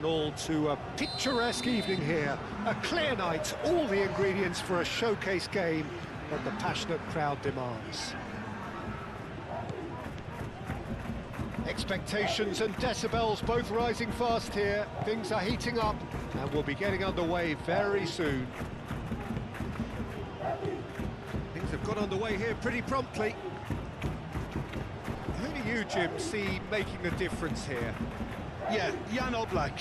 All to a picturesque evening here, a clear night, all the ingredients for a showcase game that the passionate crowd demands. Expectations and decibels both rising fast here, things are heating up and we'll be getting underway very soon. Things have got underway here pretty promptly. Who do you, Jim, see making the difference here? Yeah, Jan Oblak.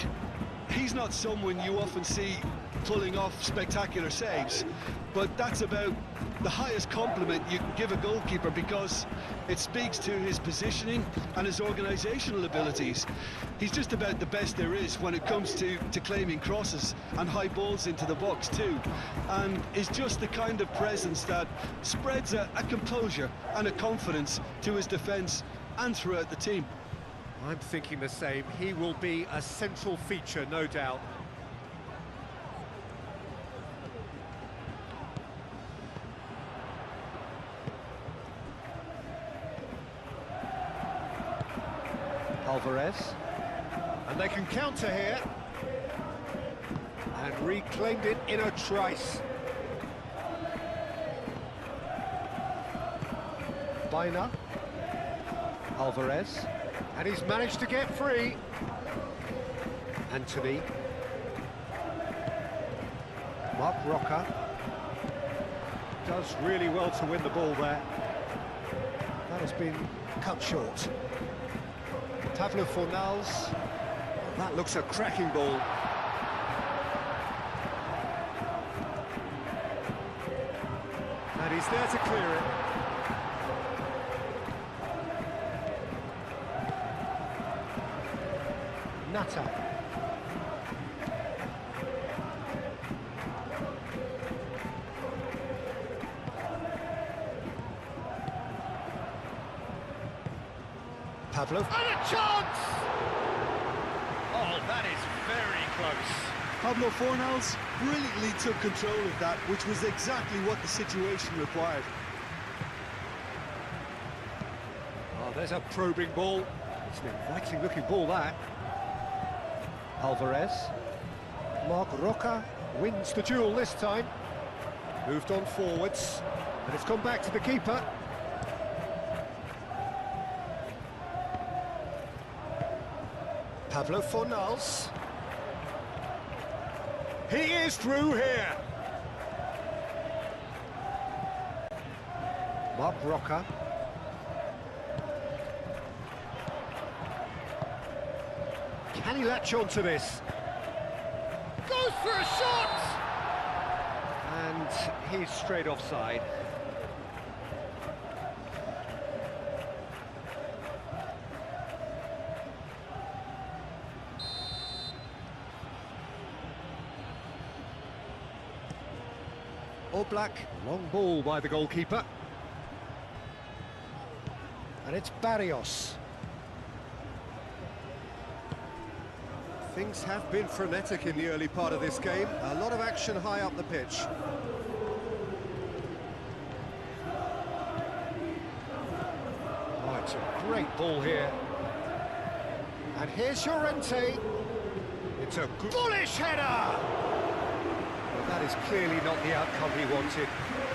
He's not someone you often see pulling off spectacular saves, but that's about the highest compliment you can give a goalkeeper because it speaks to his positioning and his organisational abilities. He's just about the best there is when it comes to claiming crosses and high balls into the box too, and is just the kind of presence that spreads a composure and a confidence to his defence and throughout the team. I'm thinking the same. He will be a central feature, no doubt. Alvarez. And they can counter here. And reclaimed it in a trice. Baina. Alvarez. And he's managed to get free. Anthony. Mark Roca. Does really well to win the ball there. That has been cut short. Pablo Fornals. That looks a cracking ball. And he's there to clear it. Nata. Pablo. And a chance! Oh, that is very close. Pablo Fornals brilliantly took control of that, which was exactly what the situation required. Oh, there's a probing ball. It's an inviting looking ball, that. Alvarez. Mark Roca wins the duel this time. Moved on forwards, and it's gone back to the keeper. Pablo Fornals. He is through here. Mark Roca. Can he latch on to this? Goes for a shot! And he's straight offside. Oblak, long ball by the goalkeeper. And it's Barrios. Things have been frenetic in the early part of this game. A lot of action high up the pitch. Oh, it's a great ball here. And here's Llorente. It's a bullish header! Well, that is clearly not the outcome he wanted.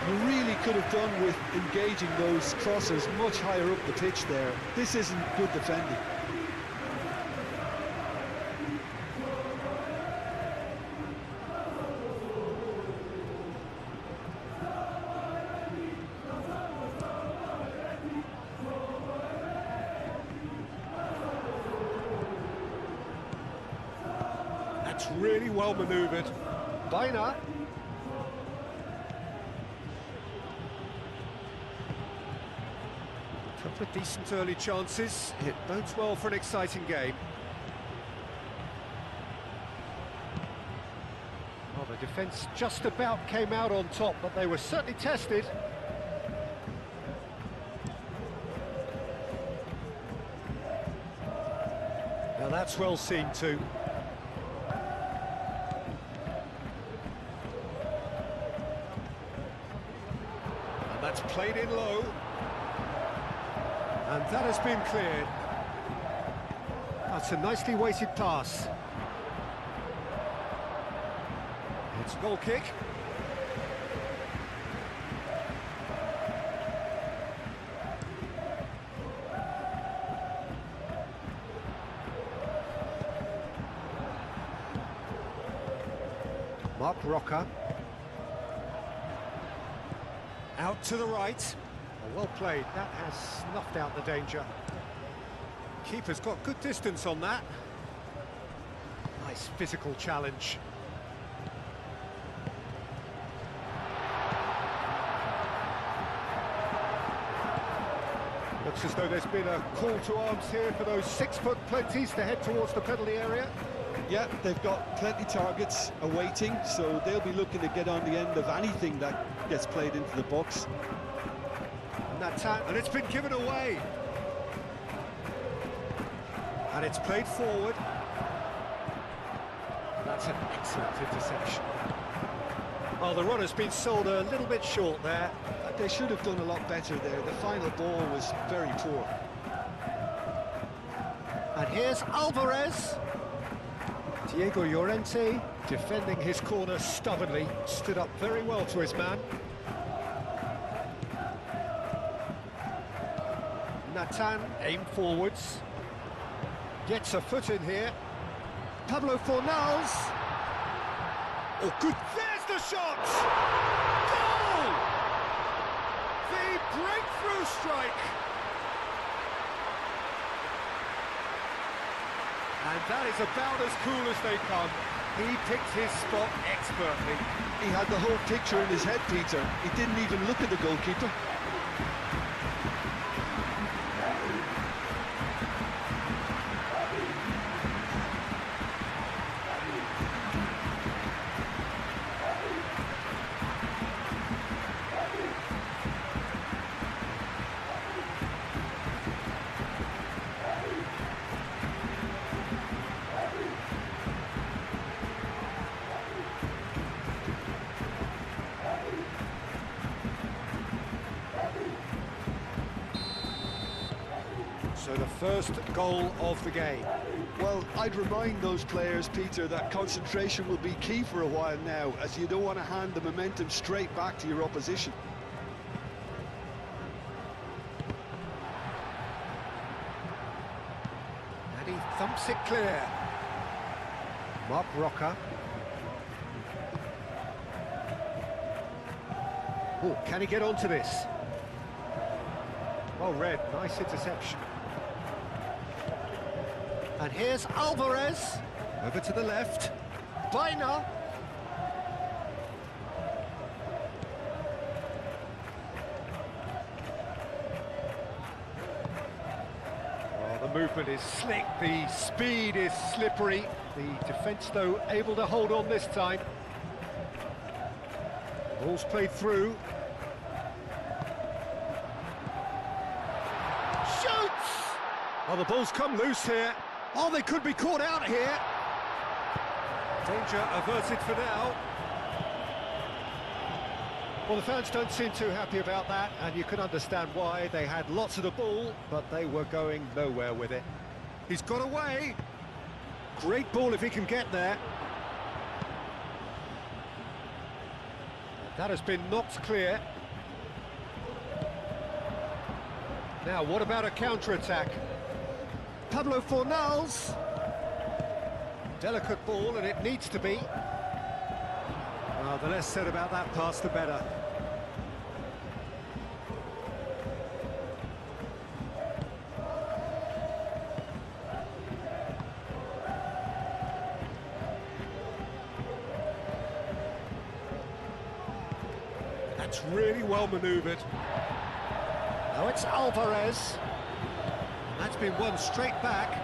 You really could have done with engaging those crosses much higher up the pitch there. This isn't good defending. That's really well manoeuvred. Baina. Couple of decent early chances. It bodes well for an exciting game. Well, the defence just about came out on top, but they were certainly tested. Now that's well seen too. And that's played in low. And that has been cleared. That's a nicely weighted pass. It's a goal kick. Mark Roca. Out to the right. Oh, well played. That has snuffed out the danger. Keeper's got good distance on that. Nice physical challenge. Looks as though there's been a call to arms here for those 6-foot plenties to head towards the penalty area. Yeah, they've got plenty targets awaiting, so they'll be looking to get on the end of anything that gets played into the box. And it's been given away. And it's played forward. That's an excellent interception. Oh, the runner's been sold a little bit short there. They should have done a lot better there. The final ball was very poor. And here's Alvarez. Diego Llorente, defending his corner stubbornly, stood up very well to his man. Nathan, aim forwards. Gets a foot in here. Pablo Fornals. Oh, good. There's the shot! Goal! The breakthrough strike. And that is about as cool as they come. He picked his spot expertly. He had the whole picture in his head, Peter. He didn't even look at the goalkeeper. So the first goal of the game. Well, I'd remind those players, Peter, that concentration will be key for a while now, as you don't want to hand the momentum straight back to your opposition. And he thumps it clear. Mark Roca. Oh, can he get onto this? Well read, nice interception. And here's Alvarez, over to the left. Biner. Oh, the movement is slick, the speed is slippery. The defence, though, able to hold on this time. Ball's played through. Shoots! Oh, the ball's come loose here. Oh, they could be caught out here. Danger averted for now. Well, the fans don't seem too happy about that, and you can understand why. They had lots of the ball, but they were going nowhere with it. He's got away. Great ball if he can get there. That has been knocked clear. Now, what about a counter-attack? Pablo Fornals. Delicate ball, and it needs to be. Well, the less said about that pass, the better. That's really well manoeuvred. Now it's Alvarez. And that's been won straight back.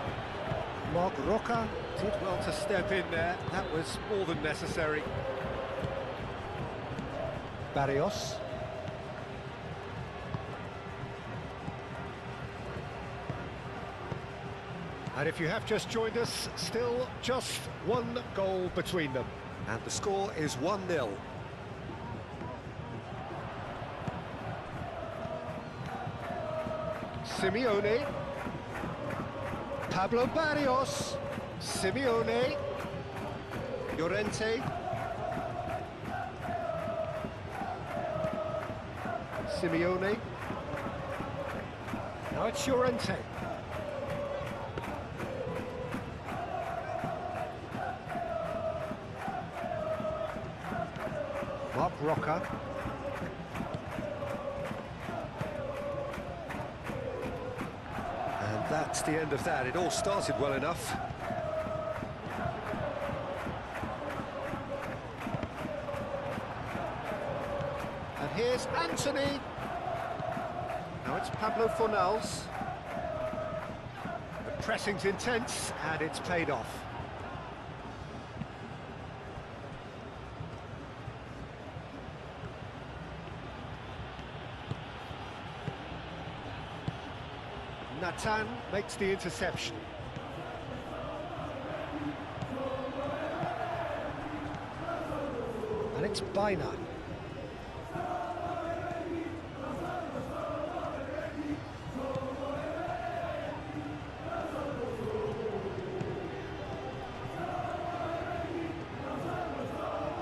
Mark Roca did well to step in there. That was more than necessary. Barrios. And if you have just joined us, still just one goal between them. And the score is 1-0. Simeone. Pablo Barrios. Simeone. Llorente. Simeone. Now it's Llorente. Mark Roca. And that's the end of that. It all started well enough. And here's Anthony. Now it's Pablo Fornals. The pressing's intense, and it's paid off. Nathan makes the interception. And it's Baina.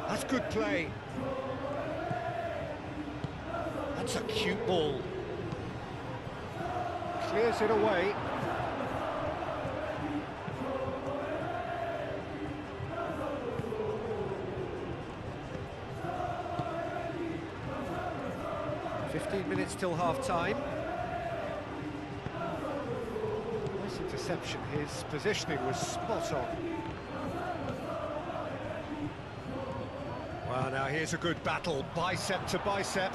That's good play. That's a cute ball. Clears it away. Minutes till half-time. Nice interception. His positioning was spot on. Well, now here's a good battle, bicep to bicep.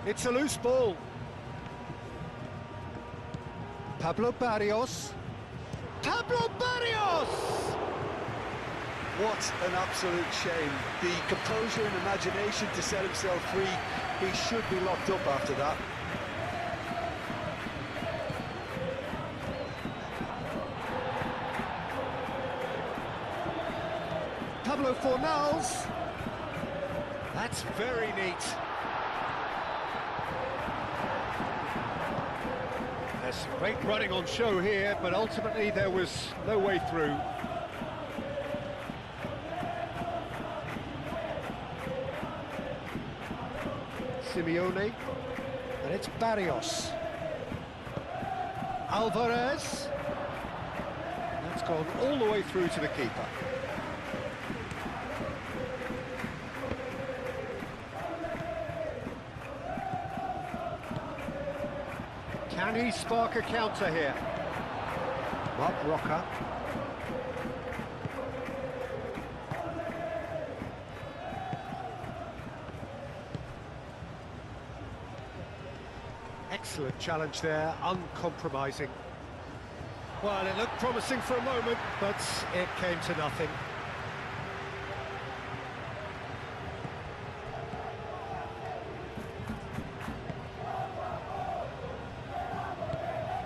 It's a loose ball. Pablo Barrios. Pablo Barrios! What an absolute shame. The composure and imagination to set himself free. He should be locked up after that. Pablo Fornals. That's very neat. There's great running on show here, but ultimately there was no way through. Simeone, and it's Barrios. Alvarez. That's gone all the way through to the keeper. Can he spark a counter here? Mark Roca. Excellent challenge there, uncompromising. Well, it looked promising for a moment, but it came to nothing.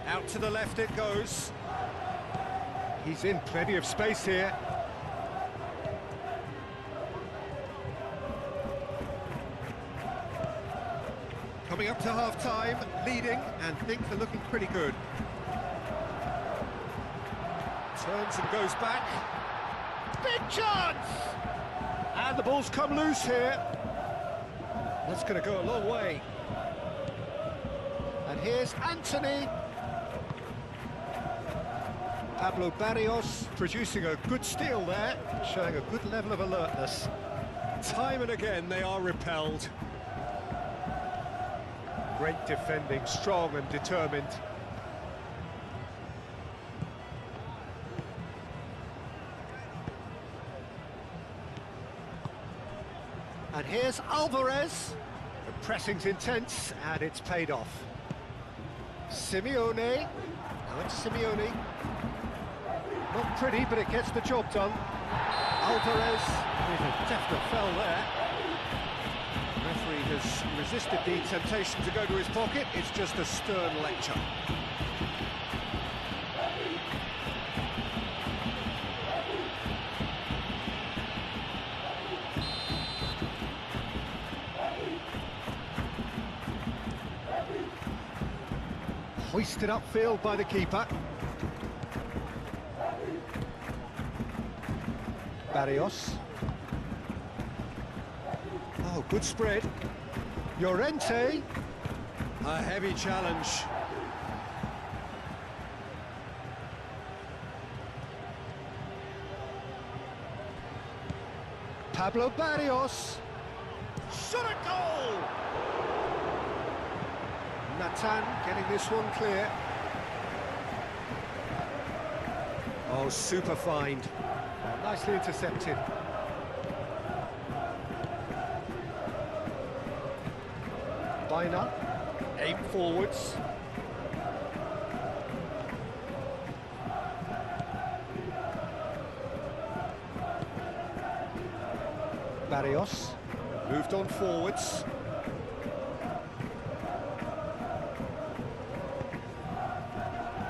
Out to the left it goes. He's in plenty of space here. Coming up to half-time, leading, and things are looking pretty good. Turns and goes back. Big chance! And the ball's come loose here. That's going to go a long way. And here's Anthony. Pablo Barrios producing a good steal there, showing a good level of alertness. Time and again they are repelled. Great defending, strong and determined. And here's Alvarez. The pressing's intense and it's paid off. Simeone. Now it's Simeone. Not pretty, but it gets the job done. Alvarez with a definite foul there. The referee has resisted the temptation to go to his pocket. It's just a stern lecture. Hoisted upfield by the keeper. Barrios. Oh, good spread. Llorente. A heavy challenge. Pablo Barrios. Shot a goal! Nathan getting this one clear. Oh, super find. Nicely intercepted. Biner, aim forwards. Barrios, moved on forwards.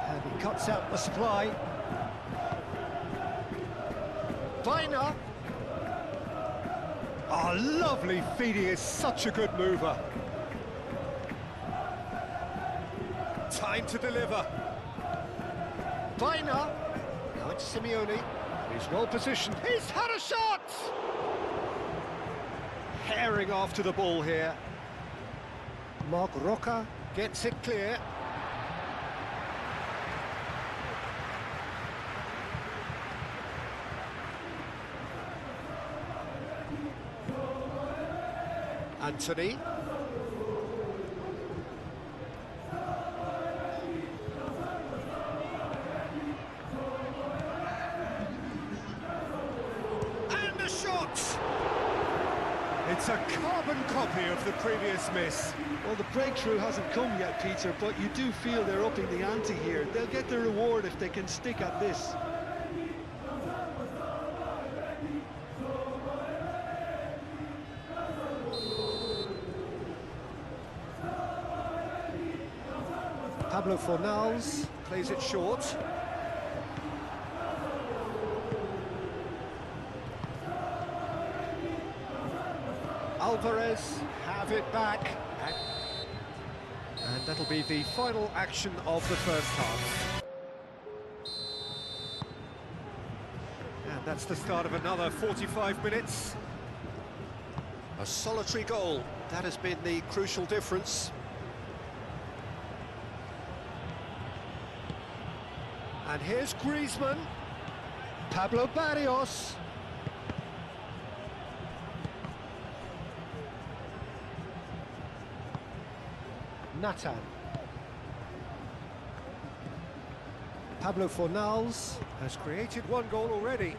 And he cuts out the supply. Biner. Oh, lovely feed, he is such a good mover. Time to deliver. Biner. Now it's Simeone. He's well positioned. He's had a shot! Herring after the ball here. Marc Roca gets it clear. Anthony. And the shot! It's a carbon copy of the previous miss. Well, the breakthrough hasn't come yet, Peter, but you do feel they're upping the ante here. They'll get the reward if they can stick at this. Pablo Fornals plays it short. Alvarez have it back. And that'll be the final action of the first half. And that's the start of another 45 minutes. A solitary goal, that has been the crucial difference. And here's Griezmann. Pablo Barrios. Nathan. Pablo Fornals has created one goal already.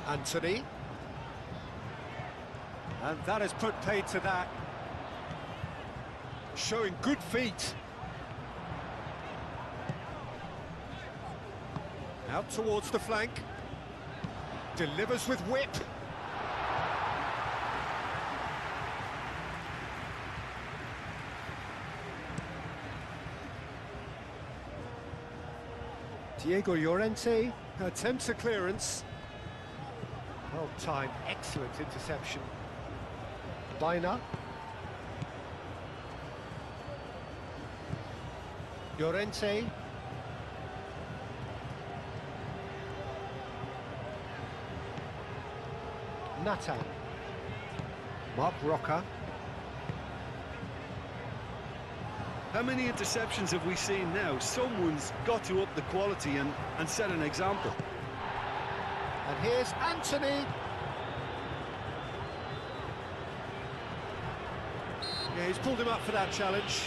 Anthony. And that has put paid to that. Showing good feet. Out towards the flank. Delivers with whip. Diego Llorente attempts a clearance. Well timed, excellent interception. Biner. Llorente. Nathan. Marc Roca. How many interceptions have we seen now? Someone's got to up the quality and set an example. And here's Anthony. Yeah, he's pulled him up for that challenge.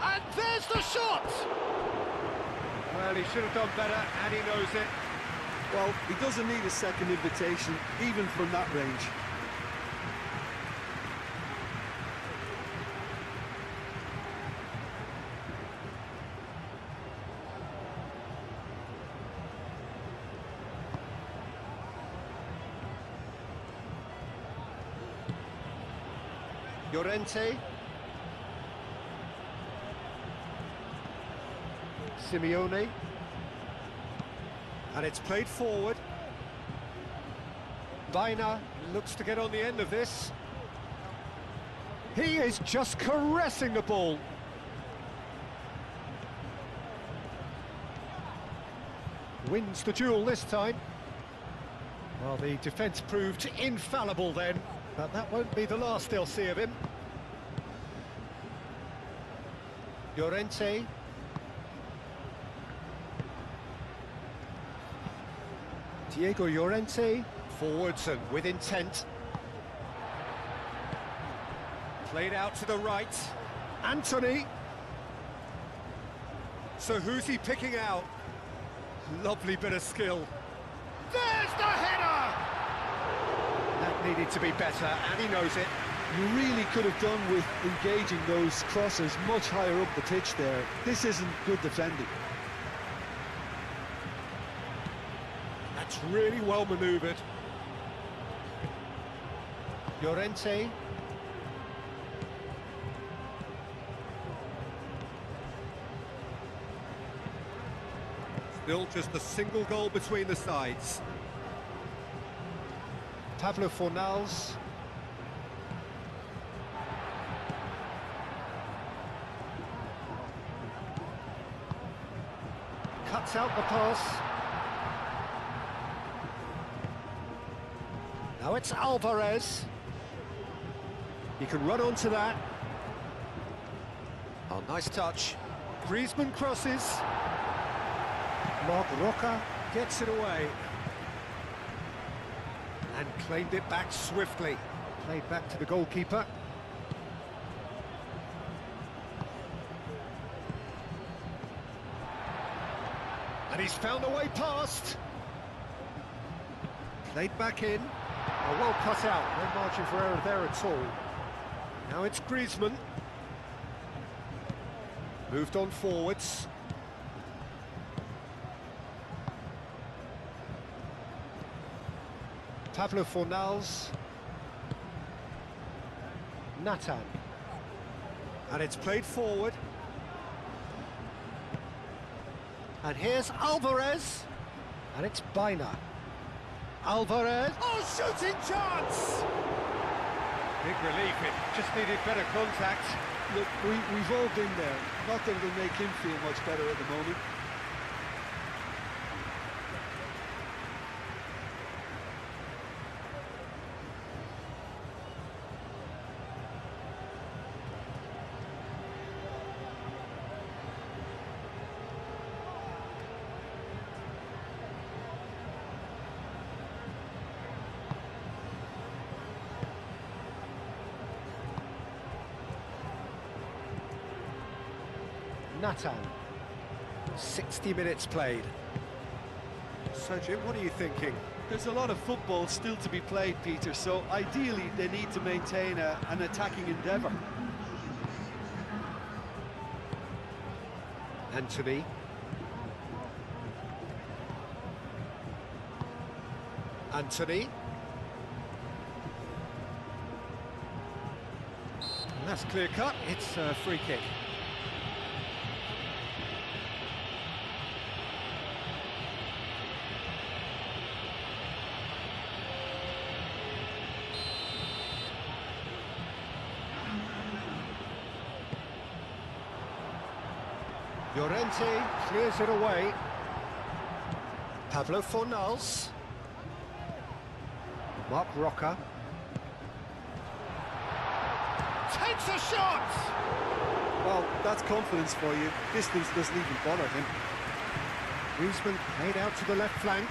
And there's the shot! Well, he should have done better, and he knows it. Well, he doesn't need a second invitation, even from that range. Llorente. Simeone. And it's played forward. Biner looks to get on the end of this. He is just caressing the ball. wins the duel this time. Well, the defence proved infallible then, but that won't be the last they'll see of him. Llorente. Diego Llorente, forwards and with intent. Played out to the right. Anthony. So who's he picking out? Lovely bit of skill. There's the header! That needed to be better, and he knows it. You really could have done with engaging those crosses much higher up the pitch there. This isn't good defending. That's really well manoeuvred. Llorente. Still just a single goal between the sides. Pablo Fornals. Cuts out the pass. Now it's Alvarez. He can run onto that. Oh, nice touch. Griezmann crosses. Marc Roca gets it away. And claimed it back swiftly. Played back to the goalkeeper. And he's found a way past. Played back in. Oh, well cut out. No margin for error there at all. Now it's Griezmann. Moved on forwards. Pablo Fornals. Nathan. And it's played forward. And here's Alvarez. And it's Baina. Alvarez. Oh, shooting chance! Big relief, it just needed better contact. Look, we've all been there. Not that it'll make him feel much better at the moment. Nathan. 60 minutes played. So, Jim, what are you thinking? There's a lot of football still to be played, Peter, so ideally they need to maintain an attacking endeavour. Anthony. Anthony. And that's clear cut. It's a free kick. Llorente clears it away. Pablo Fornals. Marc Roca. Takes a shot! Well, that's confidence for you. Distance doesn't even bother him. Griezmann played out to the left flank.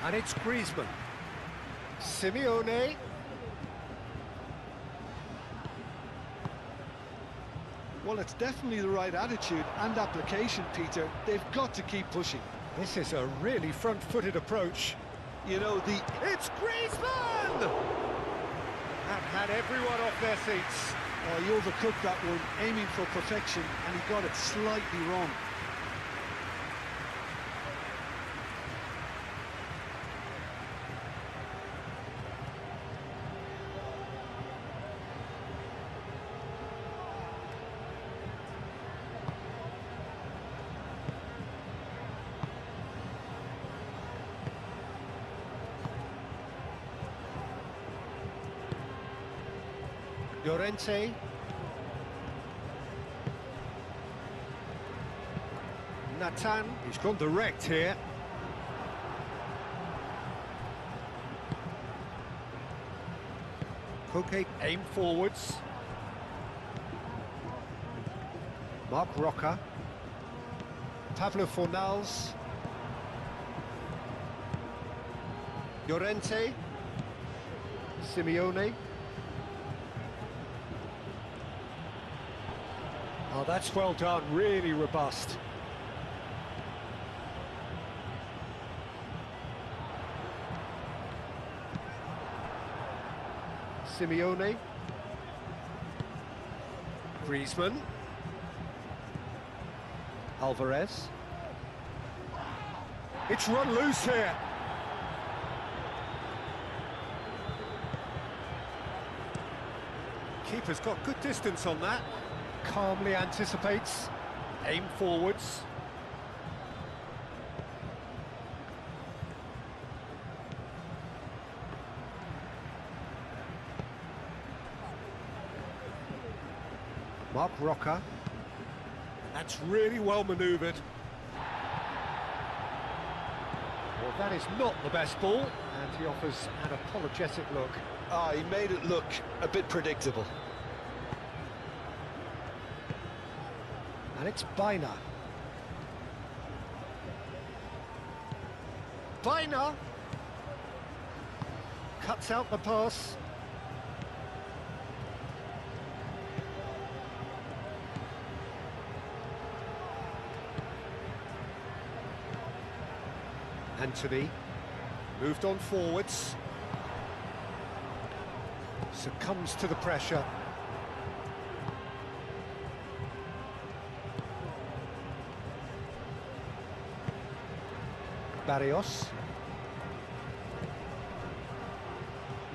And it's Griezmann. Simeone. Well, it's definitely the right attitude and application, Peter. They've got to keep pushing. This is a really front-footed approach. You know, It's Griezmann! That had everyone off their seats. Oh, he overcooked that one, aiming for perfection, and he got it slightly wrong. Llorente. Natan, he's gone direct here. Koke aim forwards. Mark Roca. Pablo Fornals. Llorente. Simeone. Oh, that's well done, really robust. Simeone. Griezmann. Alvarez. It's run loose here. Keeper's got good distance on that. Calmly anticipates. Aim forwards. Mark Roca. That's really well manoeuvred. Well, that is not the best ball, and he offers an apologetic look. Ah, he made it look a bit predictable. And it's Baina. Baina cuts out the pass. Anthony moved on forwards. Succumbs to the pressure. Barrios.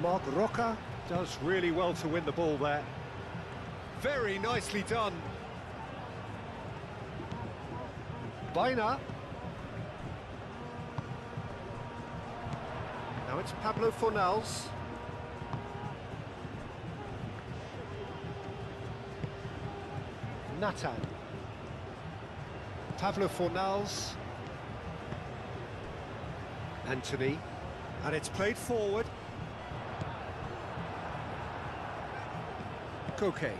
Mark Roca does really well to win the ball there. Very nicely done. Baina. Now it's Pablo Fornals. Natan. Pablo Fornals. Anthony. And it's played forward. Koke.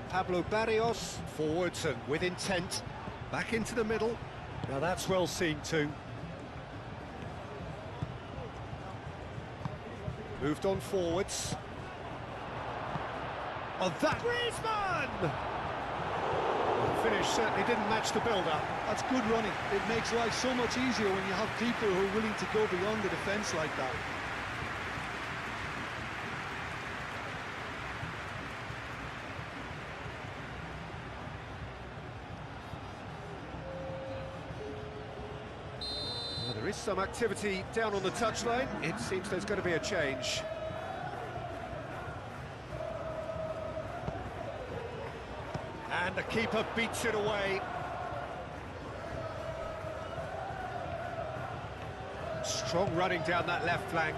Pablo Barrios. Forwards and with intent. Back into the middle. Now that's well seen too. Moved on forwards. Oh, that Griezmann! The finish certainly didn't match the build-up. That's good running. It makes life so much easier when you have people who are willing to go beyond the defence like that. Well, there is some activity down on the touchline. It seems there's going to be a change. And the keeper beats it away. Strong running down that left flank.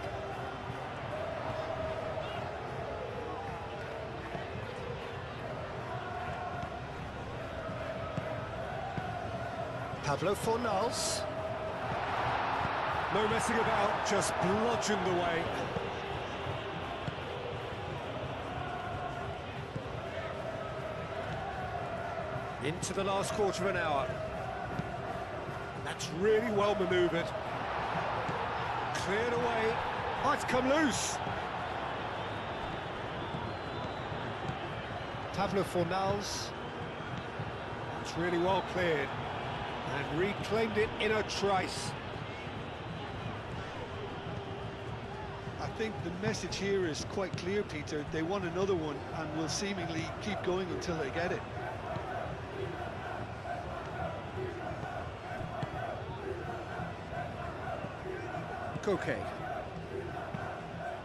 Pablo Fornals. No messing about, just bludgeoned away. Into the last quarter of an hour. That's really well manoeuvred. Cleared away. Oh, it's come loose. Pablo Fornals. It's really well cleared. And reclaimed it in a trice. I think the message here is quite clear, Peter. They want another one and will seemingly keep going until they get it. Koke.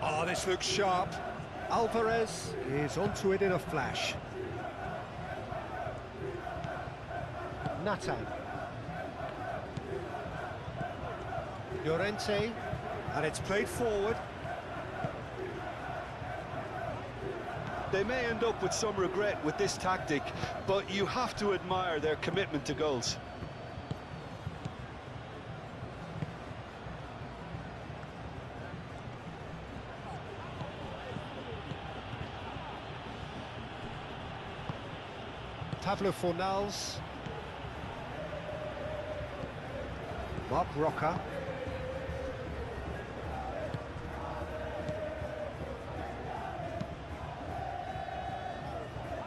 Oh, this looks sharp. Alvarez is onto it in a flash. Natan. Llorente. And it's played forward. They may end up with some regret with this tactic, but you have to admire their commitment to goals. Pablo Fornals. Mark Roca.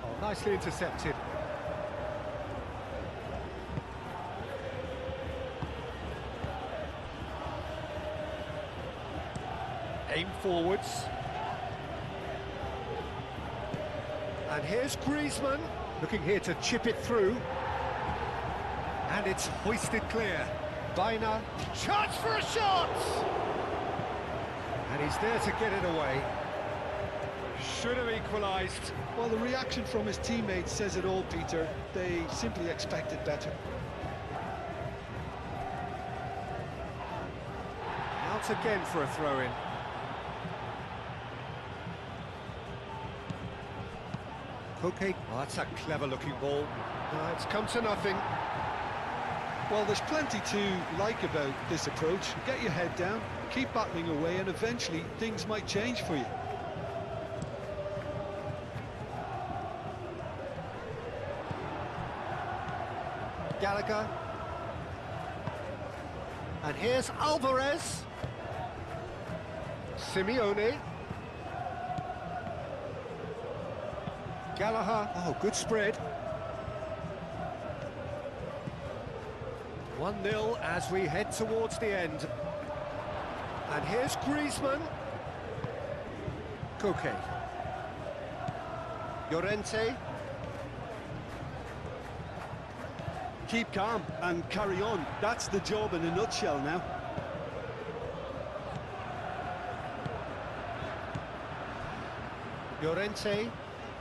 Oh, nicely intercepted. Aim forwards. And here's Griezmann, looking here to chip it through. And it's hoisted clear. Baina, chance for a shot! And he's there to get it away. Should have equalised. Well, the reaction from his teammates says it all, Peter. They simply expected better. Out again for a throw-in. Koke, oh, that's a clever-looking ball. It's come to nothing. Well, there's plenty to like about this approach. Get your head down, keep battling away, and eventually things might change for you. Gallagher. And here's Alvarez. Simeone. Gallagher. Oh, good spread. 1-0 as we head towards the end. And here's Griezmann. Koke. Llorente. Keep calm and carry on. That's the job in a nutshell now. Llorente.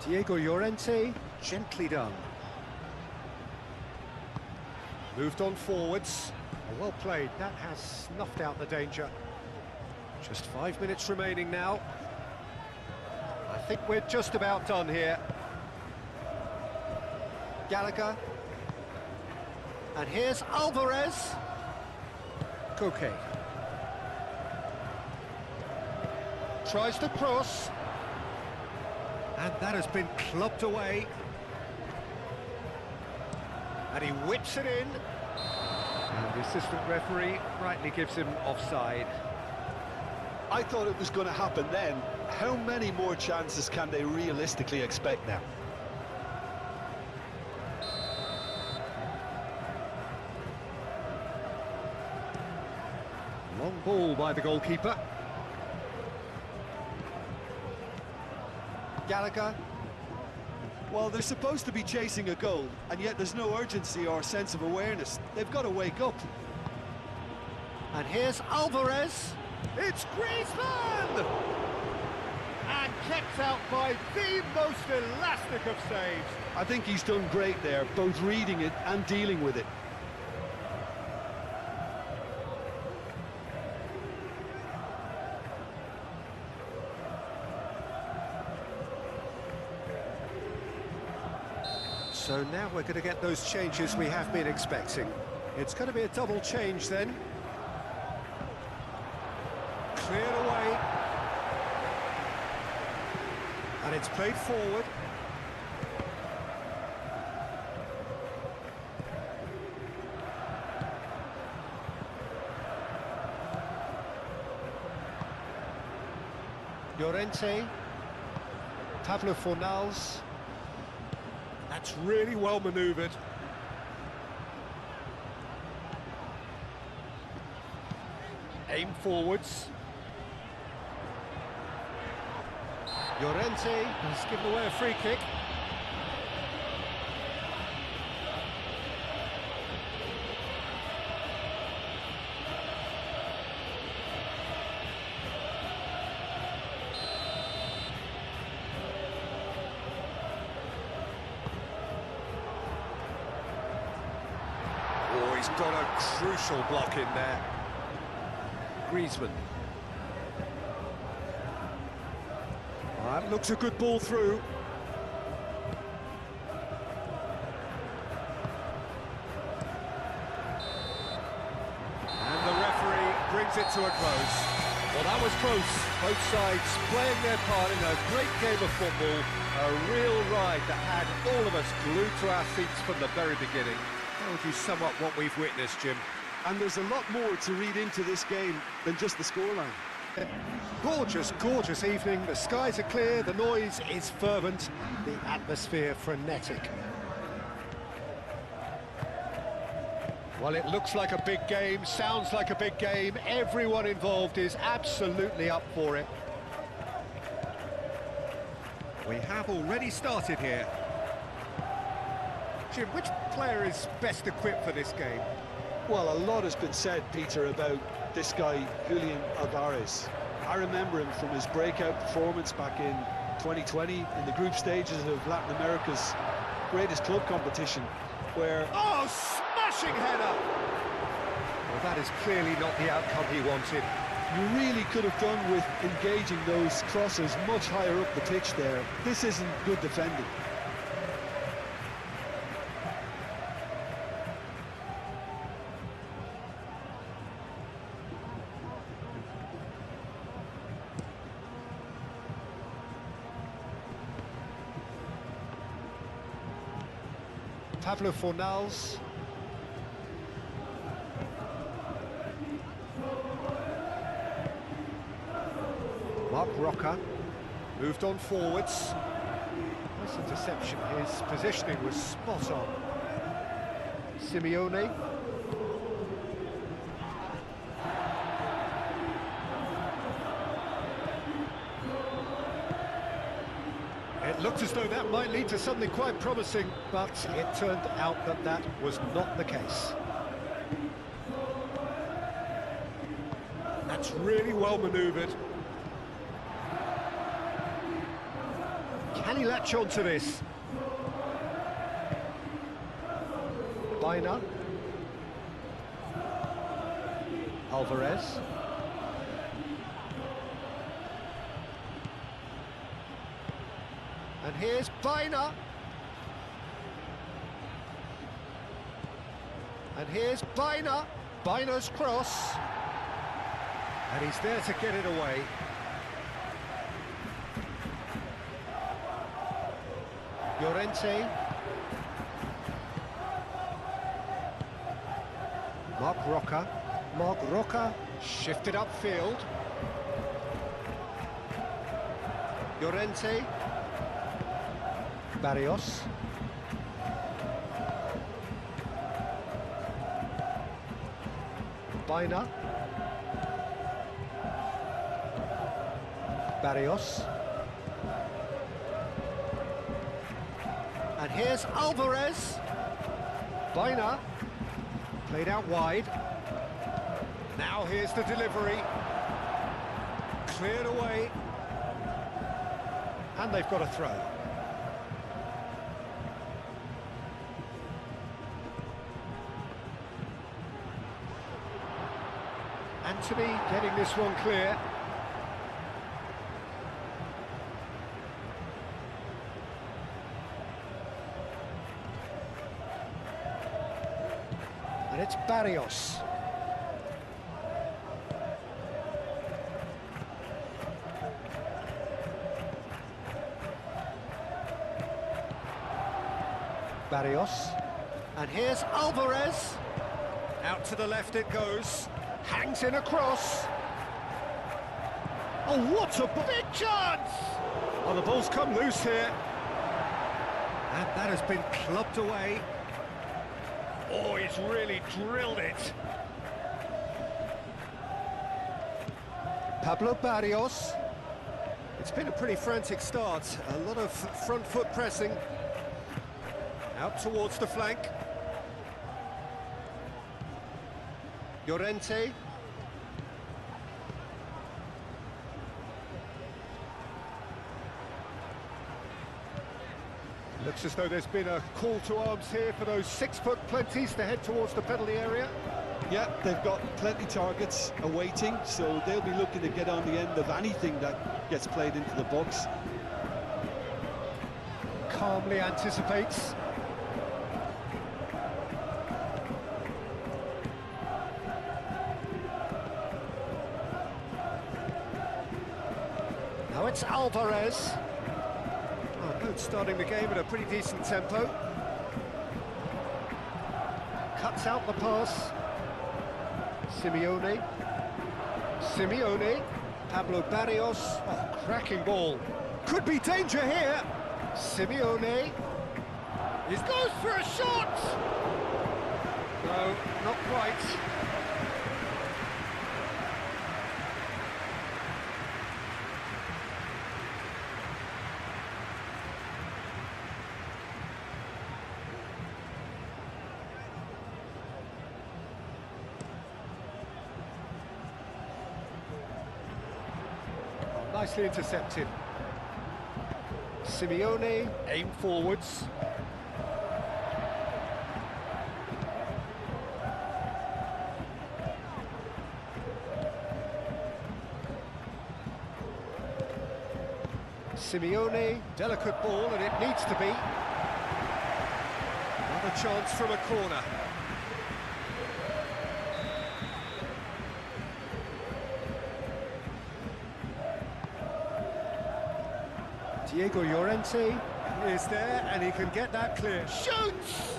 Diego Llorente. Gently done. Moved on forwards. Oh, well played. That has snuffed out the danger. Just 5 minutes remaining now. I think we're just about done here. Gallagher. And here's Alvarez. Koke. Tries to cross. And that has been clubbed away. And he whips it in. And the assistant referee rightly gives him offside. I thought it was going to happen then. How many more chances can they realistically expect now? Long ball by the goalkeeper. Gallagher. Well, they're supposed to be chasing a goal, and yet there's no urgency or sense of awareness. They've got to wake up. And here's Alvarez. It's Griezmann! And kept out by the most elastic of saves. I think he's done great there, both reading it and dealing with it. So now we're going to get those changes we have been expecting. It's going to be a double change then. Cleared away. And it's played forward. Llorente. Pablo Fornals. That's really well manoeuvred. Aim forwards. Llorente has given away a free kick. Oh, he's got a crucial block in there. Griezmann. That looks a good ball through. brings it to a close. Well, that was close. Both sides playing their part in a great game of football. A real ride that had all of us glued to our seats from the very beginning. How would you sum up what we've witnessed, Jim? And there's a lot more to read into this game than just the scoreline. Gorgeous, gorgeous evening. The skies are clear, the noise is fervent, the atmosphere frenetic. Well, it looks like a big game, sounds like a big game. Everyone involved is absolutely up for it. We have already started here. Jim, which player is best equipped for this game? Well, a lot has been said, Peter, about this guy, Julian Alvarez. I remember him from his breakout performance back in 2020 in the group stages of Latin America's greatest club competition, where... Oh, smashing header! Well, that is clearly not the outcome he wanted. You really could have done with engaging those crosses much higher up the pitch there. This isn't good defending. Pablo Fornals. Mark Roca moved on forwards. Nice interception. His positioning was spot on. Simeone. It looked as though that might lead to something quite promising, but it turned out that that was not the case. That's really well manoeuvred. Can he latch on to this? Baina. Alvarez. And here's Baina. And here's Baina. Baina's cross. And he's there to get it away. Llorente. Mark Roca. Mark Roca shifted upfield. Llorente. Barrios. Baina. Barrios. And here's Alvarez. Baina. Played out wide. Now here's the delivery. Cleared away. And they've got a throw. Anthony getting this one clear. And it's Barrios. Barrios. And here's Alvarez. Out to the left it goes. Hangs in across. Oh, what a big chance! Oh, the ball's come loose here. And that has been clubbed away. Oh, he's really drilled it. Pablo Barrios. It's been a pretty frantic start. A lot of front foot pressing. Out towards the flank. Llorente. Looks as though there's been a call to arms here for those 6-foot plenties to head towards the penalty area. Yeah, they've got plenty targets awaiting, so they'll be looking to get on the end of anything that gets played into the box. Calmly anticipates. That's Alvarez. Oh, both starting the game at a pretty decent tempo. Cuts out the pass. Simeone. Pablo Barrios. Oh, cracking ball. Could be danger here. Simeone. He goes for a shot! No, not quite. Nicely intercepted. Simeone, aim forwards. Simeone, delicate ball, and it needs to be. Another chance from a corner. Diego Llorente is there, and he can get that clear. Shoots!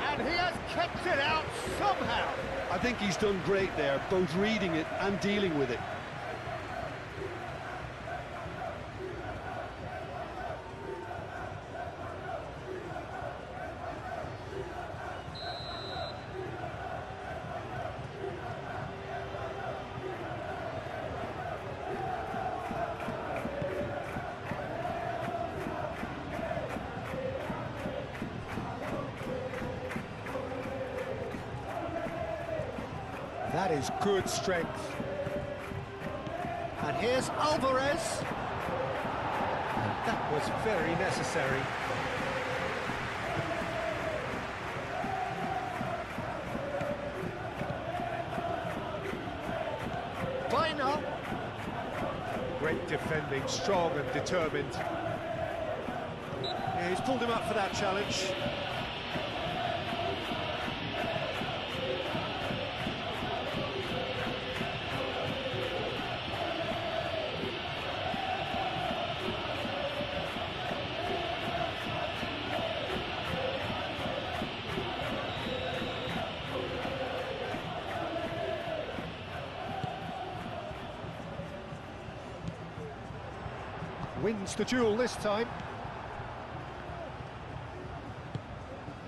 And he has kept it out somehow. I think he's done great there, both reading it and dealing with it. That is good strength. And here's Alvarez. And that was very necessary. Baina. Great defending, strong and determined. Yeah, he's pulled him up for that challenge. Wins the duel this time.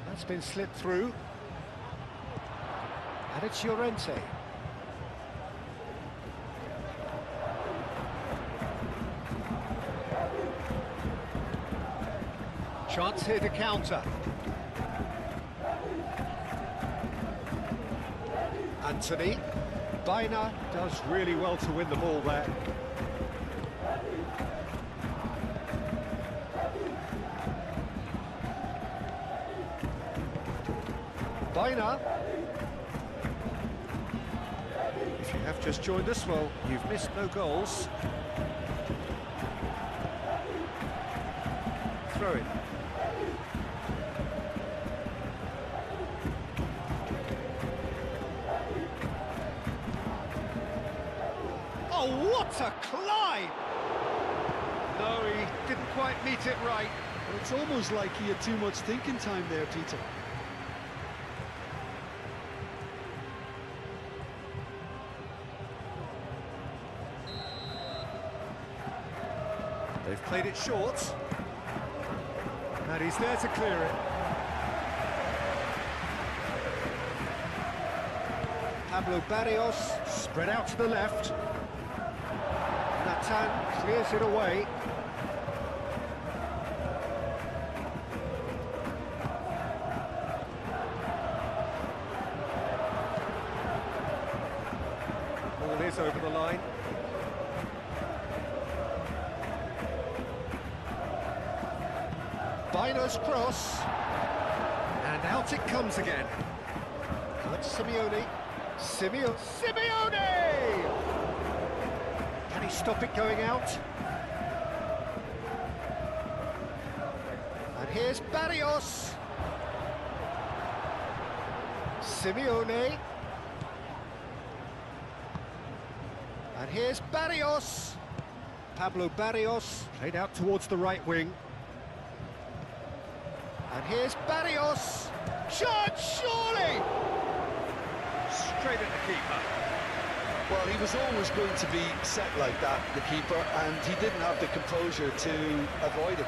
That's been slipped through. And it's Llorente. Chance here to counter. Anthony. Baina does really well to win the ball there. Baina. If you have just joined us, well, you've missed no goals. Throw it. Oh, what a climb! No, he didn't quite meet it right. Well, it's almost like he had too much thinking time there, Peter. They've played it short. And he's there to clear it. Pablo Barrios spread out to the left. Natan clears it away. Ball is over the line. Baina's cross, and out it comes again. That's Simeone. Simeone! Can he stop it going out? And here's Barrios. Simeone. And here's Barrios. Pablo Barrios, played out towards the right wing. And here's Barrios. Shot, surely! Straight at the keeper. Well, he was always going to be set like that, the keeper, and he didn't have the composure to avoid it.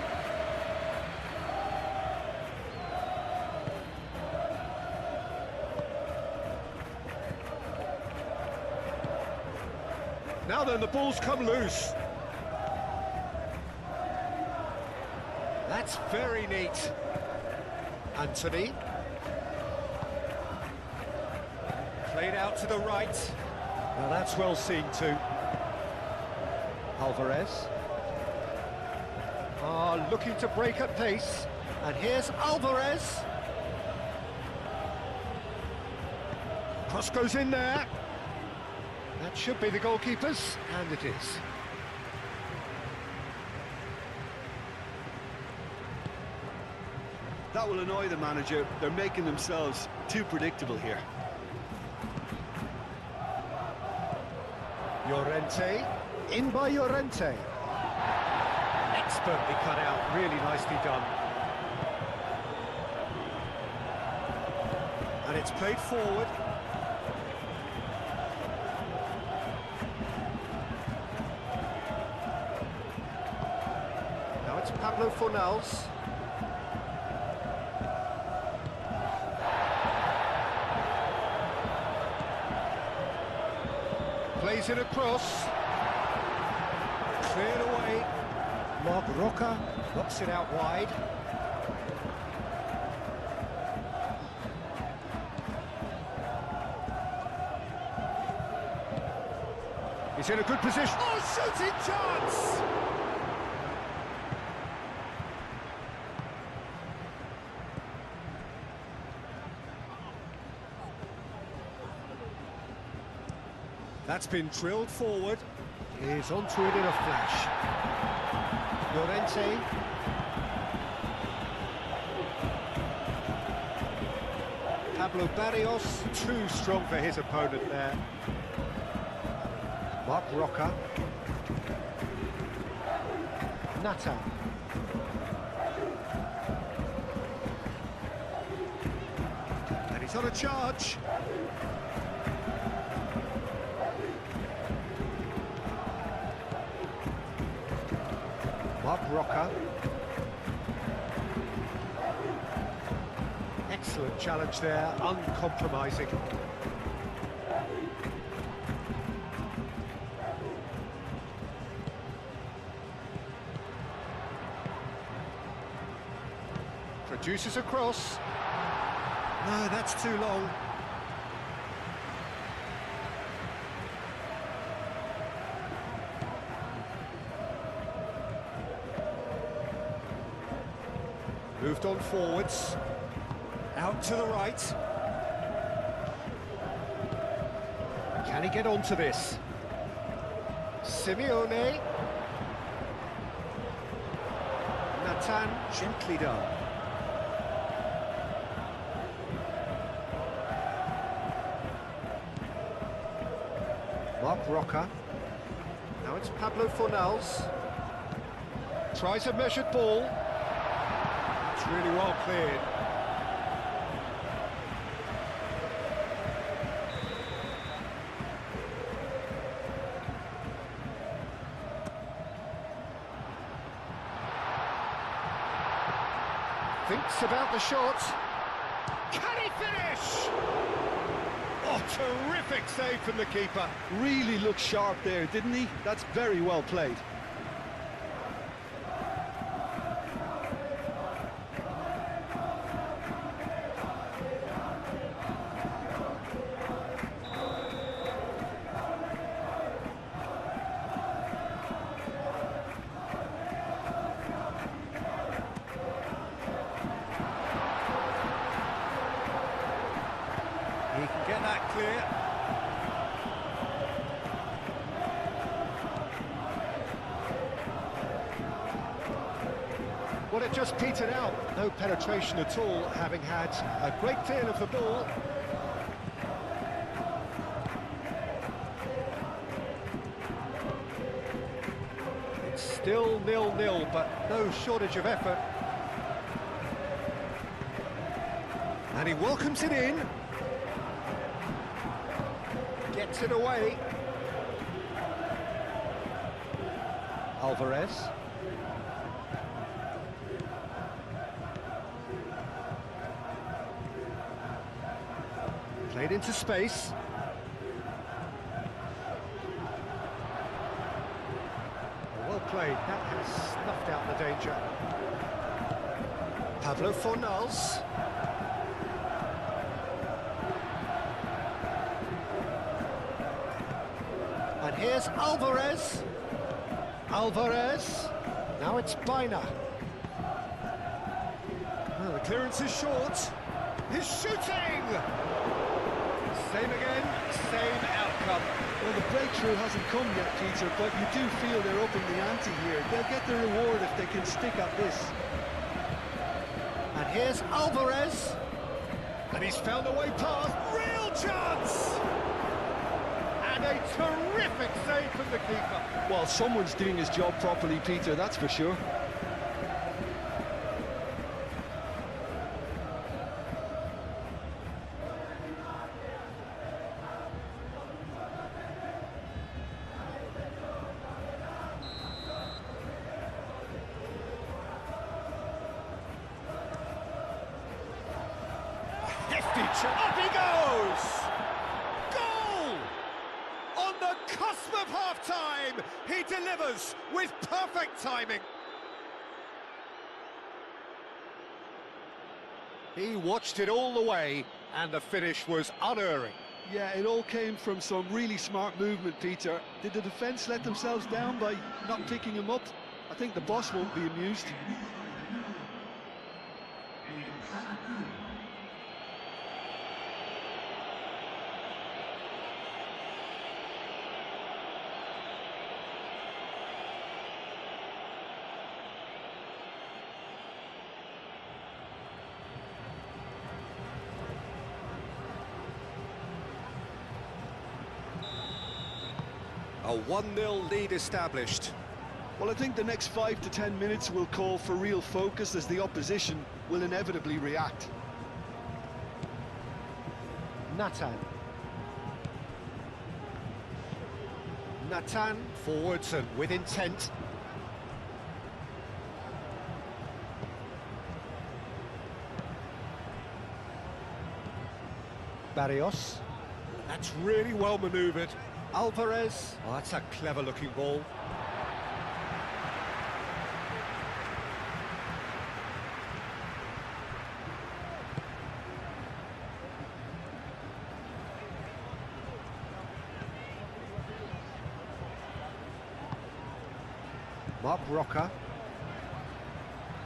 Now then, the ball's come loose. That's very neat. Anthony. Played out to the right. Well, that's well seen too. Alvarez. Looking to break at pace. And here's Alvarez. Cross goes in there. That should be the goalkeeper's, and it is. That will annoy the manager. They're making themselves too predictable here. Llorente, in by Llorente. Expertly cut out, really nicely done. And it's played forward. Now it's Pablo Fornals. Plays it across. Cleared away. Marc Roca knocks it out wide. He's in a good position. Oh, shooting chance! That's been drilled forward. He's onto it in a flash. Llorente. Pablo Barrios, too strong for his opponent there. Marc Roca. Nathan. And he's on a charge. Marc Roca. Excellent challenge there, uncompromising. Produces a cross. No, that's too long. Moved on forwards, out to the right. Can he get onto this? Simeone. Nathan, gently done. Marc Roca. Now it's Pablo Fornals. Tries a measured ball. It's really well cleared. Thinks about the shot. Can he finish? Oh, terrific save from the keeper. Really looked sharp there, didn't he? That's very well played. He can get that clear. Well, it just petered out. No penetration at all, having had a great deal of the ball. Still 0-0, but no shortage of effort. And he welcomes it in. Gets it away. Alvarez. Played into space. Well played. That has snuffed out the danger. Pablo Fornals. And here's Alvarez. Alvarez. Now it's Bina. Well, the clearance is short. He's shooting! Same again, same outcome. Well, the breakthrough hasn't come yet, Peter, but you do feel they're upping the ante here. They'll get the reward if they can stick at this. And here's Alvarez. And he's found a way past. Real chance! And a terrific save from the keeper. Well, someone's doing his job properly, Peter, that's for sure. Up he goes! Goal! On the cusp of half-time, he delivers with perfect timing. He watched it all the way, and the finish was unerring. Yeah, it all came from some really smart movement, Peter. Did the defence let themselves down by not picking him up? I think the boss won't be amused. A 1-0 lead established. Well, I think the next 5 to 10 minutes will call for real focus as the opposition will inevitably react. Nathan. Nathan forwards and with intent. Barrios. That's really well manoeuvred. Alvarez. Oh, that's a clever-looking ball. Mark Roca.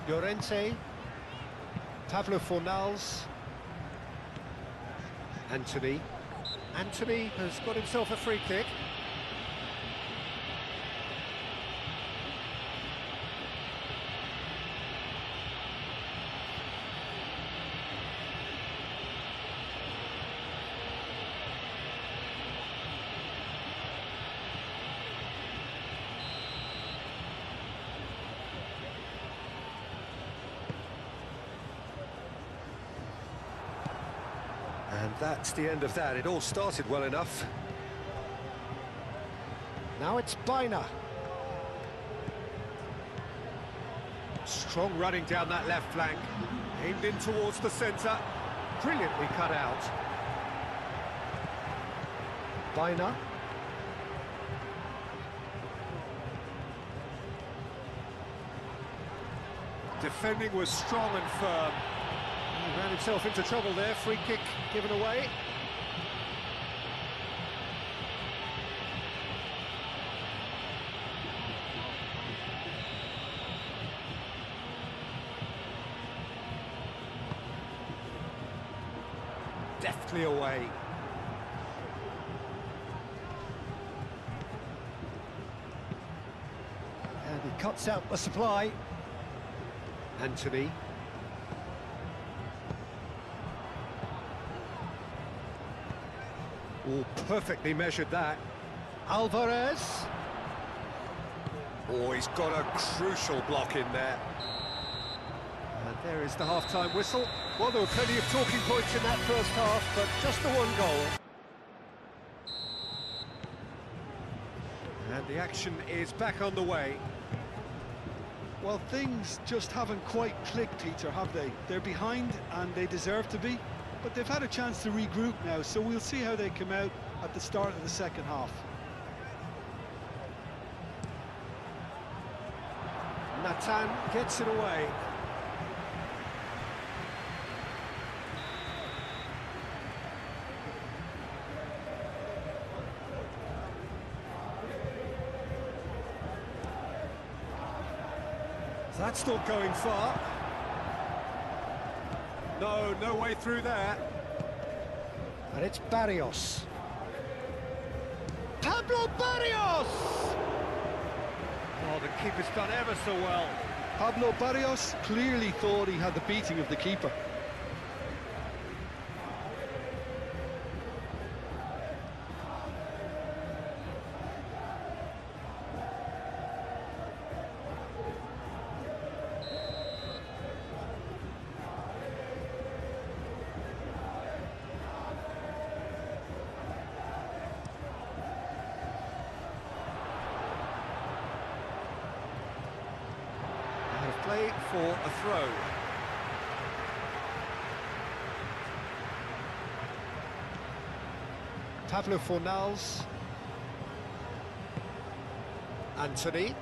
Llorente. Pablo Fornals. Anthony. Anthony has got himself a free kick. And that's the end of that. It all started well enough. Now it's Bina. Strong running down that left flank. Aimed in towards the centre. Brilliantly cut out. Bina. Defending was strong and firm. He ran himself into trouble there. Free kick given away. Deftly away. And he cuts out the supply. Anthony. Oh, perfectly measured that. Alvarez. Oh, he's got a crucial block in there. And there is the half-time whistle. Well, there were plenty of talking points in that first half, but just the one goal. And the action is back on the way. Well, things just haven't quite clicked, Peter, have they? They're behind, and they deserve to be, but they've had a chance to regroup now, so we'll see how they come out at the start of the second half. Nathan gets it away. That's not going far. No way through there. And it's Barrios. Pablo Barrios! Oh, the keeper's done ever so well. Pablo Barrios clearly thought he had the beating of the keeper. Play for a throw. Pablo Fornals. Anthony.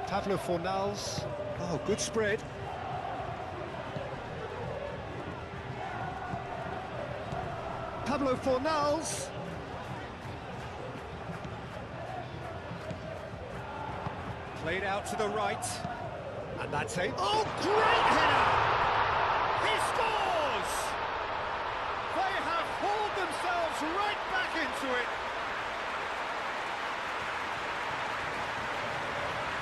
Pablo Fornals. Oh, good spread. Pablo Fornals. Played out to the right, and that's a... Oh, great header! He scores! They have hauled themselves right back into it.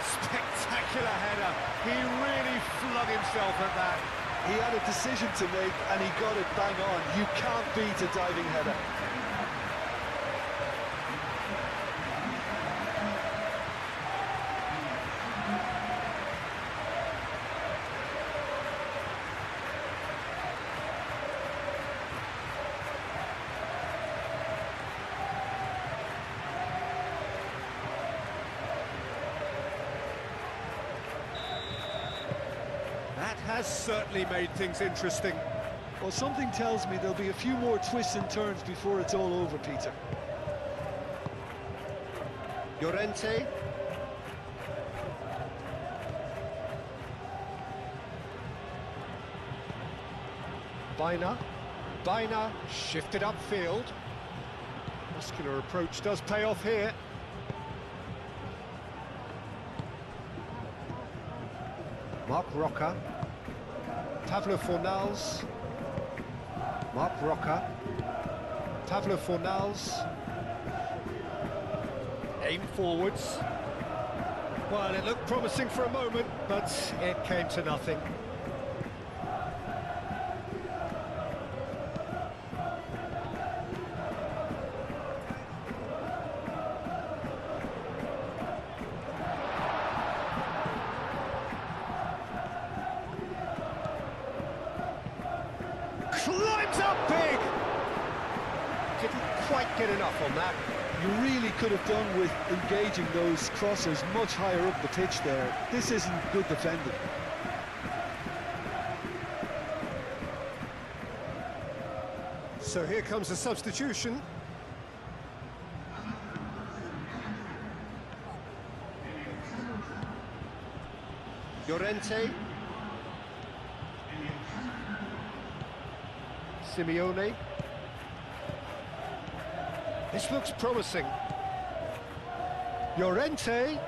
Spectacular header. He really flung himself at that. He had a decision to make, and he got it bang on. You can't beat a diving header. That has certainly made things interesting. Well, something tells me there'll be a few more twists and turns before it's all over, Peter. Llorente. Baina shifted upfield. Muscular approach does pay off here. Mark Roca. Pablo Fornals. Mark Roca. Pablo Fornals. Aim forwards. Well, it looked promising for a moment, but it came to nothing. Climbs up big! Didn't quite get enough on that. You really could have done with engaging those crossers much higher up the pitch there. This isn't good defending. So here comes a substitution. Llorente. Simeone. This looks promising. Llorente.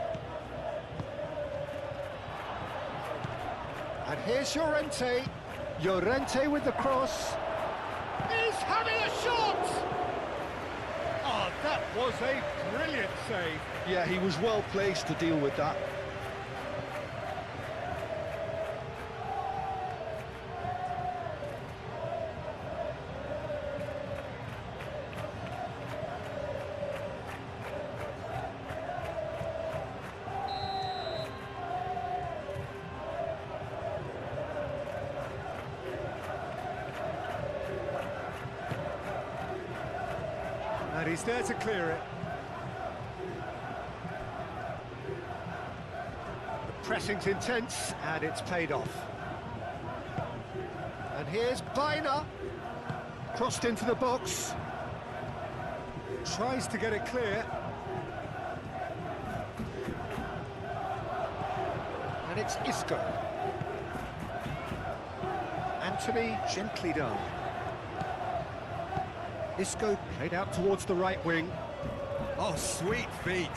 And here's Llorente. Llorente with the cross. He's having a shot! Oh, that was a brilliant save. Yeah, he was well placed to deal with that. And he's there to clear it. The pressing's intense, and it's paid off. And here's Baina. Crossed into the box. Tries to get it clear. And it's Isco. Anthony, gently done. Isco played out towards the right wing. Oh, sweet feet.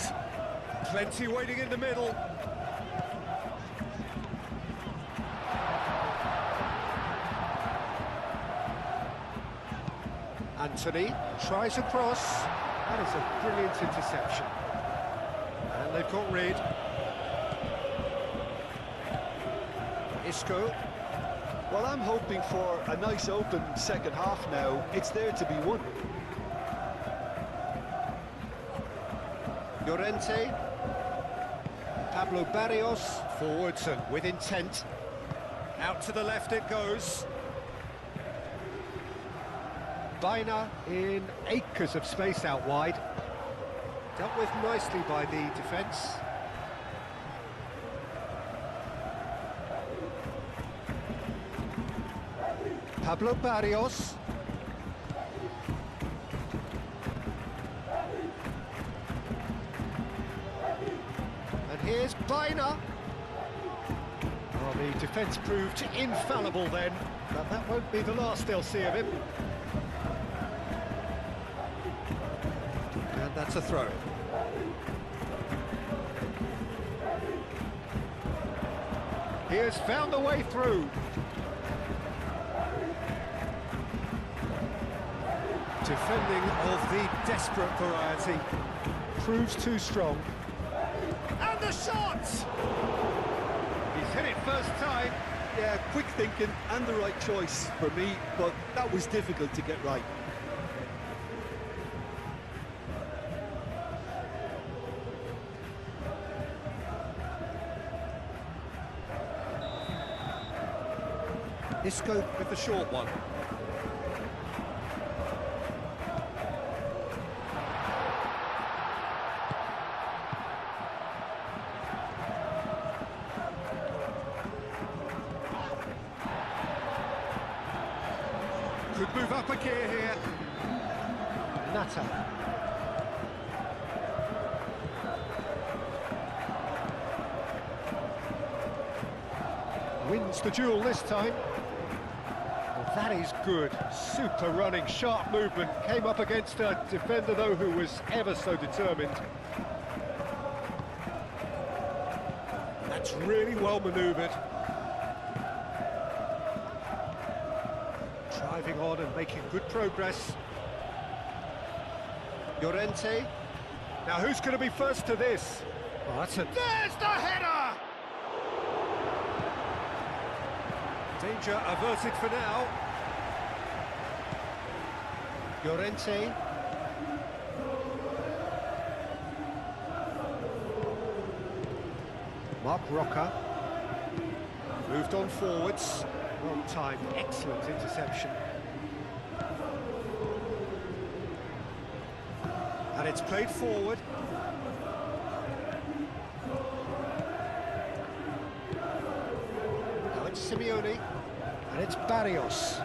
Plenty waiting in the middle. Anthony tries a cross. That is a brilliant interception. And they've got rid. Isco. Well, I'm hoping for a nice open second half now. It's there to be won. Llorente. Pablo Barrios. Forwards and with intent. Out to the left it goes. Baina in acres of space out wide. Dealt with nicely by the defence. Pablo Barrios. And here's Baina. Well, the defence proved infallible then, but that won't be the last they'll see of him. And that's a throw. He has found the way through. Defending of the desperate variety. Proves too strong. And the shot! He's hit it first time. Yeah, quick thinking and the right choice for me, but that was difficult to get right. Isco with the short one. Could move up a gear here. Nata. Wins the duel this time. Well, that is good. Super running, sharp movement. Came up against a defender, though, who was ever so determined. That's really well manoeuvred. Driving on and making good progress. Llorente. Now who's going to be first to this? Oh, that's a... There's the header! Danger averted for now. Llorente. Mark Roca. Moved on forwards. Well timed, excellent interception. And it's played forward. Now it's Simeone, and it's Barrios.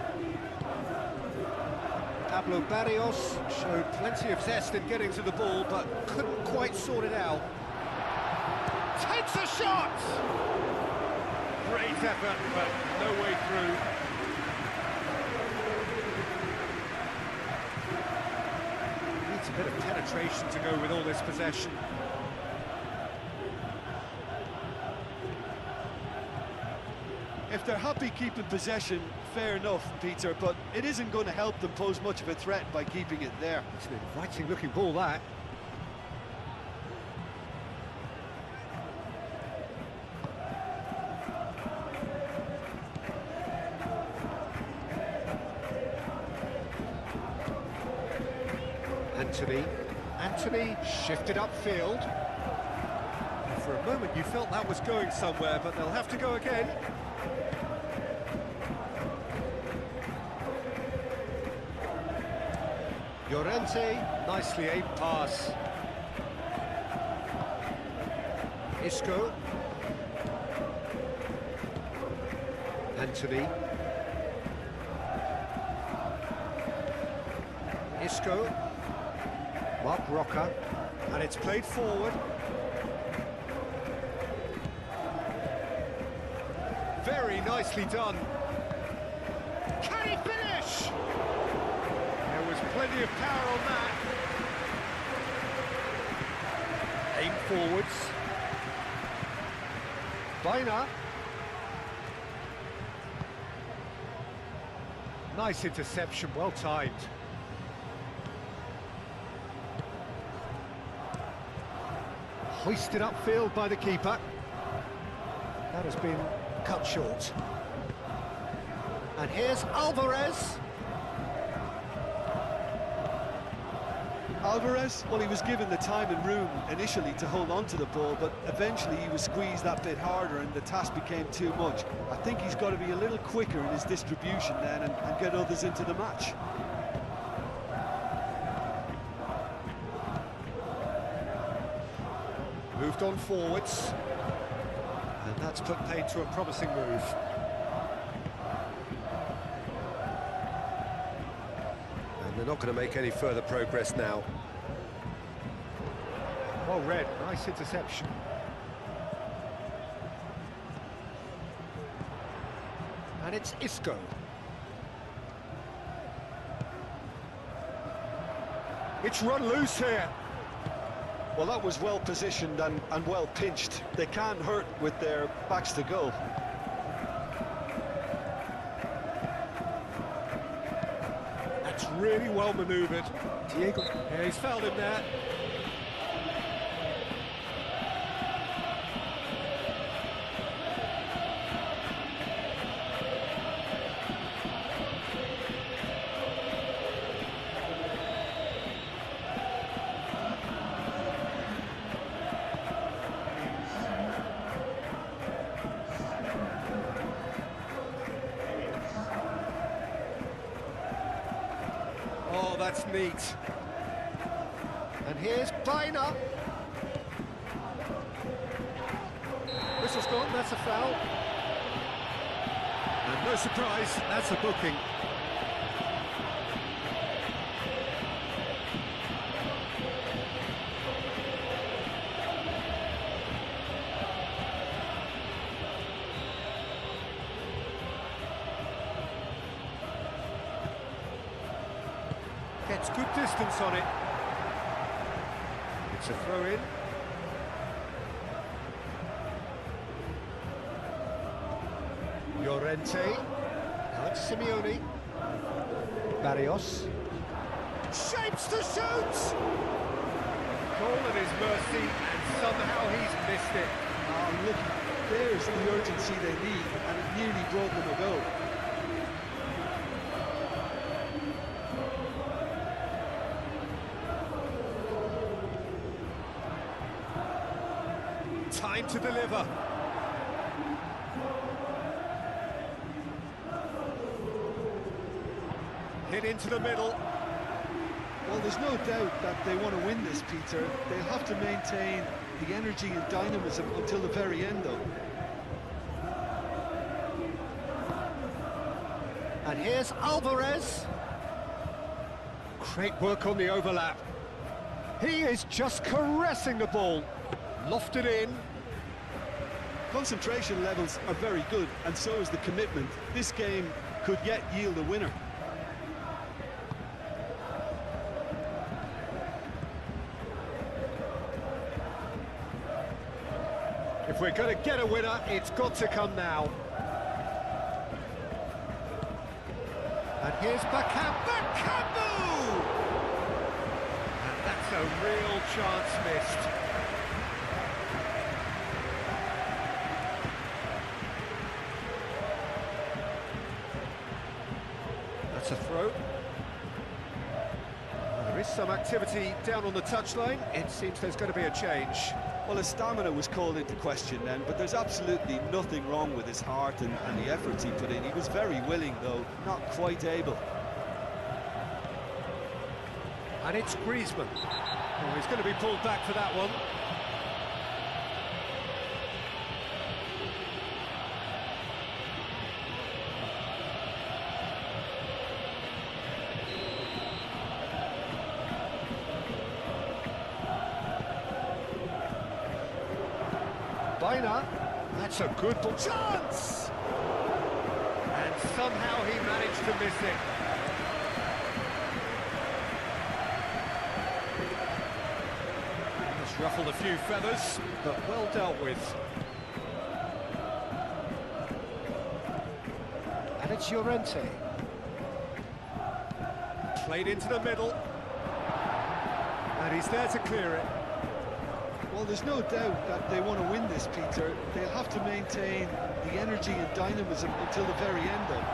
Pablo Barrios showed plenty of zest in getting to the ball, but couldn't quite sort it out. Takes a shot! Great effort, but no way through. Needs a bit of penetration to go with all this possession. If they're happy keeping possession, fair enough, Peter, but it isn't going to help them pose much of a threat by keeping it there. It's an inviting looking ball, that. Anthony shifted upfield. For a moment you felt that was going somewhere, but they'll have to go again. Llorente, nicely aimed pass. Isco. Anthony. Isco. Mark Roca. And it's played forward. Very nicely done. Can he finish? There was plenty of power on that. Aim forwards. Baina. Nice interception, well timed. Hoisted upfield by the keeper. That has been cut short. And here's Alvarez. Alvarez, well, he was given the time and room initially to hold on to the ball, but eventually he was squeezed that bit harder and the task became too much. I think he's got to be a little quicker in his distribution then and get others into the match. Moved on forwards. And that's put paid to a promising move. And they're not going to make any further progress now. Well read, nice interception. And it's Isco. It's run loose here. Well, that was well positioned and well pinched. They can't hurt with their backs to goal. That's really well manoeuvred. Diego, yeah, he's fouled him there. Oh, that's neat. And here's Baina. Whistle's gone, that's a foul. And no surprise, that's a booking. Gets good distance on it. It's a throw-in. Llorente. Alex Simeone. Barrios. Shapes to shoot! Goal at his mercy, and somehow he's missed it. Oh, look, there's the urgency they need, and it nearly brought them a goal. Time to deliver. Hit into the middle. Well, there's no doubt that they want to win this, Peter. They'll have to maintain the energy and dynamism until the very end, though. And here's Alvarez. Great work on the overlap. He is just caressing the ball. Lofted in. Concentration levels are very good, and so is the commitment. This game could yet yield a winner. If we're going to get a winner, it's got to come now. And here's Bakambu! And that's a real chance missed. That's a throw. Well, there is some activity down on the touchline. It seems there's going to be a change. Well, his stamina was called into question then, but there's absolutely nothing wrong with his heart and the efforts he put in. He was very willing, though, not quite able. And it's Griezmann. Oh, he's going to be pulled back for that one. Baina, that's a good ball. Chance! And somehow he managed to miss it. It's ruffled a few feathers, but well dealt with. And it's Llorente. Played into the middle. And he's there to clear it. Well, there's no doubt that they want to win this, Peter. They'll have to maintain the energy and dynamism until the very end, though.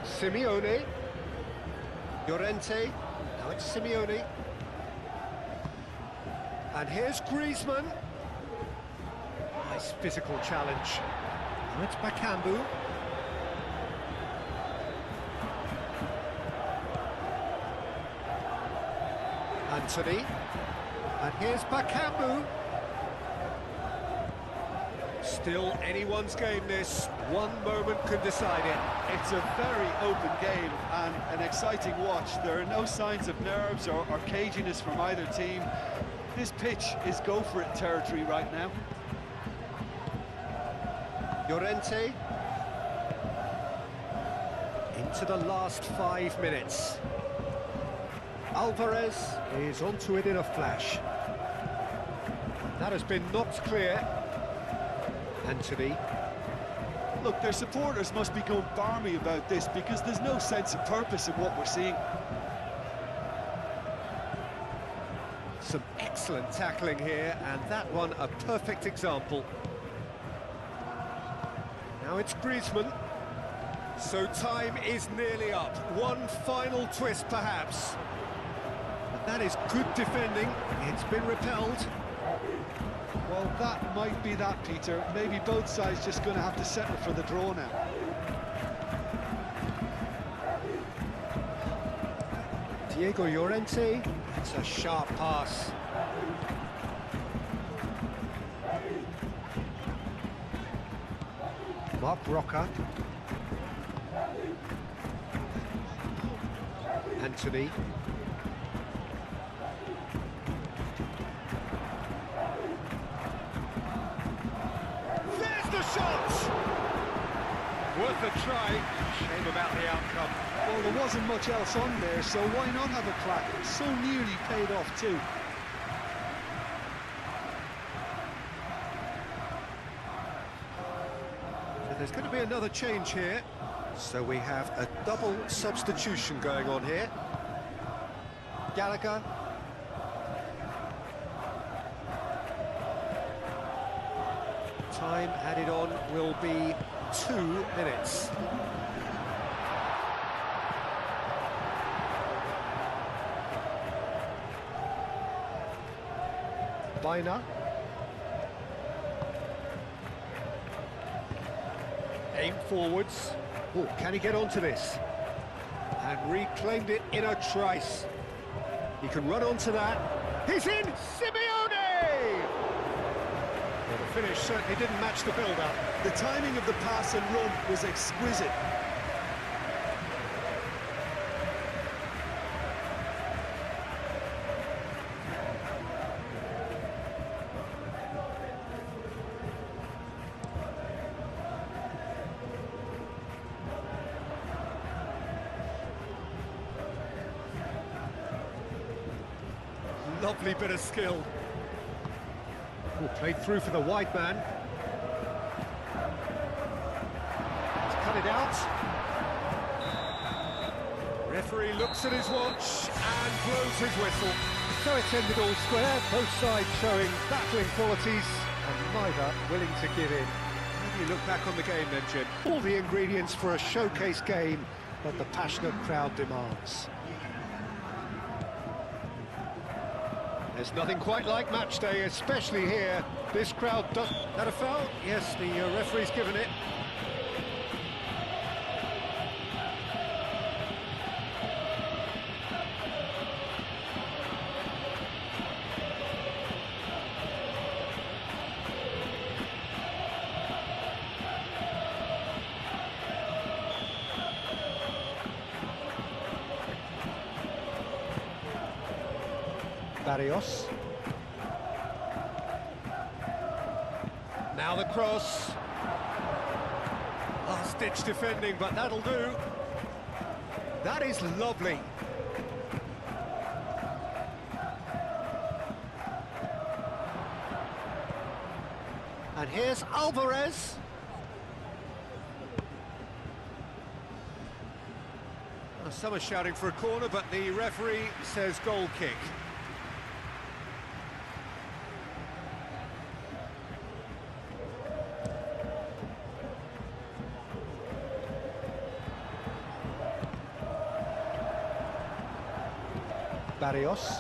Simeone. Llorente. Now it's Simeone. And here's Griezmann. Nice physical challenge. Now it's Bakambu. Anthony, and here's Bakambu. Still anyone's game this, one moment can decide it. It's a very open game and an exciting watch. There are no signs of nerves or caginess from either team. This pitch is go-for-it territory right now. Llorente. Into the last 5 minutes. Alvarez is onto it in a flash. That has been knocked clear. Anthony. Look, their supporters must be going barmy about this because there's no sense of purpose in what we're seeing. Some excellent tackling here, and that one a perfect example. Now it's Griezmann. So time is nearly up. One final twist, perhaps. That is good defending. It's been repelled. Well, that might be that, Peter. Maybe both sides just going to have to settle for the draw now. Diego Llorente. It's a sharp pass. Mark Roca. Anthony. The shot! Worth a try. Shame about the outcome. Well, there wasn't much else on there, so why not have a crack? It so nearly paid off too. So there's going to be another change here. So we have a double substitution going on here. Gallagher. Time added on will be 2 minutes. Baina. Aim forwards. Oh, can he get onto this? And reclaimed it in a trice. He can run onto that. He's in! Simeone! Well, the finish certainly didn't match the build-up. The timing of the pass and run was exquisite. Lovely bit of skill. Oh, played through for the wide man. He's cut it out. Referee looks at his watch and blows his whistle. So it's ended all square, both sides showing battling qualities and neither willing to give in. How do you look back on the game then, Jim? All the ingredients for a showcase game that the passionate crowd demands. There's nothing quite like match day, especially here. This crowd does... That a foul? Yes, the referee's given it. Barrios. Now the cross. Last-ditch defending, but that'll do. That is lovely. And here's Alvarez. Well, some are shouting for a corner, but the referee says goal kick. Barrios.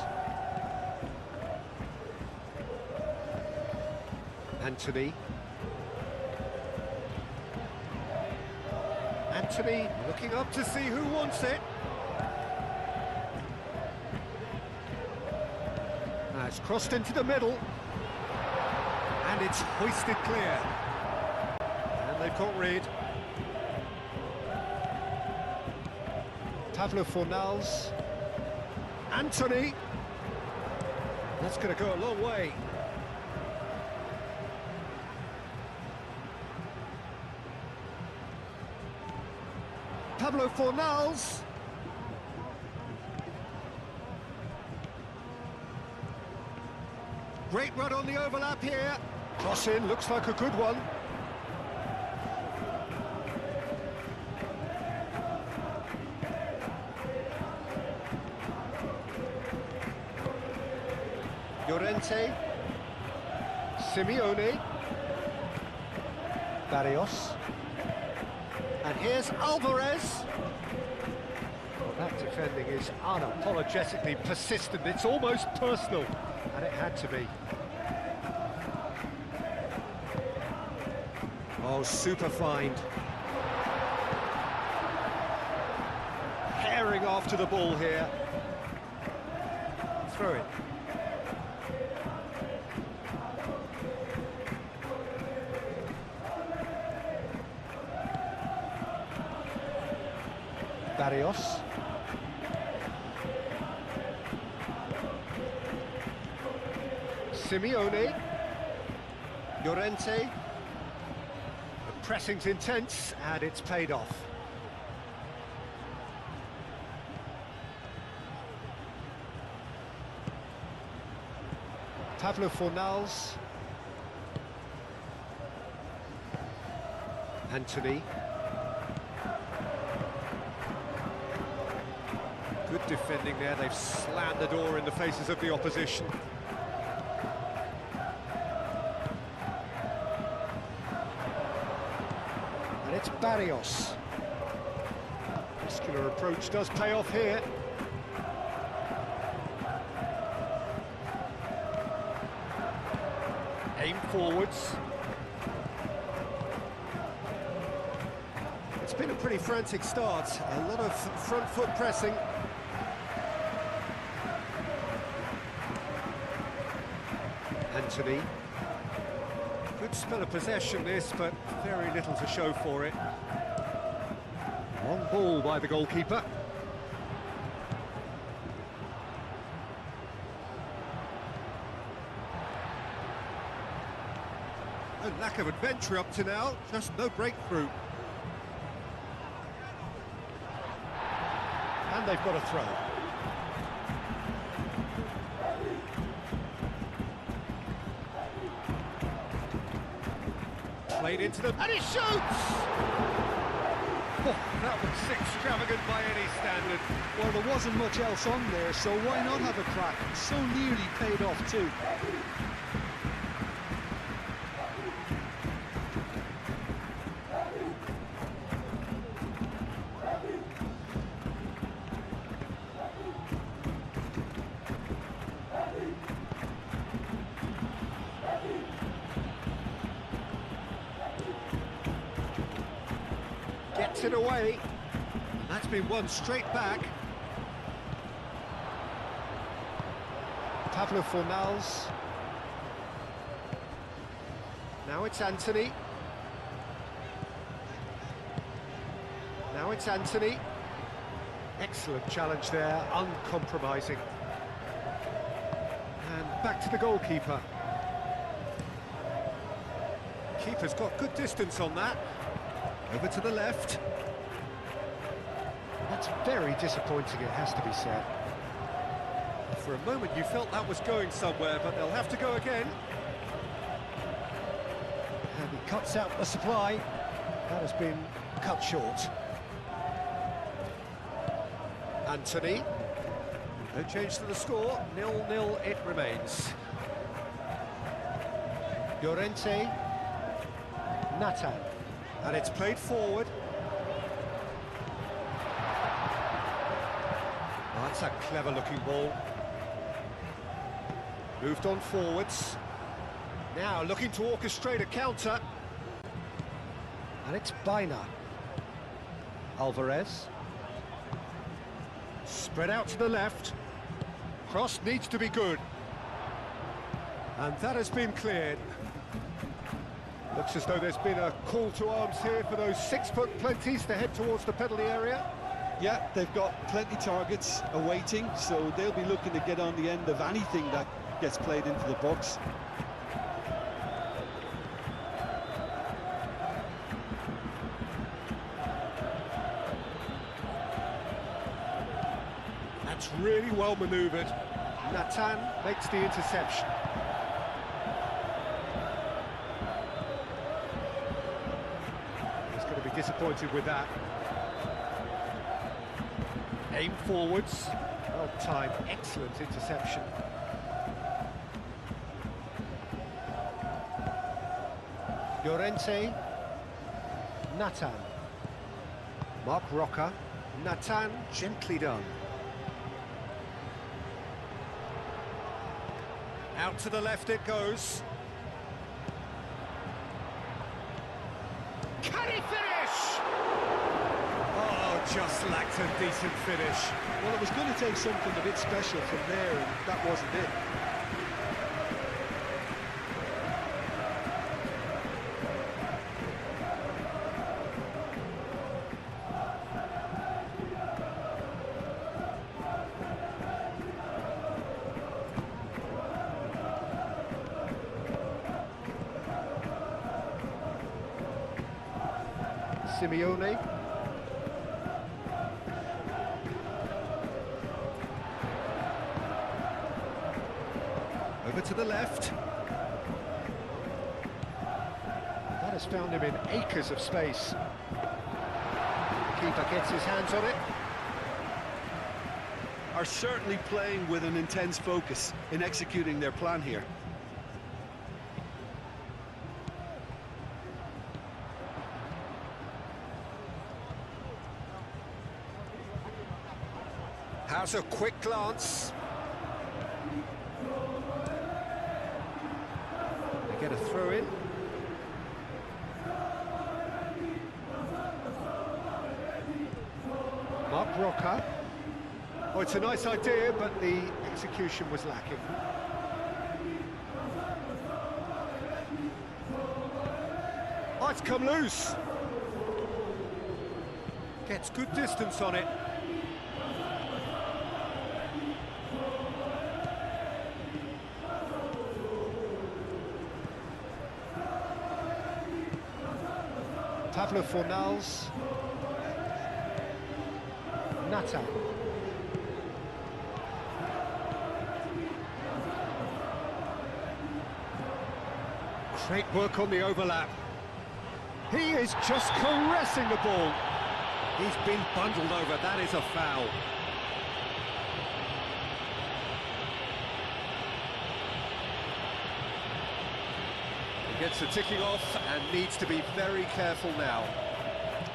Anthony. Anthony looking up to see who wants it. Now it's crossed into the middle. And it's hoisted clear. And they've caught Reed. Pablo Fornals. Anthony. That's going to go a long way. Pablo Fornals. Great run on the overlap here. Cross in, looks like a good one. Llorente, Simeone, Barrios, and here's Alvarez. Well, that defending is unapologetically persistent, it's almost personal, and it had to be. Oh, super find. Herring after the ball here. Throw it. Barrios. Simeone. Llorente. The pressing's intense and it's paid off. Pablo Fornals. Anthony. Good defending there, they've slammed the door in the faces of the opposition. And it's Barrios. Muscular approach does pay off here. Aim forwards. It's been a pretty frantic start, a lot of front foot pressing. Anthony. Good spell of possession this, but very little to show for it. Long ball by the goalkeeper. No lack of adventure up to now, just no breakthrough. And they've got a throw. Played into them, and he shoots! Oh, that was extravagant by any standard. Well, there wasn't much else on there, so why not have a crack? So nearly paid off too. bats it away. That's been won straight back. Pablo Fornals. Now it's Anthony. Now it's Anthony. Excellent challenge there, uncompromising. And back to the goalkeeper. Keeper's got good distance on that. Over to the left. That's very disappointing, it has to be said. For a moment you felt that was going somewhere, but they'll have to go again. And he cuts out the supply. That has been cut short. Anthony. No change to the score. 0-0 it remains. Llorente. Nathan. And it's played forward. Oh, that's a clever-looking ball. Moved on forwards. Now looking to orchestrate a counter. And it's Baina. Alvarez. Spread out to the left. Cross needs to be good. And that has been cleared. Looks as though there's been a call to arms here for those 6-foot plenties to head towards the penalty area. Yeah, they've got plenty targets awaiting, so they'll be looking to get on the end of anything that gets played into the box. That's really well manoeuvred. Nathan makes the interception. He's going to be disappointed with that. Aim forwards. Well timed, excellent interception. Llorente. Nathan. Mark Roca. Nathan, gently done. Out to the left it goes. Can he finish? Oh, just lacked a decent finish. Well, it was going to take something a bit special from there, and that wasn't it. Simeone. Over to the left. That has found him in acres of space. The keeper gets his hands on it. Are certainly playing with an intense focus in executing their plan here. How's a quick glance? They get a throw in. Mark Roca. Oh, it's a nice idea, but the execution was lacking. Oh, it's come loose. Gets good distance on it. Pablo Fornals. Nathan. Great work on the overlap. He is just caressing the ball. He's been bundled over, that is a foul. He gets the ticking off and needs to be very careful now.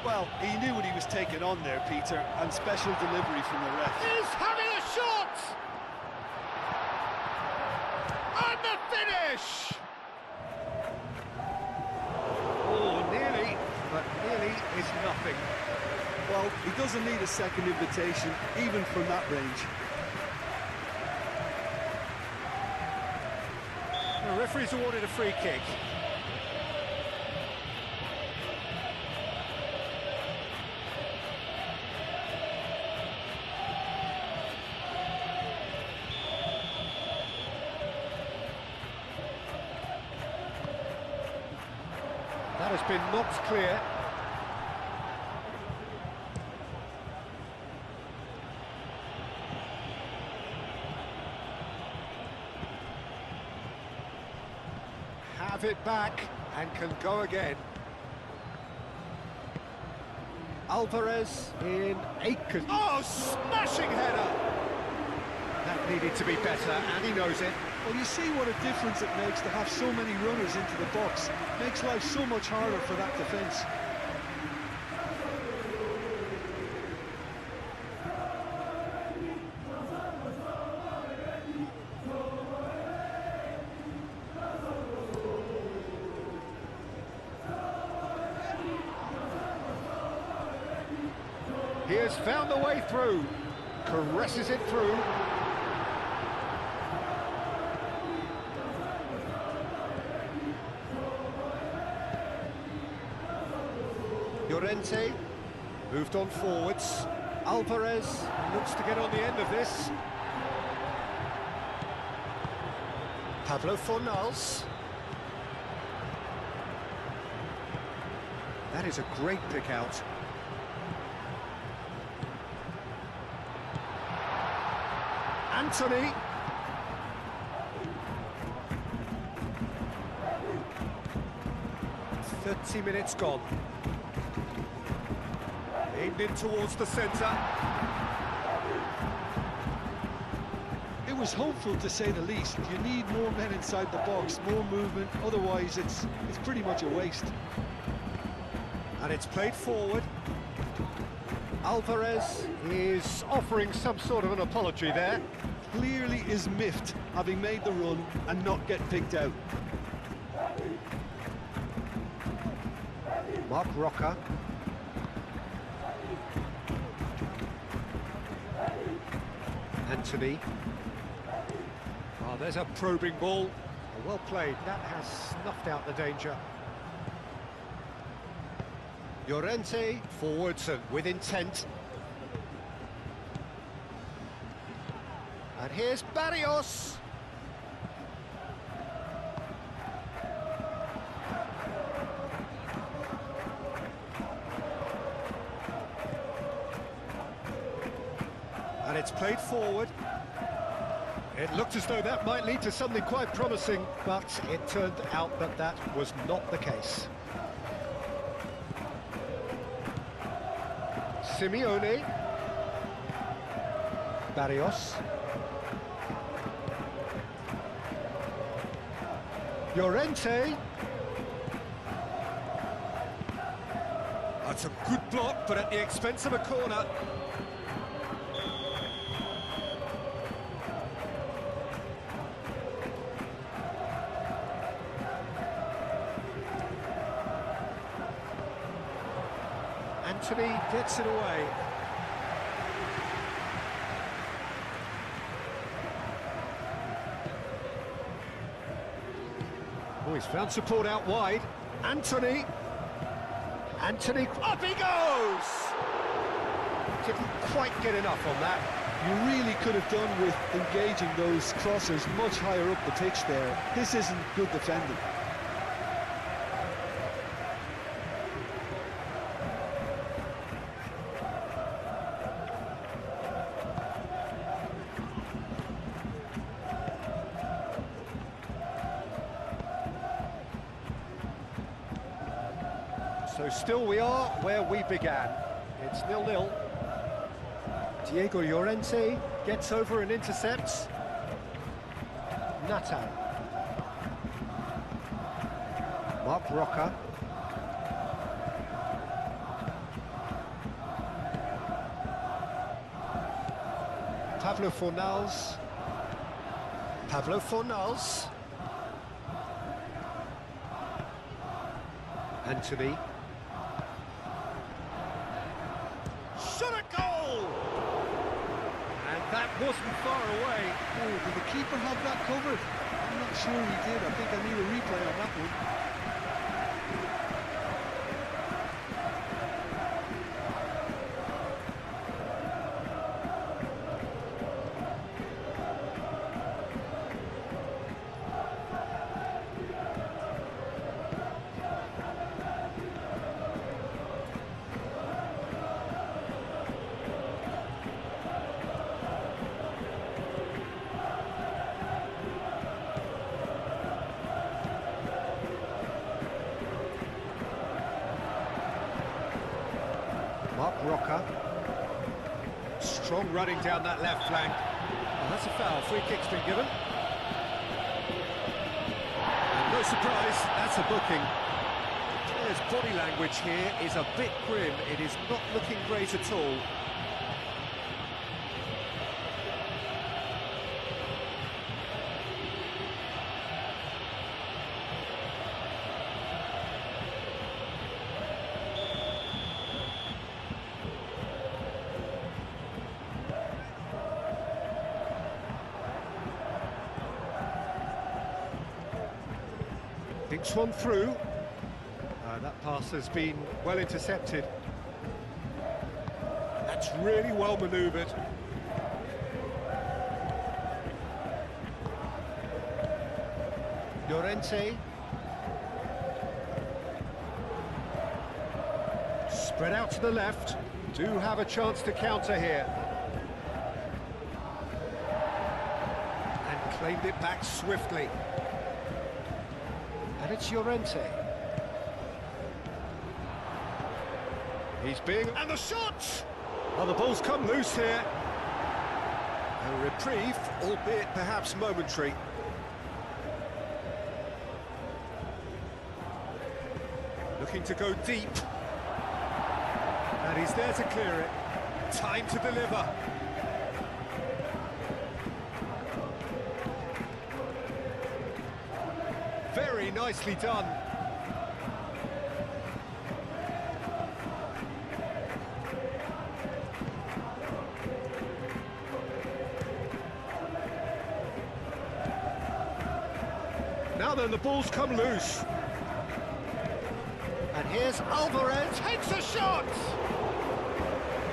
Well, he knew what he was taking on there, Peter, and special delivery from the ref. He's having a shot! And the finish! Oh, nearly, but nearly is nothing. Well, he doesn't need a second invitation, even from that range. The referee's awarded a free kick. That has been knocked clear. Have it back and can go again. Alvarez in Aiken. Oh, smashing header! That needed to be better, and he knows it. Well, you see what a difference it makes to have so many runners into the box. Makes life so much harder for that defence. He has found the way through, caresses it through. Llorente moved on forwards. Alvarez looks to get on the end of this. Pablo Fornals. That is a great pick out. Anthony. "30 minutes gone." Aimed in towards the centre. It was hopeful, to say the least. You need more men inside the box, more movement, otherwise it's pretty much a waste. And it's played forward. Alvarez is offering some sort of an apology there. Clearly is miffed, having made the run and not get picked out. Mark Roca. Anthony. Oh, there's a probing ball. Well played. That has snuffed out the danger. Llorente forwards and with intent. And here's Barrios. And it's played forward. It looked as though that might lead to something quite promising, but it turned out that that was not the case. Simeone. Barrios. Llorente. That's a good block, but at the expense of a corner. Anthony gets it away. Oh, he's found support out wide. Anthony, up he goes! Didn't quite get enough on that. You really could have done with engaging those crossers much higher up the pitch there. This isn't good defending. So still we are where we began. It's 0-0. Diego Llorente gets over and intercepts. Nathan. Mark Roca. Pablo Fornals. Anthony. shot at goal! And that wasn't far away. Oh, did the keeper have that covered? I'm not sure he did. I think I need a replay on that one. Rocker. Strong running down that left flank. Oh, that's a foul. Free kick's been given. And no surprise, that's a booking. The player's body language here is a bit grim. It is not looking great at all. Thinks one through. That pass has been well intercepted. That's really well manoeuvred. Llorente. Spread out to the left. Do have a chance to counter here. And claimed it back swiftly. And it's Llorente. He's being... And the shot! Well, the ball's come loose here. A reprieve, albeit perhaps momentary. Looking to go deep. And he's there to clear it. Time to deliver. Very nicely done. Now then, the ball's come loose. And here's Alvarez, takes a shot!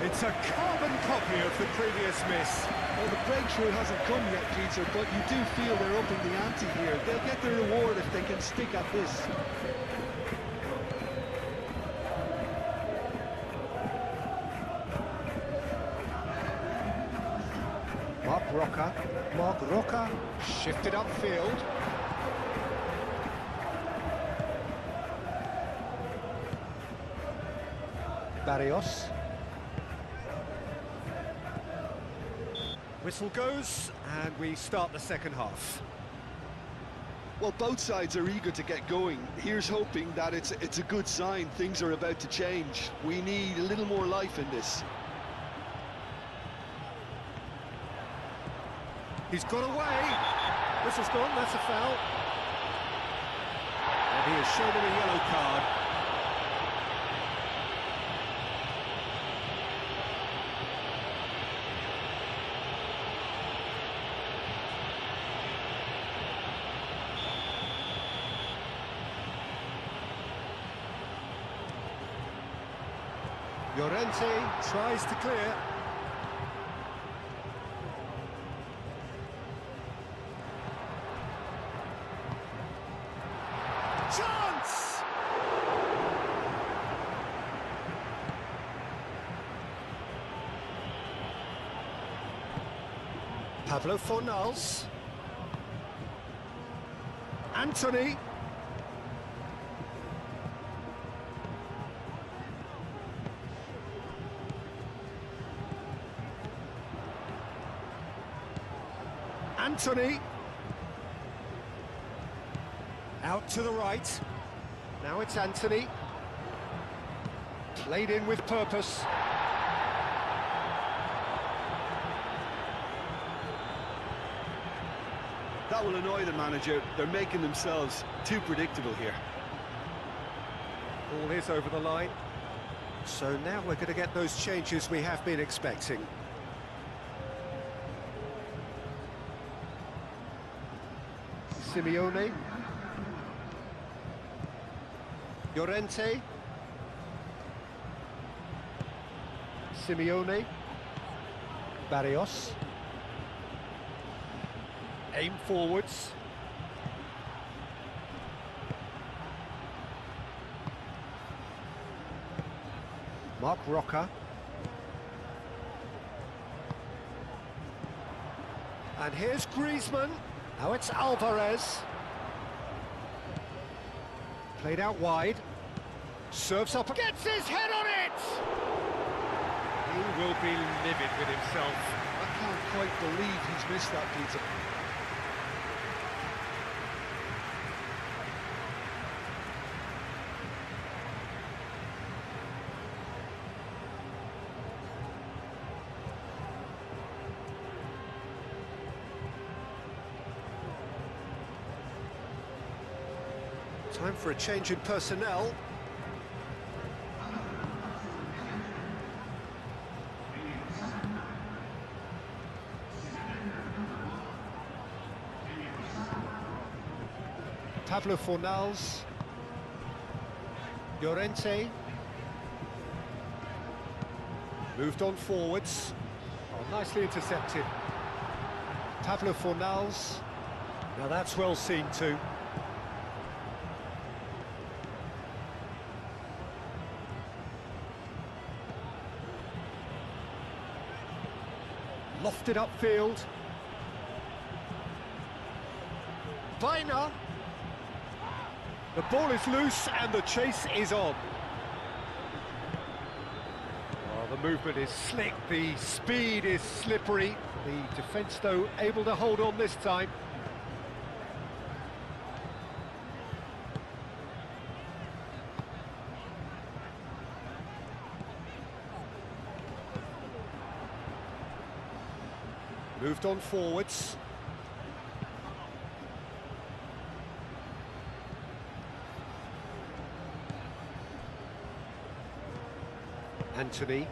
It's a carbon copy of the previous miss. Well, the breakthrough hasn't come yet, Peter, but you do feel they're upping the ante here. They'll get their reward if they can stick at this. Marc Roca shifted upfield. Barrios. Whistle goes, and we start the second half. Well, both sides are eager to get going. Here's hoping that it's a good sign. Things are about to change. We need a little more life in this. He's got away. Whistle's gone, that's a foul. And he has shown him a yellow card. Llorente tries to clear. Chance! Pablo Fornals. Anthony. Anthony. Out to the right. Now it's Anthony. Played in with purpose. That will annoy the manager. They're making themselves too predictable here. Ball is over the line. So now we're going to get those changes we have been expecting. Simeone. Llorente. Simeone. Barrios. Aim forwards. Mark Roca. And here's Griezmann. Now it's Alvarez. Played out wide. Serves up. Gets his head on it! He will be livid with himself. I can't quite believe he's missed that pizza. Time for a change in personnel. Pablo Fornals. Llorente. Moved on forwards. Oh, nicely intercepted. Pablo Fornals. Now that's well seen too. Lofted upfield. Vaina. The ball is loose and the chase is on. Oh, the movement is slick, the speed is slippery. The defence, though, able to hold on this time. Moved on forwards. Anthony.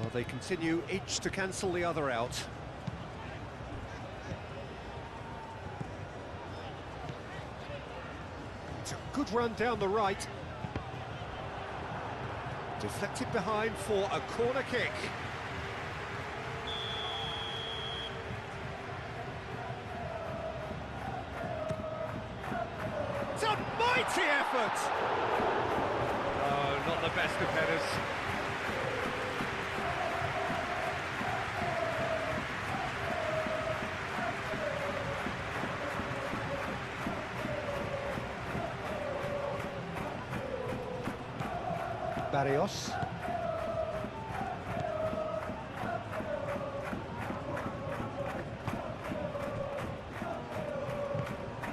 Oh, they continue each to cancel the other out. It's a good run down the right. Deflected behind for a corner kick. It's a mighty effort! Oh, not the best of headers. Barrios.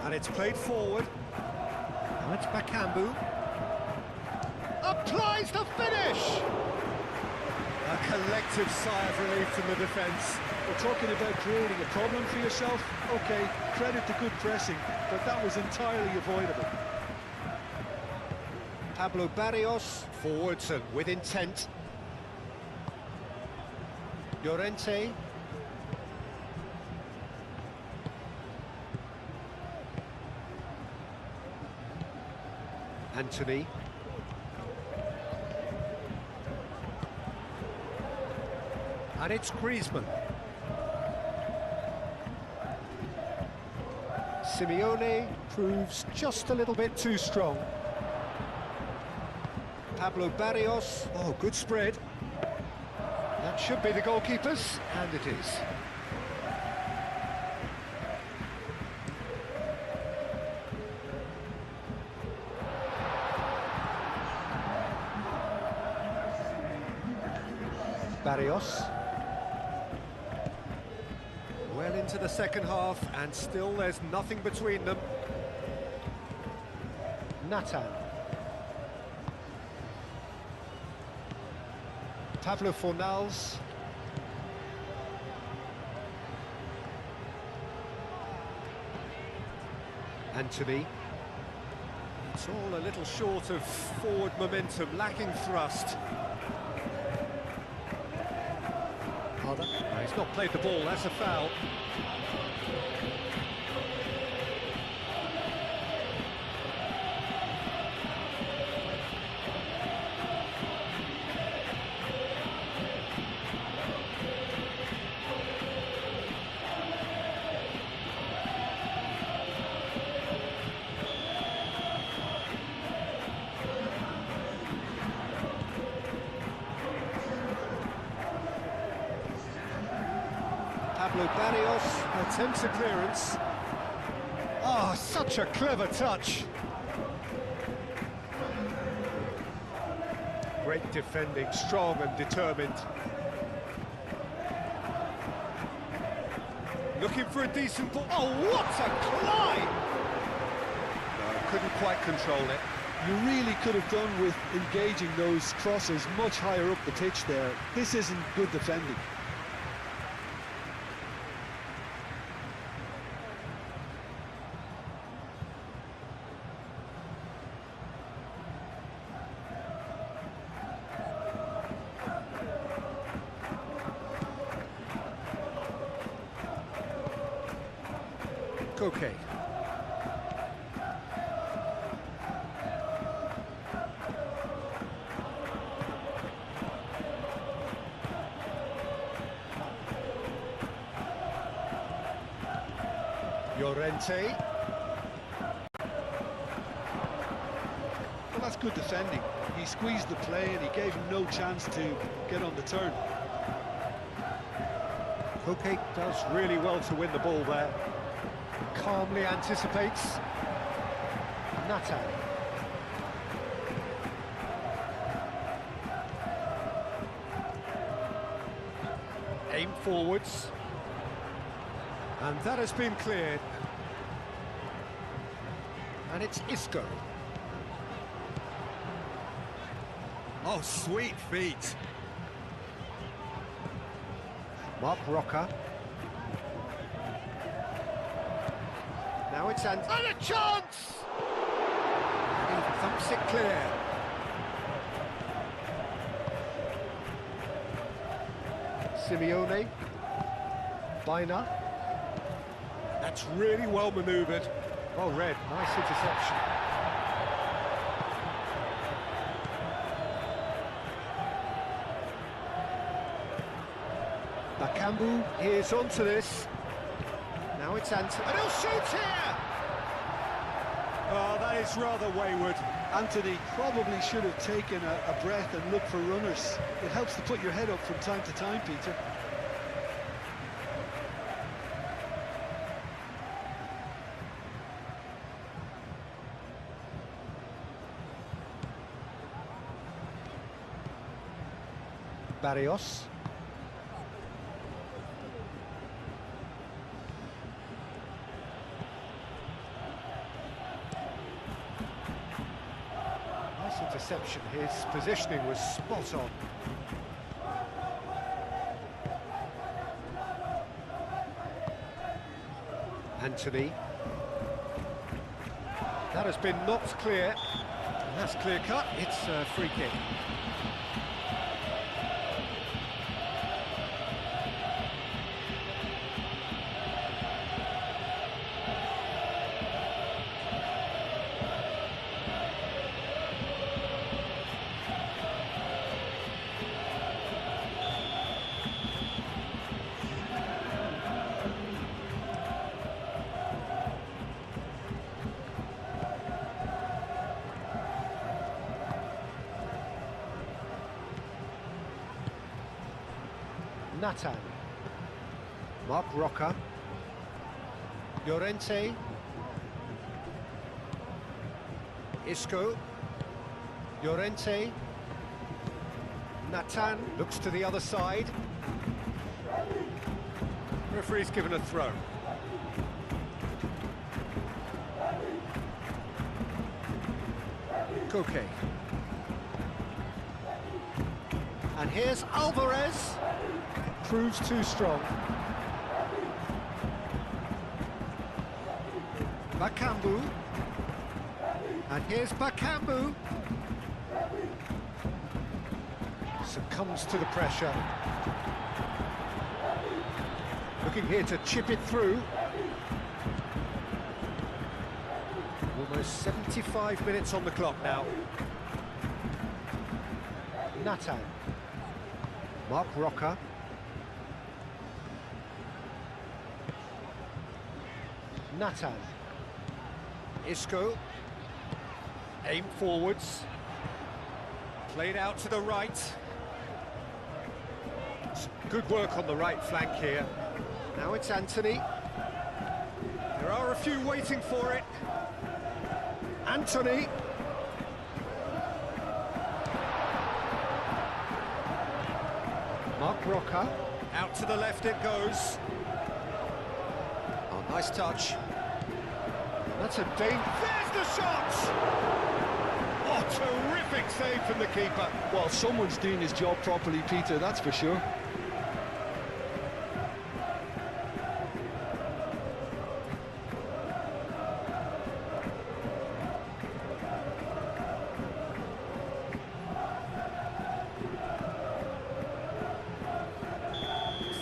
And it's played forward. Now it's Bakambu. Applies the finish! A collective sigh of relief from the defence. We're talking about creating a problem for yourself. Okay, credit to good pressing, but that was entirely avoidable. Pablo Barrios, forwards and with intent. Llorente. Anthony. And it's Griezmann. Simeone proves just a little bit too strong. Pablo Barrios. Oh, good spread. That should be the goalkeeper's, and it is. Barrios. Well into the second half, and still there's nothing between them. Nathan. Pablo Fornals. Anthony. It's all a little short of forward momentum, lacking thrust. No, he's not played the ball, that's a foul. Barrios attempts a clearance. Oh, such a clever touch. Great defending, strong and determined. Looking for a decent ball. Oh, what a climb! No, couldn't quite control it. You really could have done with engaging those crosses much higher up the pitch there. This isn't good defending. Okay. Llorente. Well, that's good defending. He squeezed the play and he gave him no chance to get on the turn. Koke does really well to win the ball there. Calmly anticipates. Nathan. Aim forwards. And that has been cleared. And it's Isco. Oh, sweet feet. Mark Roca. Now it's and a chance! And he thumps it clear. Simeone. Bina. That's really well manoeuvred. Well read, nice interception. Bakambu is onto this. Now it's Anthony. And he'll shoot here! Oh, that is rather wayward. Anthony probably should have taken a breath and looked for runners. It helps to put your head up from time to time, Peter. Barrios. Nice interception. His positioning was spot on. Anthony. That has been knocked clear. And that's clear cut. It's a free kick. Nathan. Mark Roca. Llorente. Isco. Llorente. Nathan looks to the other side. Referee's given a throw. Koke. And here's Alvarez. Proves too strong. Bakambu. And here's Bakambu. Succumbs to the pressure. Looking here to chip it through. Almost 75 minutes on the clock now. Nathan. Mark Roca. Nathan. Isco. Aim forwards. Played out to the right. Some good work on the right flank here. Now it's Anthony. There are a few waiting for it. Anthony. Mark Roca. Out to the left it goes. Oh, nice touch. That's a danger. There's the shot! Oh, terrific save from the keeper. Well, someone's doing his job properly, Peter, that's for sure.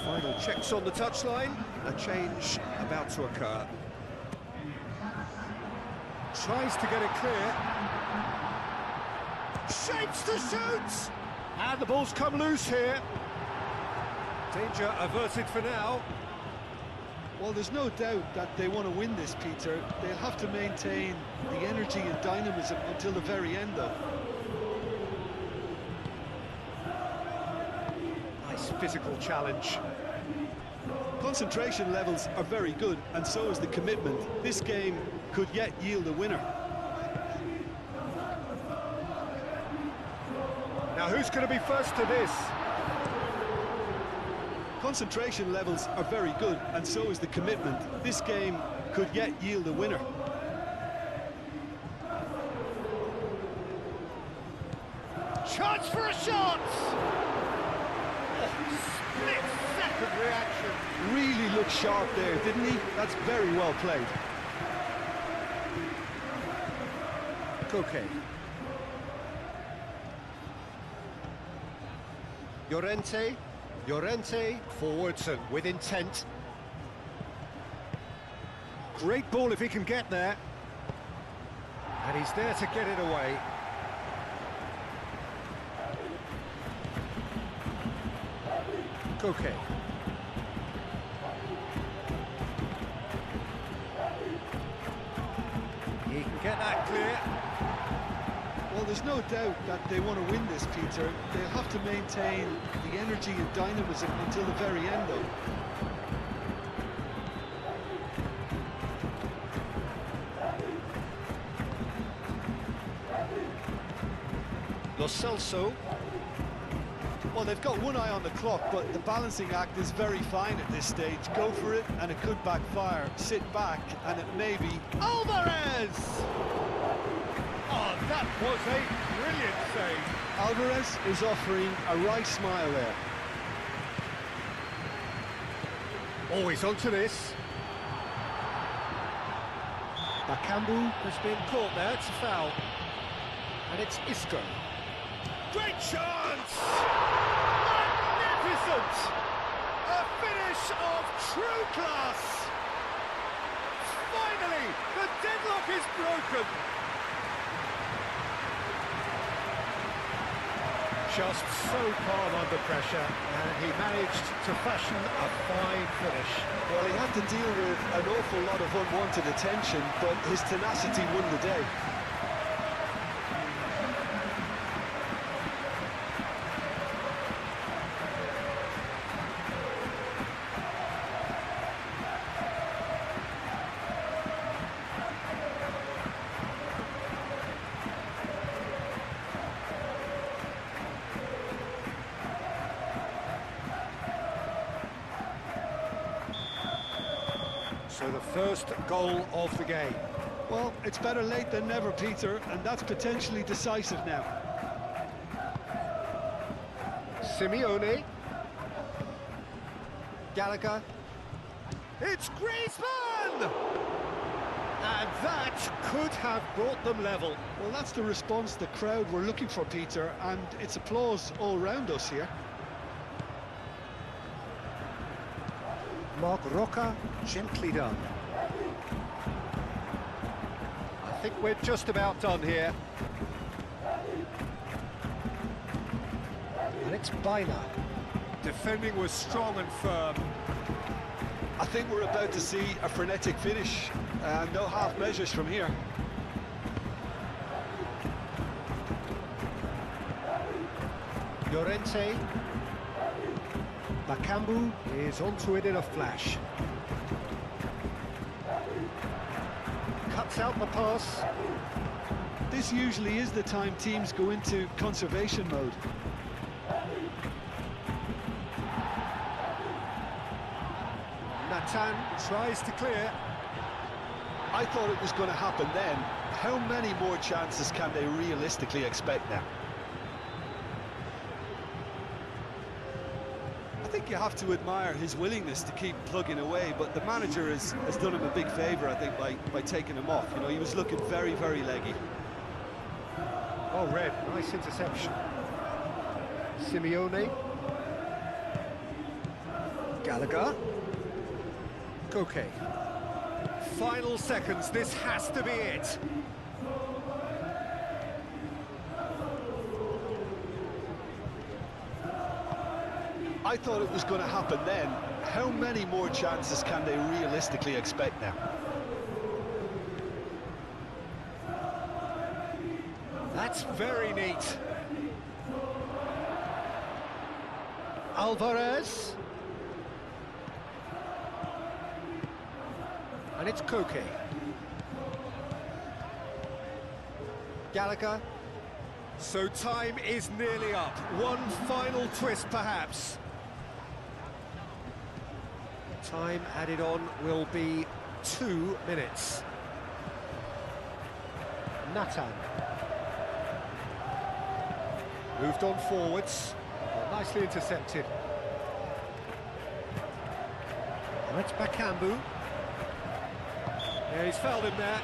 Final checks on the touchline. A change about to occur. Tries to get it clear. Shapes to shoot! And the ball's come loose here. Danger averted for now. Well, there's no doubt that they want to win this, Peter. They'll have to maintain the energy and dynamism until the very end, though. Nice physical challenge. Concentration levels are very good, and so is the commitment. This game could yet yield a winner. Now who's going to be first to this? Concentration levels are very good, and so is the commitment. This game could yet yield a winner. Chance for a shot! Oh, split-second reaction. Really looked sharp there, didn't he? That's very well played. Koke. Llorente, forwards and with intent. Great ball if he can get there. And he's there to get it away. Koke. He can get that clear. Well, there's no doubt that they want to win this, Peter. They'll have to maintain the energy and dynamism until the very end, though. Lo Celso. Well, they've got one eye on the clock, but the balancing act is very fine at this stage. Go for it, and it could backfire. Sit back, and it may be... Alvarez! Oh, that was a brilliant save. Alvarez is offering a wry smile there. Always onto this. Bakambu has been caught there, it's a foul. And it's Isco. Great chance! Magnificent! A finish of true class! Finally, the deadlock is broken! Just so calm under pressure, and he managed to fashion a fine finish. Well, he had to deal with an awful lot of unwanted attention, but his tenacity won the day. So the first goal of the game. Well, it's better late than never, Peter, and that's potentially decisive now. Simeone. Gallagher. It's Griezmann! And that could have brought them level. Well, that's the response the crowd were looking for, Peter, and it's applause all round us here. Mark Roca, gently done. I think we're just about done here. And it's Baina. Defending was strong and firm. I think we're about to see a frenetic finish. No half measures from here. Llorente. Bakambu is onto it in a flash. Cuts out the pass. This usually is the time teams go into conservation mode. Natan tries to clear. I thought it was going to happen then. How many more chances can they realistically expect now? I think you have to admire his willingness to keep plugging away, but the manager has done him a big favour, I think, by taking him off. You know, he was looking very, very leggy. Oh, Red, nice interception. Simeone. Gallagher. Koke. Final seconds, this has to be it. I thought it was going to happen then. How many more chances can they realistically expect now? That's very neat. Alvarez. And it's Koke. Gallagher. So time is nearly up. One final twist, perhaps. Time added on will be 2 minutes. Natan. Moved on forwards. Nicely intercepted. And it's Bakambu. Yeah, he's fouled him there.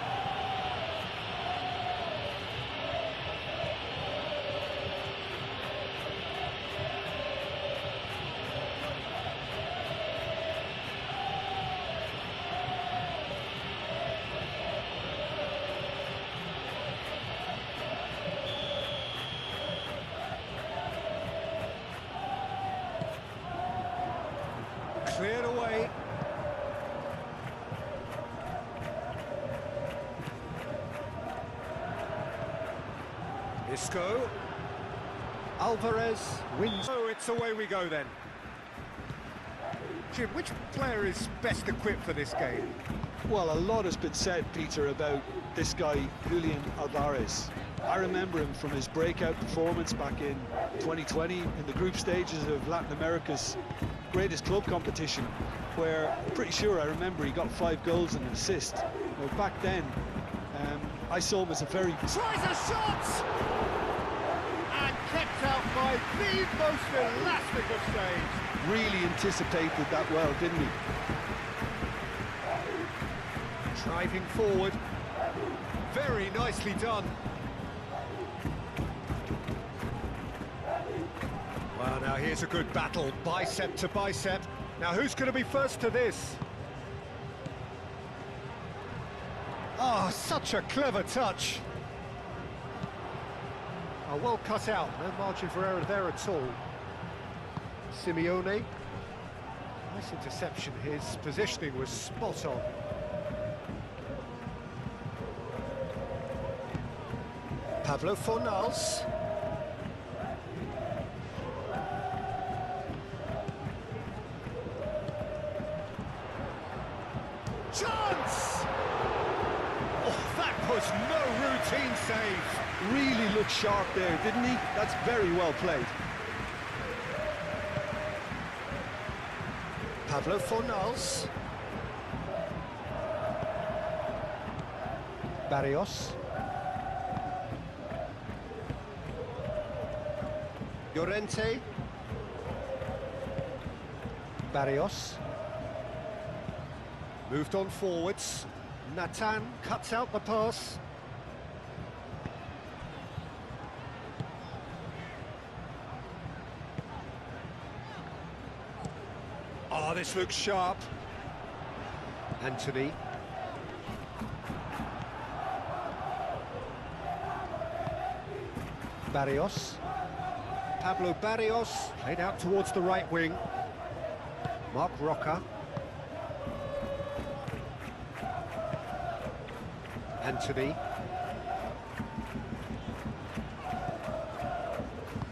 Cleared away. Isco. Alvarez wins. So it's away we go then. Jim, which player is best equipped for this game? Well, a lot has been said, Peter, about this guy, Julian Alvarez. I remember him from his breakout performance back in 2020 in the group stages of Latin America's greatest club competition, where I'm pretty sure I remember he got 5 goals and an assist. Well, back then, I saw him as a very... Tries a shot! And kept out by the most elastic of saves. Really anticipated that well, didn't he? Driving forward. Very nicely done. Well, now here's a good battle, bicep to bicep. Now who's going to be first to this? Oh, such a clever touch. Oh, well cut out, no margin for error there at all. Simeone. Nice interception, his positioning was spot on. Pablo Fornals. Chance! Oh, that was no routine save. Really looked sharp there, didn't he? That's very well played. Pablo Fornals. Barrios. Llorente. Barrios. Moved on forwards. Nathan cuts out the pass. Oh, this looks sharp. Anthony. Barrios. Pablo Barrios, played out towards the right wing. Mark Roca. Anthony.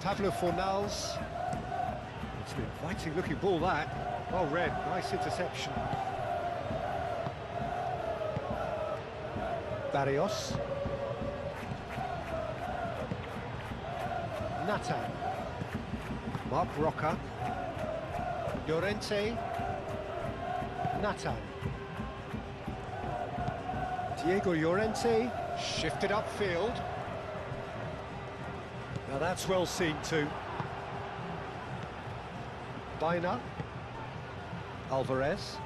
Pablo Fornals. It's an inviting looking ball, that. Well read, nice interception. Barrios. Nathan. Mark Roca. Llorente. Nathan. Diego Llorente, shifted upfield. Now that's well seen too. Baina. Alvarez.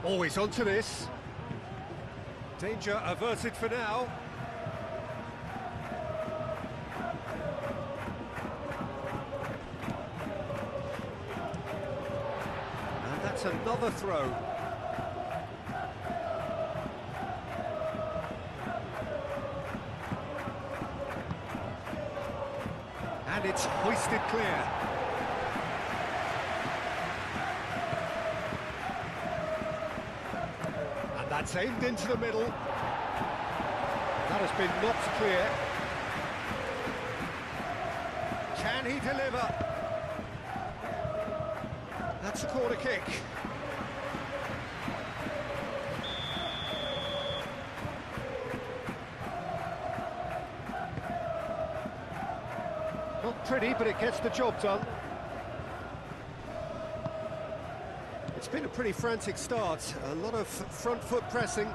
Always onto this. Danger averted for now. And that's another throw. And it's hoisted clear. And that's aimed into the middle. That has been knocked clear. Can he deliver? That's a corner kick. Not pretty, but it gets the job done. It's been a pretty frantic start, a lot of front foot pressing.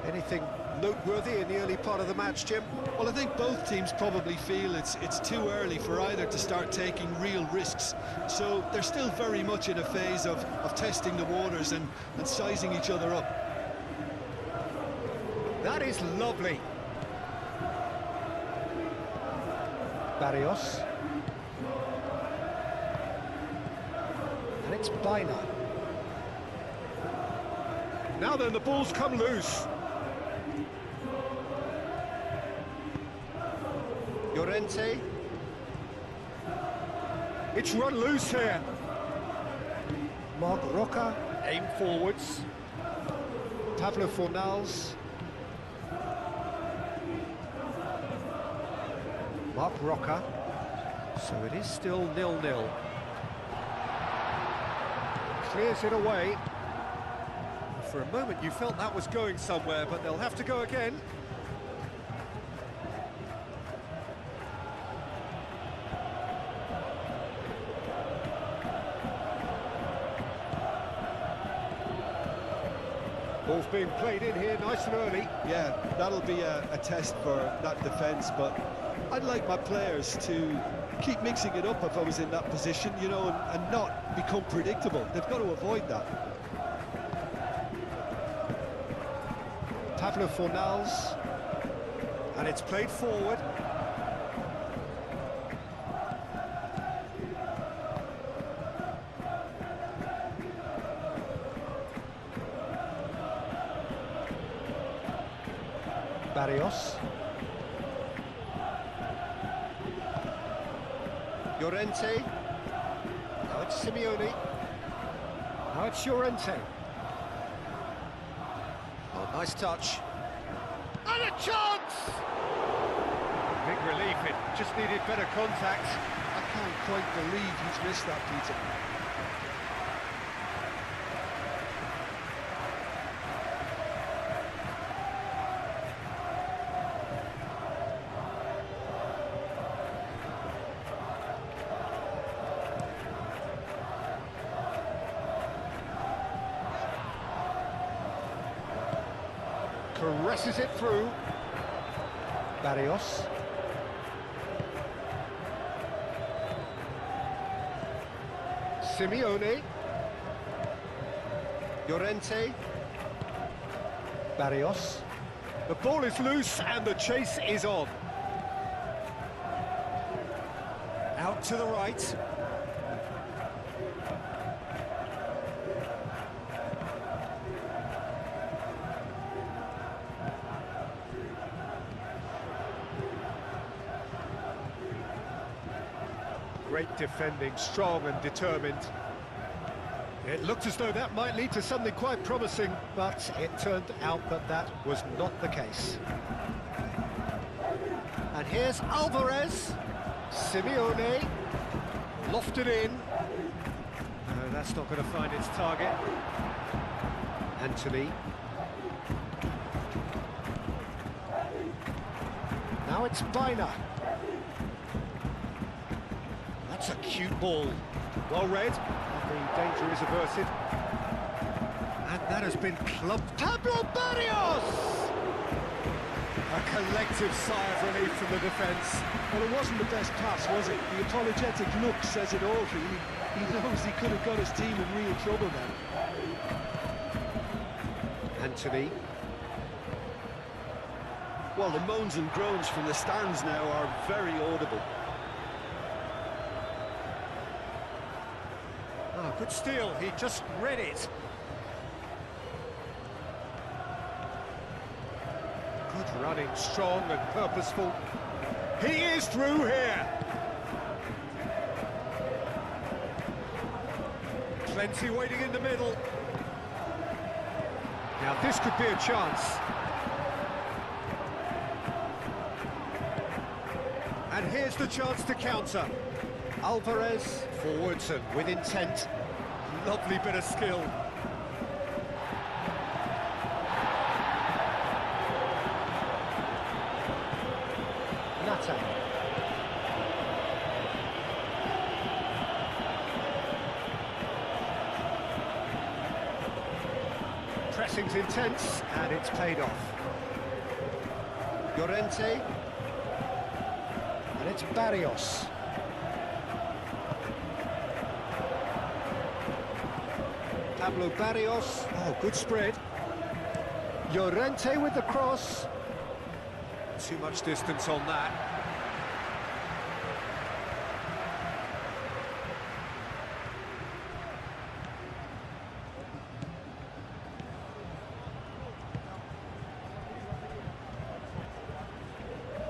Anything noteworthy in the early part of the match, Jim? Well, I think both teams probably feel it's too early for either to start taking real risks. So they're still very much in a phase of testing the waters and sizing each other up. That is lovely. Barrios. And it's Baina. Now then, the ball's come loose. Llorente. It's run loose here. Mark Roca, aim forwards. Pablo Fornals. Mark Roca. So it is still 0-0. Clears it away. For a moment you felt that was going somewhere, but they'll have to go again. Ball's being played in here nice and early. Yeah, that'll be a test for that defence, but I'd like my players to keep mixing it up if I was in that position, you know, and not become predictable. They've got to avoid that. Pablo Fornals, and it's played forward. Barrios. Llorente. Now it's Simeone. Now it's Llorente. Oh, nice touch. And a chance! Big relief, it just needed better contact. I can't quite believe he's missed that, Peter. Caresses it through. Simeone. Llorente. Barrios. The ball is loose and the chase is on. Out to the right. Great defending, strong and determined. It looked as though that might lead to something quite promising, but it turned out that that was not the case. And here's Alvarez. Simeone. Lofted in. No, that's not going to find its target. Anthony. Now it's Biner. That's a cute ball. Well read. The danger is averted. And that has been clubbed. Pablo Barrios! A collective sigh of relief from the defence. Well, it wasn't the best pass, was it? The apologetic look says it all, really. He knows he could have got his team in real trouble then. Anthony. Well, the moans and groans from the stands now are very audible. Oh, good steal. He just read it. Good running, strong and purposeful. He is through here. Plenty waiting in the middle. Now this could be a chance. And here's the chance to counter. Alvarez forwards and with intent. Lovely bit of skill. Nata. Pressing's intense and it's paid off. Llorente. And it's Barrios. Pablo Barrios. Oh, good spread. Llorente with the cross. Too much distance on that.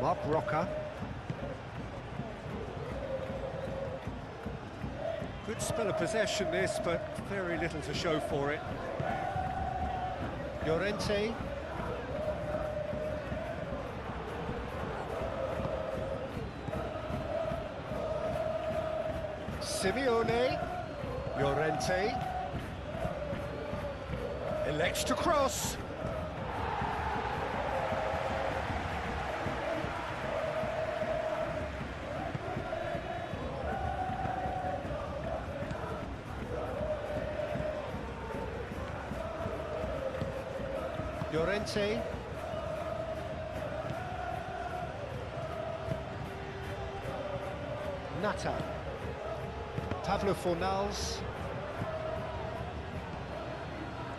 Mark Roca. Good spell of possession this, but very little to show for it. Llorente. Simeone. Llorente. Elects to cross. Llorente. Nata. Pablo Fornals.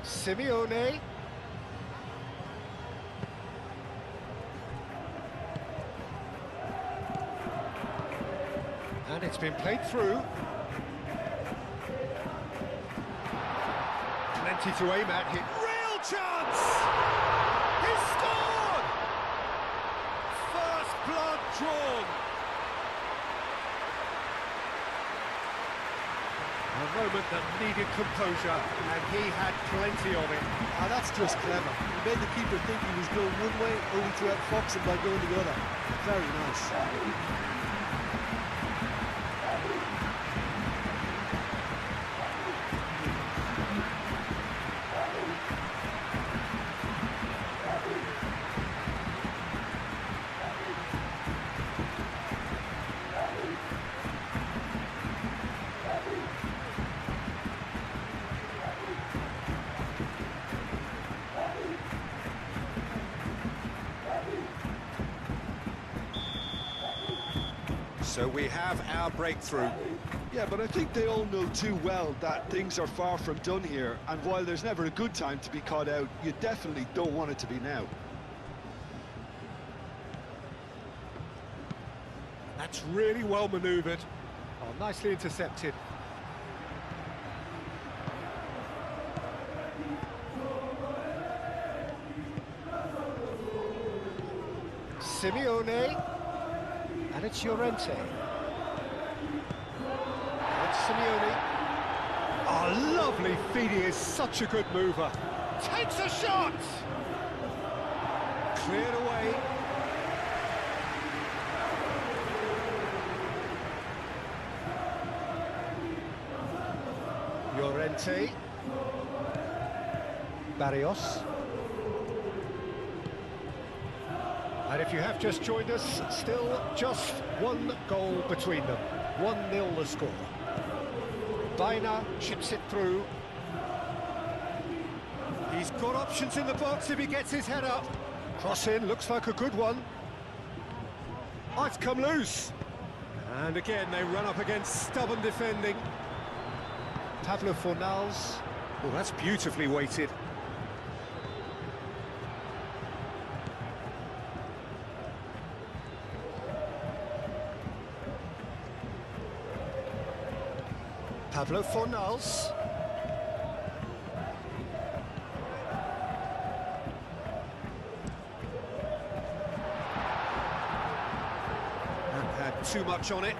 Simeone. And it's been played through. Plenty to aim at here. Real chance! He scored! First blood drawn. A moment that needed composure, and he had plenty of it. Ah, that's just clever. He made the keeper think he was going one way, only to outfox him by going the other. Very nice. So we have our breakthrough. Yeah, but I think they all know too well that things are far from done here, and while there's never a good time to be caught out, you definitely don't want it to be now. That's really well manoeuvred. Oh, nicely intercepted. Simeone. And it's Llorente. That's Simeone. Oh, lovely feed. He is such a good mover. Takes a shot! Cleared away. Llorente. Barrios. And if you have just joined us, still just one goal between them. 1-0 the score. Baina chips it through. He's got options in the box if he gets his head up. Cross in, looks like a good one. Oh, it's come loose. And again, they run up against stubborn defending. Pablo Fornals. Oh, that's beautifully weighted. Pablo Fornals. That had too much on it.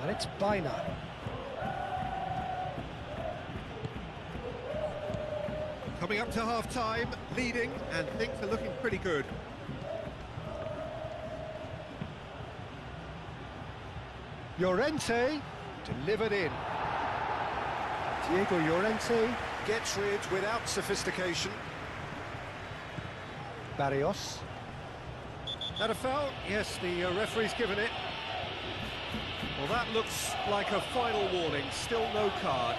And it's Baina. Coming up to half-time, leading, and things are looking pretty good. Llorente, delivered in. Diego Llorente gets rid without sophistication. Barrios. That a foul? Yes, the referee's given it. Well, that looks like a final warning, still no card.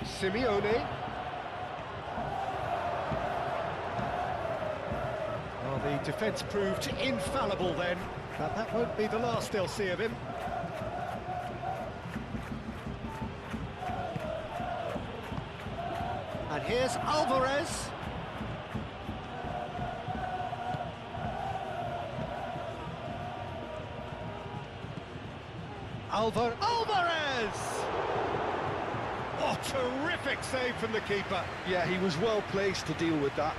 Simeone. Well, the defence proved infallible then, but that won't be the last they'll see of him. And here's Alvarez. Alvarez! Oh, terrific save from the keeper. Yeah, he was well placed to deal with that.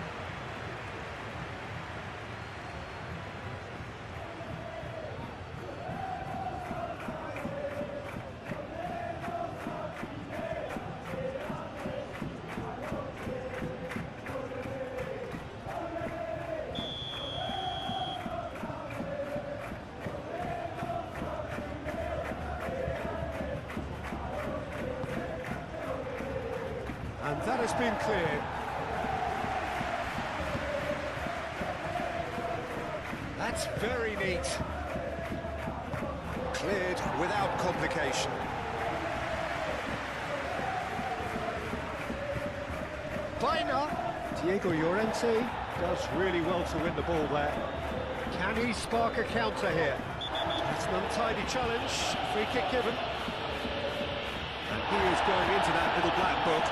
And that has been cleared. That's very neat. Cleared without complication. Baina. Diego Llorente does really well to win the ball there. Can he spark a counter here? That's an untidy challenge. Free kick given. And he is going into that little black book.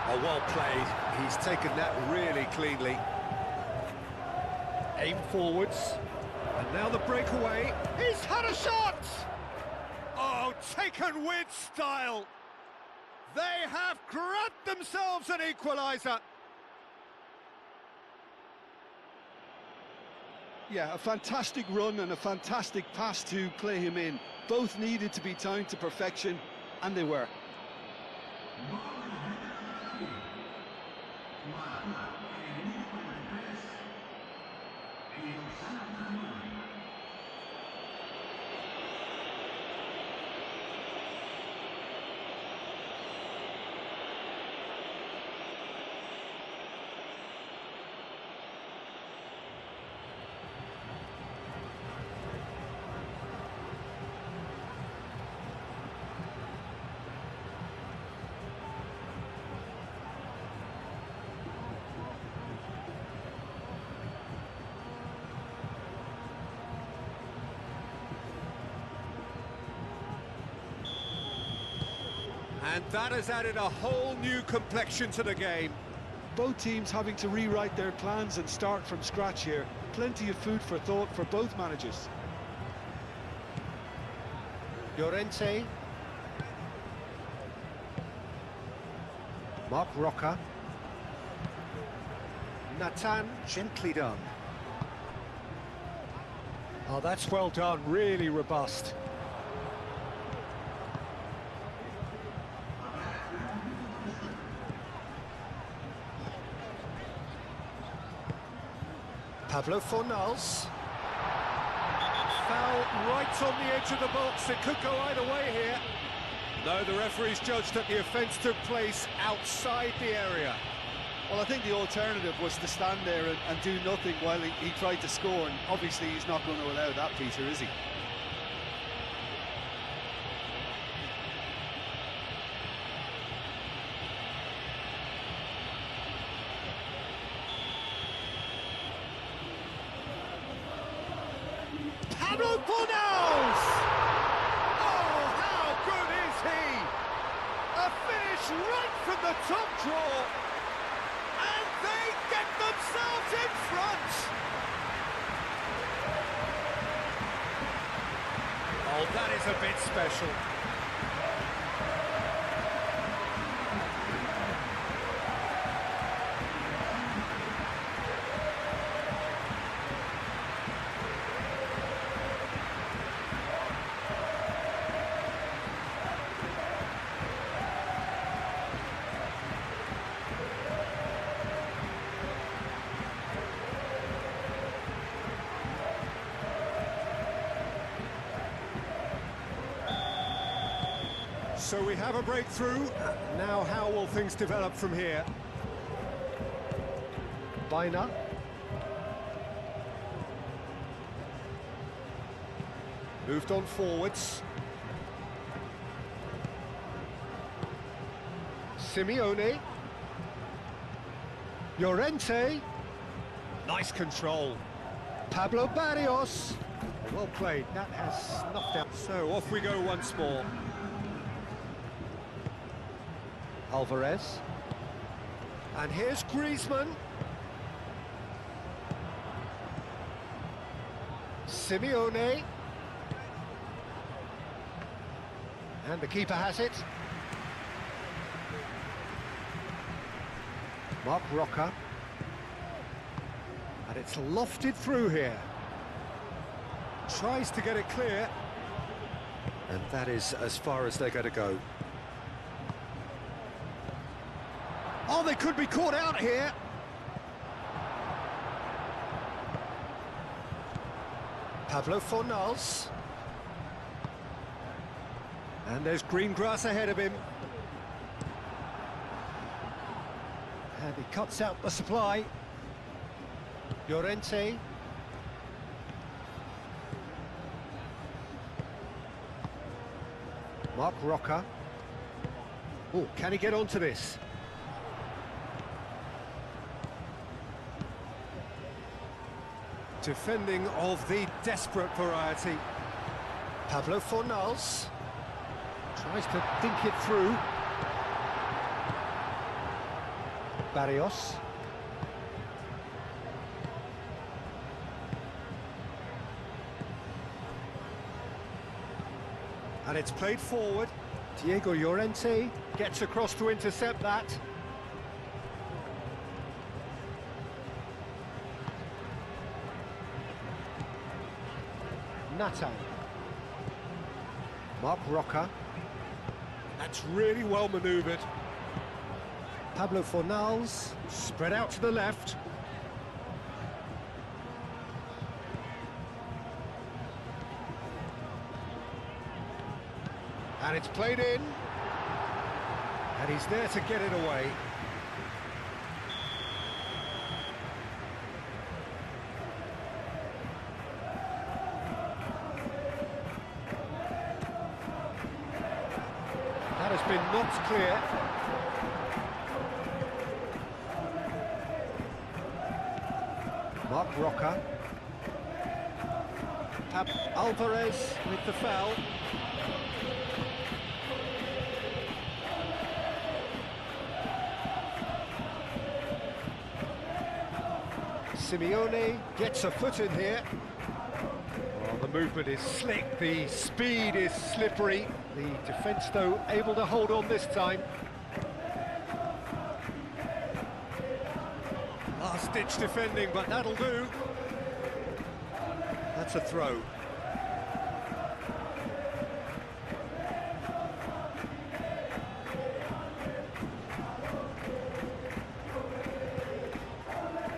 Oh, well played. He's taken that really cleanly. Aim forwards. And now the breakaway. He's had a shot! Oh, taken with style. They have grabbed themselves an equaliser. Yeah, a fantastic run and a fantastic pass to play him in. Both needed to be timed to perfection, and they were. And that has added a whole new complexion to the game. Both teams having to rewrite their plans and start from scratch here. Plenty of food for thought for both managers. Llorente. Mark Roca. Nathan, gently done. Oh, that's well done, really robust. Pablo Fornals. Foul right on the edge of the box. It could go either way here. No, the referee's judged that the offence took place outside the area. Well, I think the alternative was to stand there and do nothing while he tried to score, and obviously he's not going to allow that, Peter, is he? Pablo Fornals! Oh, how good is he? A finish right from the top draw. And they get themselves in front. Oh, that is a bit special. So we have a breakthrough. Now how will things develop from here? Baina. Moved on forwards. Simeone. Llorente. Nice control. Pablo Barrios. Well played. That has snuffed out. So off we go once more. Alvarez. And here's Griezmann. Simeone. And the keeper has it. Mark Roca. And it's lofted through here. Tries to get it clear. And that is as far as they're going to go. Oh, they could be caught out here. Pablo Fornals. And there's green grass ahead of him. And he cuts out the supply. Llorente. Mark Roca. Oh, can he get onto this? Defending of the desperate variety. Pablo Fornals tries to dink it through. Barrios. And it's played forward Diego Llorente gets across to intercept that. Nathan. Mark Roca. That's really well manoeuvred. Pablo Fornals, spread out to the left. And it's played in. And he's there to get it away. That has been knocked clear. Mark Roca. Alvarez with the foul. Simeone gets a foot in here. Well, the movement is slick, the speed is slippery. The defence, though, able to hold on this time. Last-ditch defending, but that'll do. That's a throw.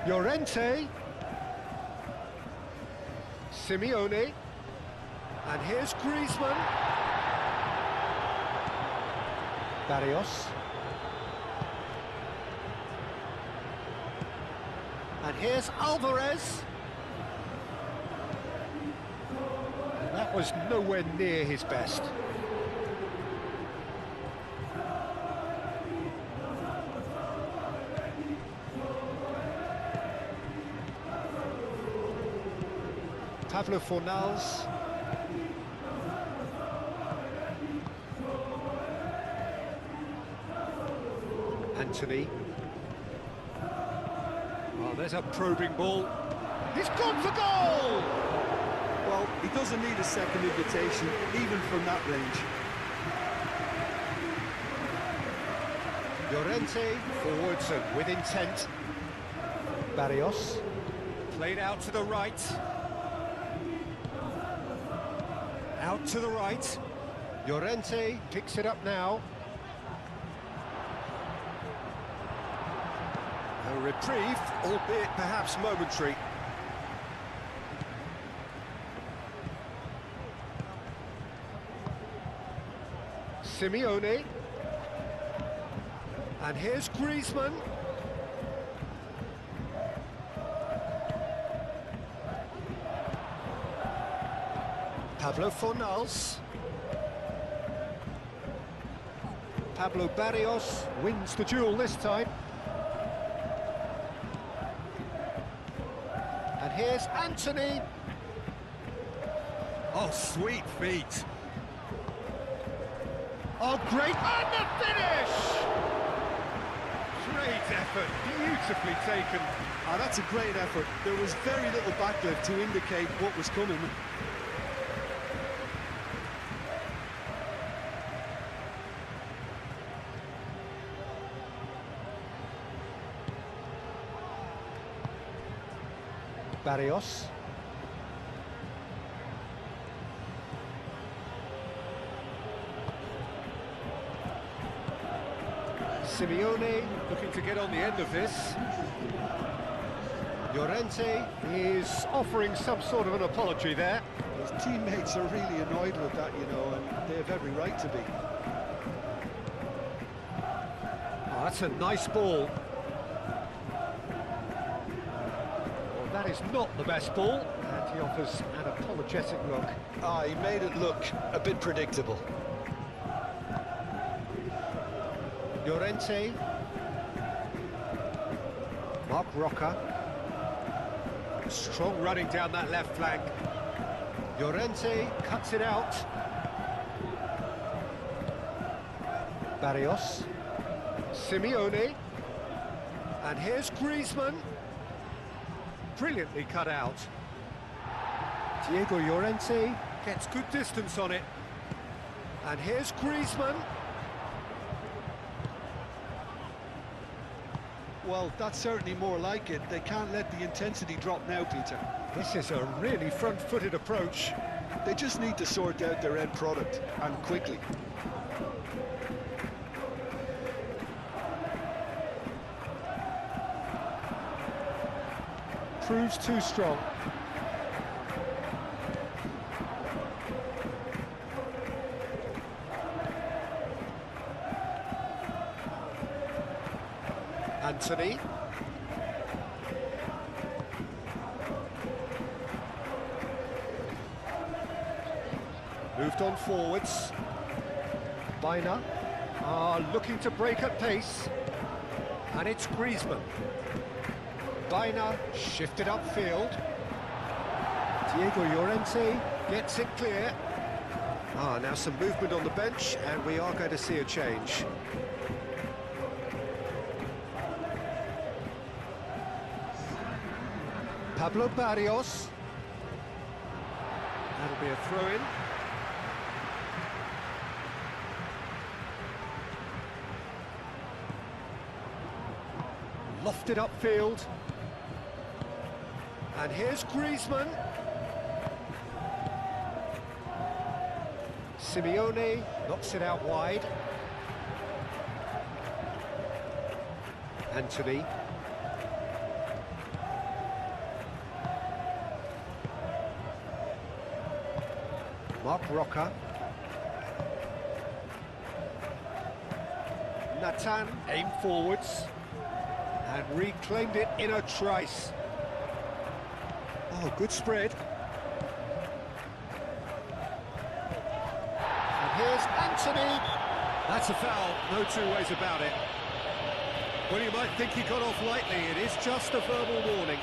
Llorente. Simeone. And here's Griezmann. Barrios. And here's Alvarez. And that was nowhere near his best. Pablo Fornals. Anthony. Oh, there's a probing ball. He's gone for goal! Well, he doesn't need a second invitation, even from that range. Llorente forwards and with intent. Barrios. Played out to the right. Out to the right. Llorente picks it up now. A reprieve, albeit perhaps momentary. Simeone. And here's Griezmann. Pablo Fornals. Pablo Barrios wins the duel this time. And here's Anthony. Oh, sweet feet. Oh, great, and the finish! Great effort, beautifully taken. Ah, that's a great effort. There was very little backlift to indicate what was coming. Barrios. Simeone looking to get on the end of this. Llorente is offering some sort of an apology there. His teammates are really annoyed with that, you know, and they have every right to be. Oh, that's a nice ball. Well, that is not the best ball, and he offers an apologetic look. Ah, he made it look a bit predictable. Llorente. Mark Roca. Strong running down that left flank. Llorente cuts it out. Barrios. Simeone. And here's Griezmann. Brilliantly cut out. Diego Llorente gets good distance on it. And here's Griezmann. Well, that's certainly more like it. They can't let the intensity drop now, Peter. This is a really front-footed approach. They just need to sort out their end product, and quickly. Proves too strong. Anthony. Moved on forwards. Bina looking to break at pace. And it's Griezmann. Bina shifted upfield. Diego Llorente gets it clear. Now some movement on the bench, and we are going to see a change. Pablo Barrios. That'll be a throw-in. Lofted upfield. And here's Griezmann. Simeone knocks it out wide. Anthony. Mark Roca. Nathan aimed forwards and reclaimed it in a trice. Oh, good spread. And here's Anthony. That's a foul, no two ways about it. Well, you might think he got off lightly. It is just a verbal warning.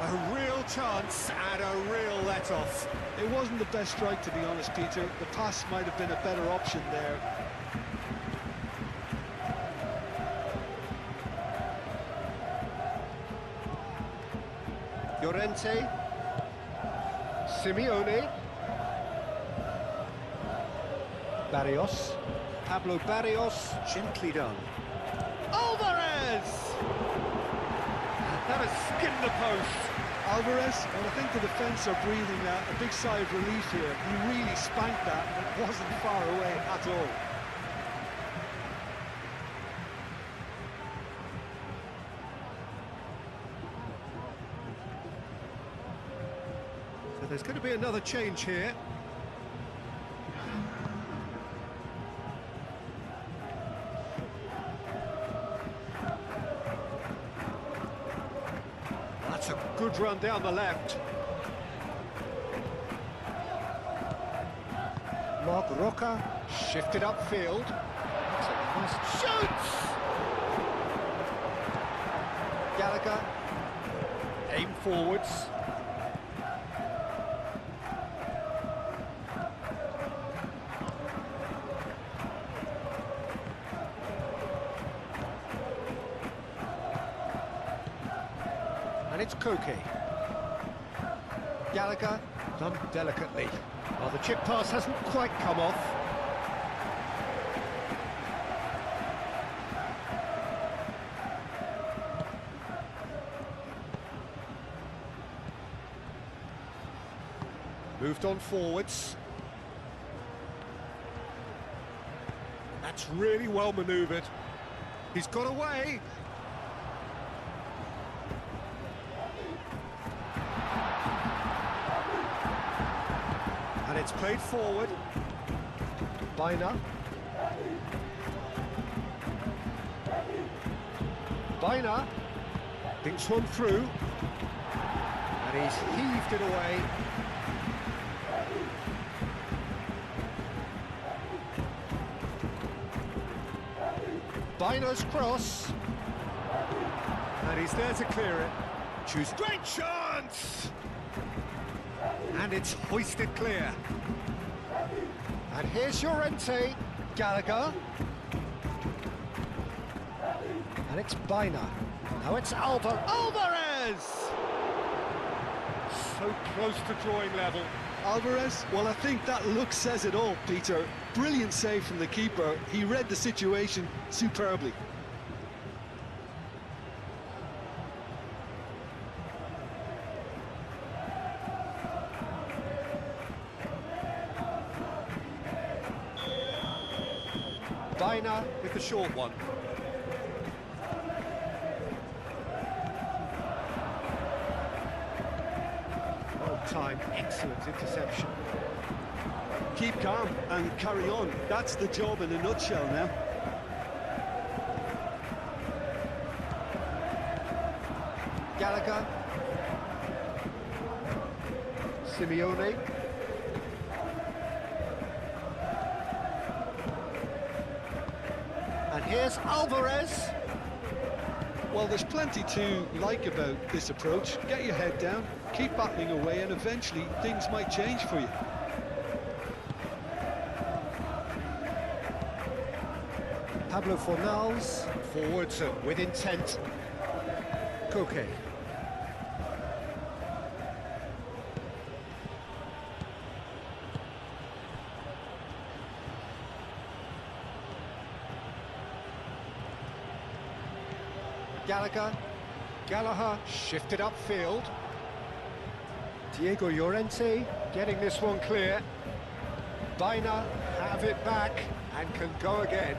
A real chance and a real let-off. It wasn't the best strike, to be honest, Peter. The pass might have been a better option there. Llorente. Simeone. Barrios. Pablo Barrios. Gently done. Alvarez! That has skinned the post. Alvarez, and I think the defence are breathing a big sigh of relief here. He really spanked that, and it wasn't far away at all. So there's going to be another change here. That's a good run down the left. Mark Roca shifted upfield. Shoots! Gallagher aim forwards. And it's Koke. Gallagher done delicately. Well, the chip pass hasn't quite come off. Moved on forwards. That's really well manoeuvred. He's got away. And it's played forward. Bina. Bina thinks one through. And he's heaved it away. Bina's cross. And he's there to clear it. Choose great chance! And it's hoisted clear. And here's Llorente. Gallagher. And it's Bina. Now it's Alvarez! So close to drawing level. Alvarez? Well, I think that look says it all, Peter. Brilliant save from the keeper. He read the situation superbly. Bina with the short one. Time, excellent interception. Keep calm and carry on. That's the job in a nutshell now. Gallagher. Simeone. And here's Alvarez. Well, there's plenty to like about this approach. Get your head down, keep battling away, and eventually things might change for you. Pablo Fornals, forwards with intent. Koke. Gallagher shifted upfield. Diego Llorente getting this one clear. Bina have it back and can go again.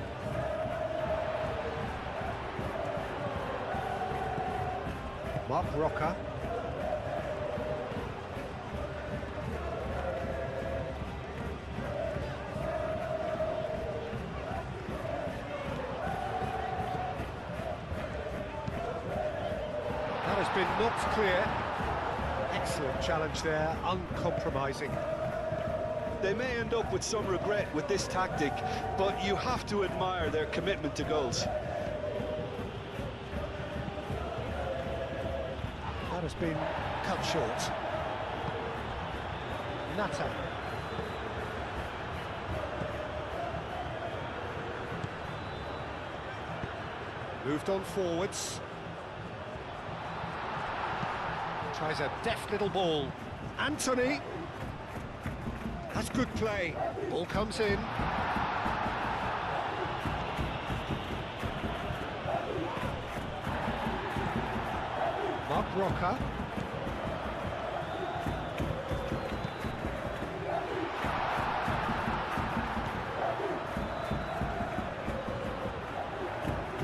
Mark Roca. That has been knocked clear. Excellent challenge there, uncompromising. They may end up with some regret with this tactic, but you have to admire their commitment to goals. That has been cut short. Nata. Moved on forwards. Tries a deft little ball. Anthony. That's good play. Ball comes in. Mark Roca.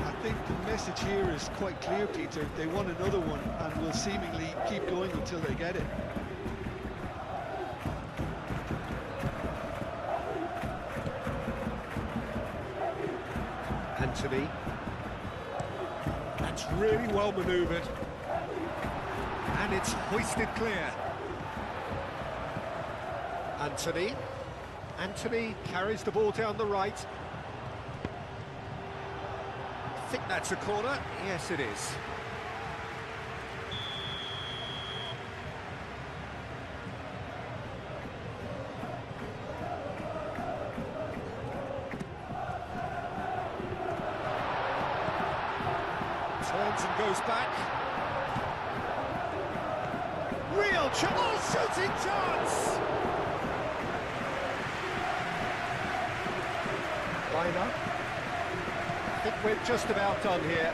I think the message here is quite clear, Peter. They want another one and will seemingly keep going until they get it. Anthony. That's really well manoeuvred. And it's hoisted clear. Anthony carries the ball down the right. I think that's a corner. Yes, it is. Turns and goes back. Real shooting chance! Bina. I think we're just about done here.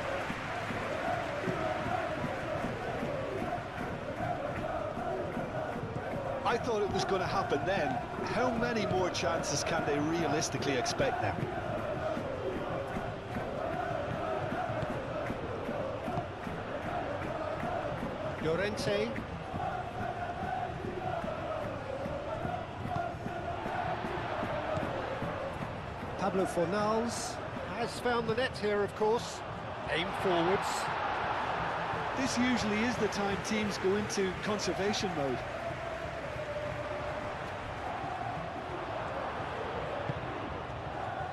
I thought it was going to happen then. How many more chances can they realistically expect now? Llorente. Pablo Fornals has found the net here, of course. Aim forwards. This usually is the time teams go into conservation mode.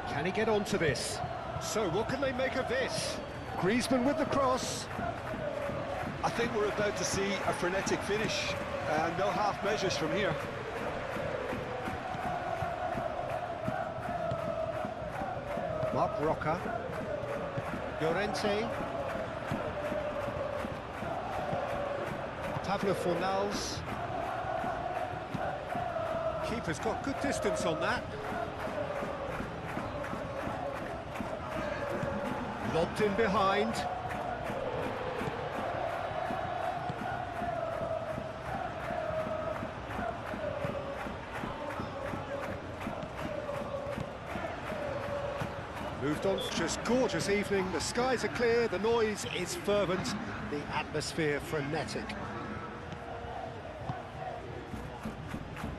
Can he get onto this? So what can they make of this? Griezmann with the cross. think we're about to see a frenetic finish, and no half measures from here. Marc Roca. Llorente. Pablo Fornals. Keeper's got good distance on that. Lobbed in behind. Moved on. Just gorgeous evening. The skies are clear, the noise is fervent, the atmosphere frenetic.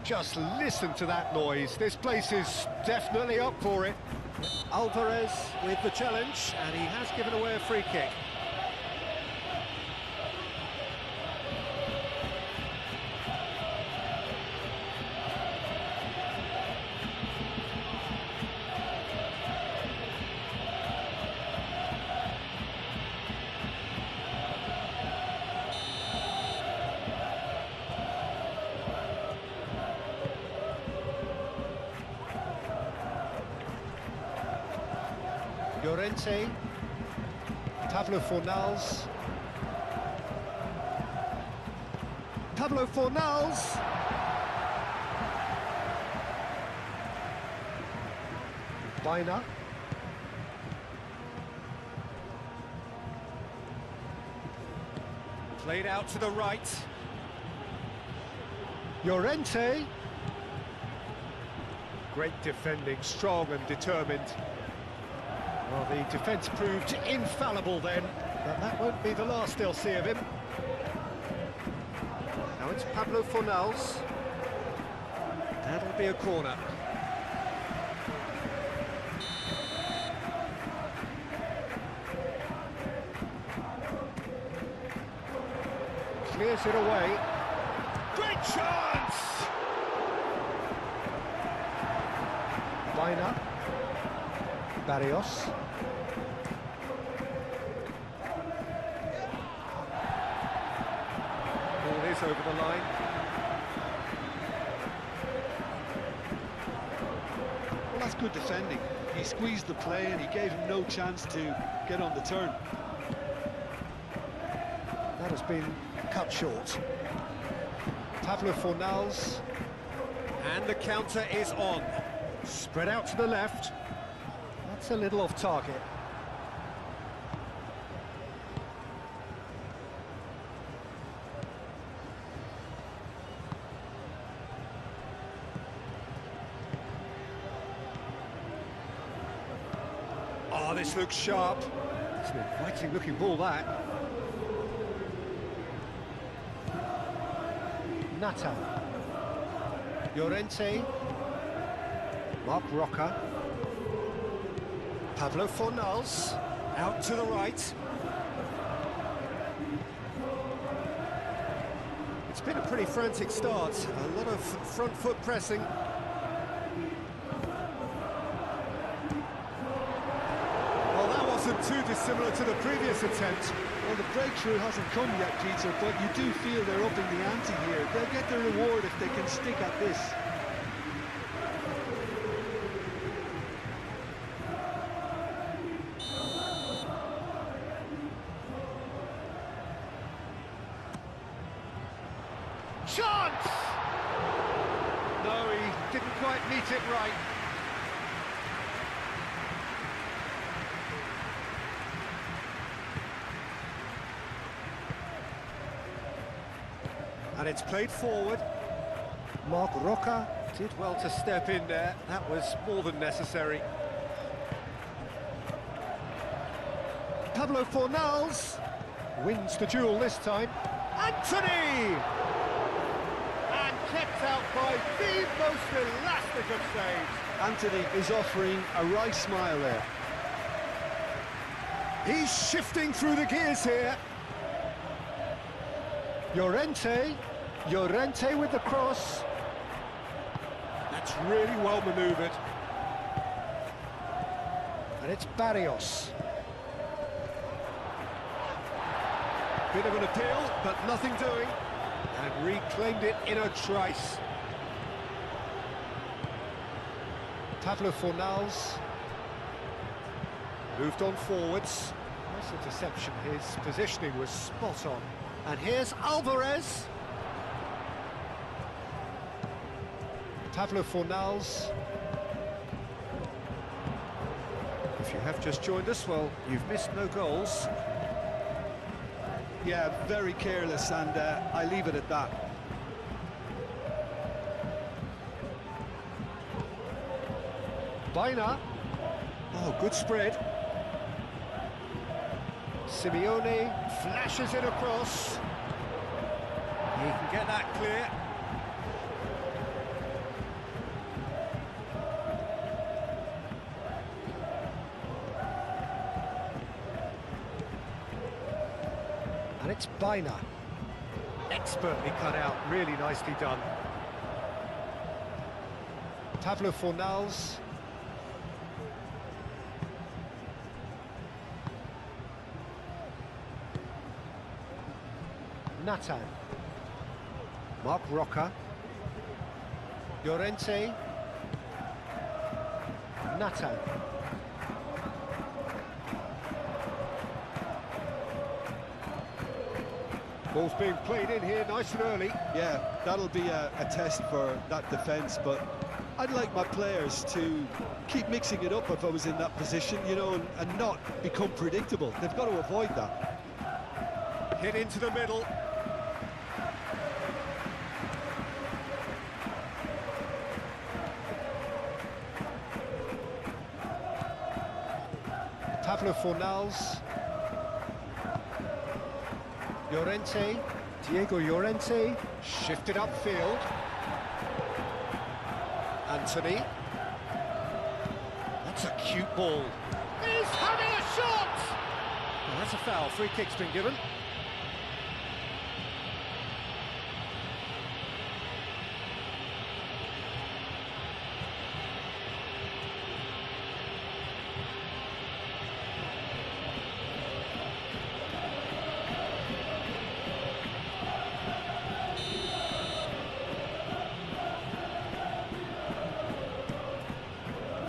Just listen to that noise. This place is definitely up for it. Alvarez with the challenge, and he has given away a free kick. Llorente, Pablo Fornals, Pablo Fornals, Baina, played out to the right, Llorente, great defending, strong and determined. Well, the defence proved infallible then, but that won't be the last they'll see of him. Now it's Pablo Fornals. That'll be a corner. Clears it away. Great chance! Baina. Barrios. Ball is over the line. Well, that's good defending. He squeezed the play and he gave him no chance to get on the turn. That has been cut short. Pablo Fornals. And the counter is on. Spread out to the left. That's a little off target. Oh, this looks sharp. It's an inviting looking ball, that. Nata. Llorente. Marc Roca. Pablo Fornals. Out to the right. It's been a pretty frantic start. A lot of front foot pressing. Well, that wasn't too dissimilar to the previous attempt. Well, the breakthrough hasn't come yet, Peter, but you do feel they're upping the ante here. They'll get their reward if they can stick at this. Chance! No, he didn't quite meet it right. And it's played forward. Marc Roca did well to step in there. That was more than necessary. Pablo Fornals wins the duel this time. Anthony! And kept out by the most elastic of saves. Anthony is offering a right smile there. He's shifting through the gears here. Llorente with the cross. That's really well manoeuvred. And it's Barrios. Bit of an appeal, but nothing doing. And reclaimed it in a trice. Pablo Fornals. Moved on forwards. Nice interception, his positioning was spot on. And here's Alvarez. Pablo Fornals. If you have just joined us, well, you've missed no goals. Yeah, very careless, and I leave it at that. Baina. Oh, good spread. Simeone flashes it across. He can get that clear. And it's Baina. Expertly cut out, really nicely done. Pablo Fornals. Nathan. Mark Roca. Llorente. Nathan. Ball's being played in here nice and early. Yeah, that'll be a test for that defence, but I'd like my players to keep mixing it up if I was in that position, you know, and not become predictable. They've got to avoid that. Hit into the middle. Pablo Fornals. Llorente. Diego Llorente. Shifted upfield. Anthony. That's a cute ball. He's having a shot! Oh, that's a foul. Free kick's been given.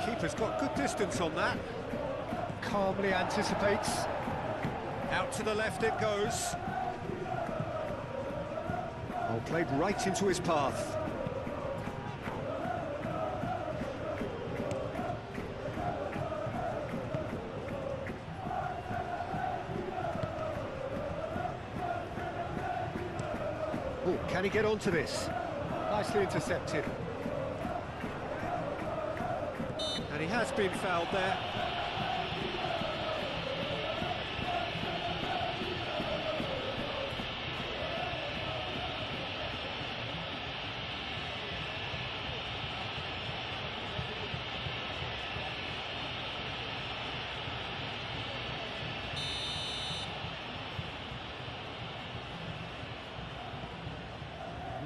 Keeper's got good distance on that. Calmly anticipates. Out to the left it goes. Oh, played right into his path. Oh, can he get onto this? Nicely intercepted. And he has been fouled there.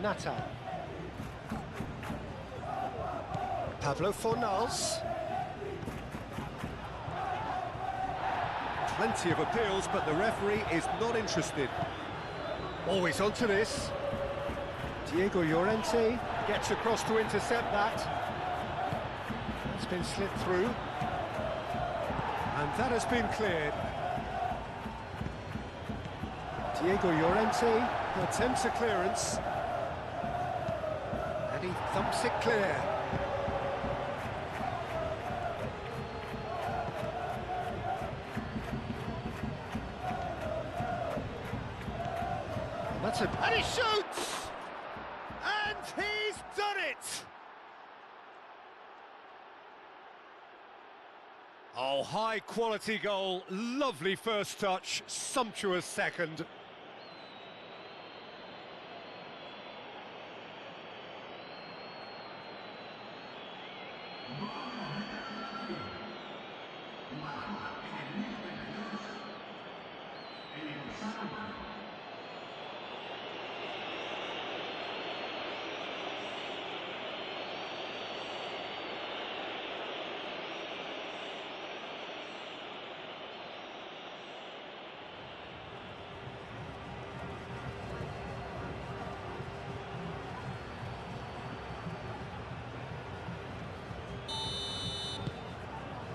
Nathan. Pablo Fornals. Plenty of appeals, but the referee is not interested. Always onto this. Diego Llorente gets across to intercept that. It's been slipped through. And that has been cleared. Diego Llorente attempts a clearance. And he thumps it clear. And he shoots! And he's done it! Oh, high quality goal, lovely first touch, sumptuous second.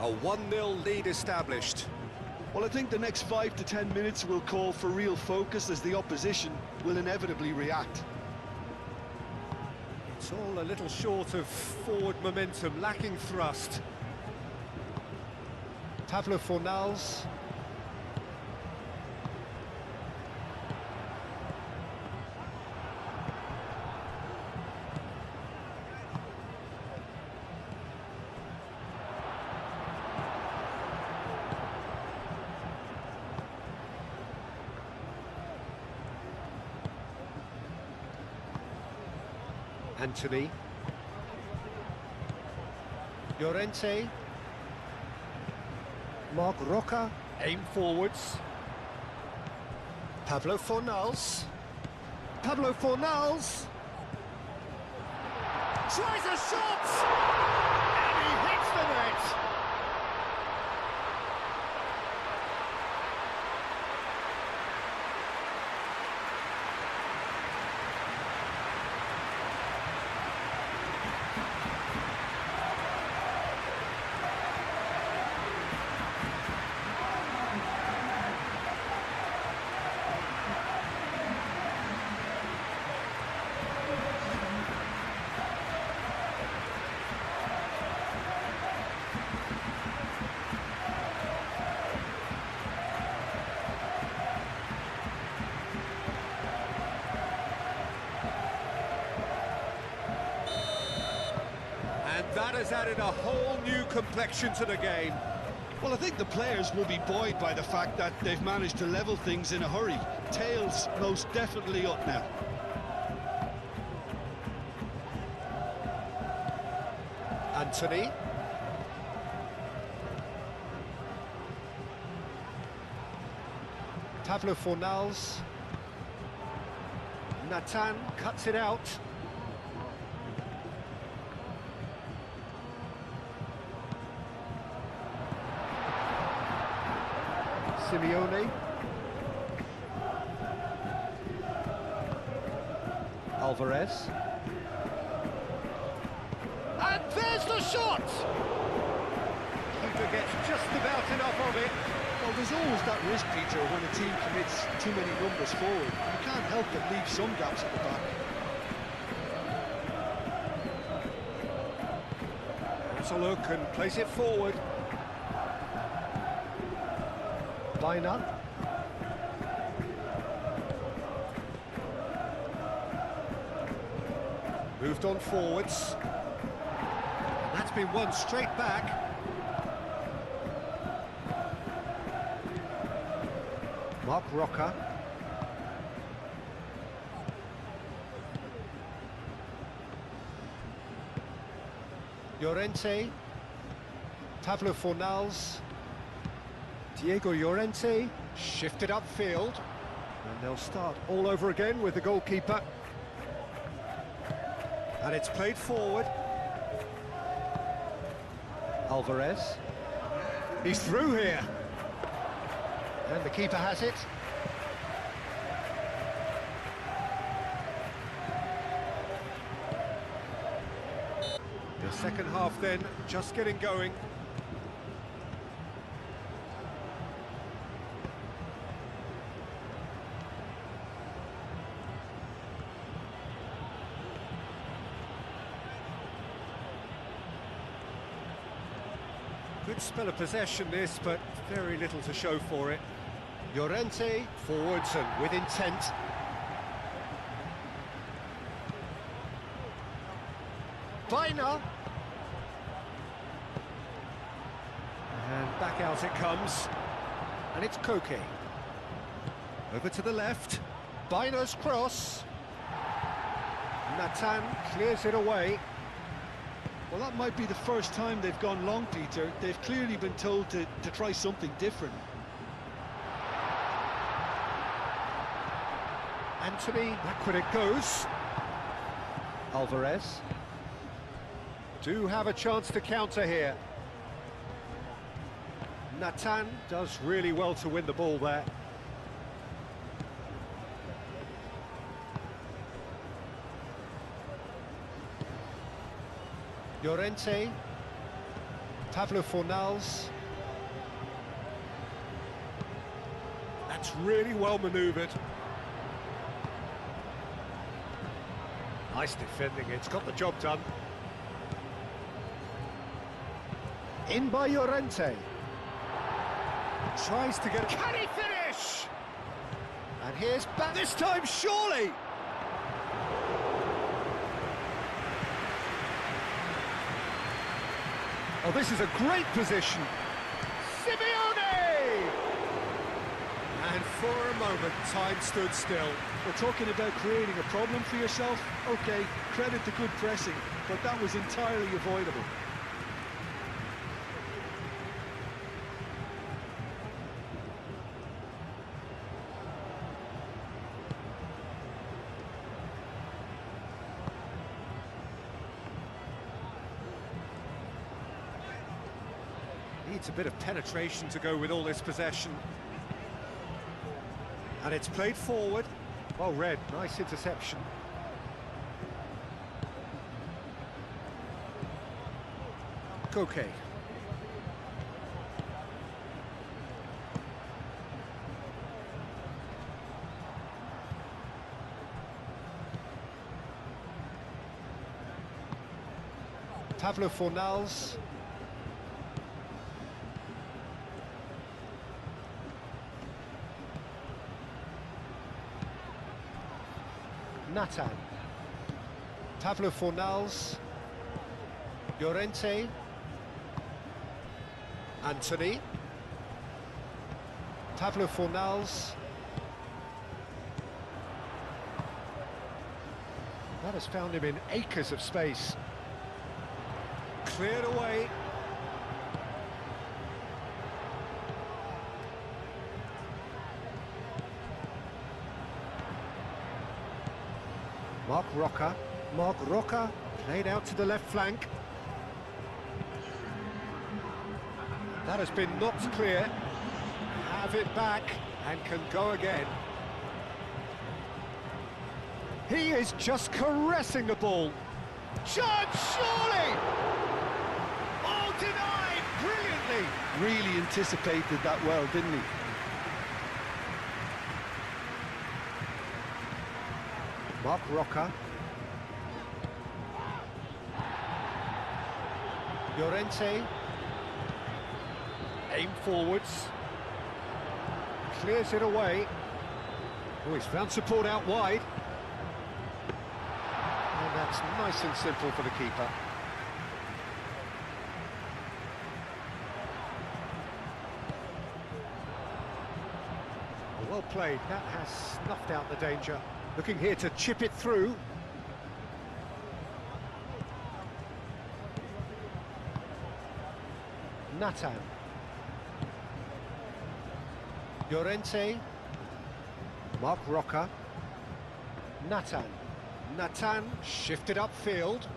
A 1-0 lead established. Well, I think the next 5 to 10 minutes will call for real focus as the opposition will inevitably react. It's all a little short of forward momentum, lacking thrust. Pablo Fornals. Anthony. Llorente. Marc Roca. Aim forwards. Pablo Fornals. Pablo Fornals. Tries a shot! And he hits the net! And that has added a whole new complexion to the game. Well, I think the players will be buoyed by the fact that they've managed to level things in a hurry. Tails most definitely up now. Anthony. Pablo Fornals. Nathan cuts it out. Simeone. Alvarez. And there's the shot! Keeper gets just about enough of it. Well, there's always that risk, Peter, when a team commits too many numbers forward. You can't help but leave some gaps at the back. Has a look and plays it forward. Baina. Moved on forwards. That's been won straight back. Marc Roca. Llorente. Pablo Fornals. Diego Llorente, shifted upfield, and they'll start all over again with the goalkeeper. And it's played forward. Alvarez. He's through here. And the keeper has it. The second half then, just getting going. Good spell of possession this, but very little to show for it. Llorente, forwards and with intent. Baina. And back out it comes. And it's Koke. Over to the left. Baina's cross. Nathan clears it away. Well, that might be the first time they've gone long, Peter. They've clearly been told to try something different. Anthony, backward it goes. Alvarez. Do have a chance to counter here. Nathan does really well to win the ball there. Llorente. Pablo Fornals. That's really well manoeuvred. Nice defending, it's got the job done. In by Llorente. Tries to get... Can he finish? And here's back... This time, surely! Oh, this is a great position. Simeone! And for a moment, time stood still. We're talking about creating a problem for yourself. Okay, credit to good pressing, but that was entirely avoidable. Needs a bit of penetration to go with all this possession. And it's played forward. Well read, nice interception. Koke. Pablo Fornals. Nathan. Pablo Fornals. Llorente. Anthony. Pablo Fornals. That has found him in acres of space. Cleared away. Marc Roca, played out to the left flank. That has been knocked clear. Have it back and can go again. He is just caressing the ball. Chance, surely! Oh, denied brilliantly. Really anticipated that well, didn't he? Marc Roca. Llorente. Aim forwards. Clears it away. Oh, he's found support out wide. And that's nice and simple for the keeper. Well played, that has snuffed out the danger. Looking here to chip it through. Nathan. Llorente. Marc Roca. Nathan. Nathan shifted upfield.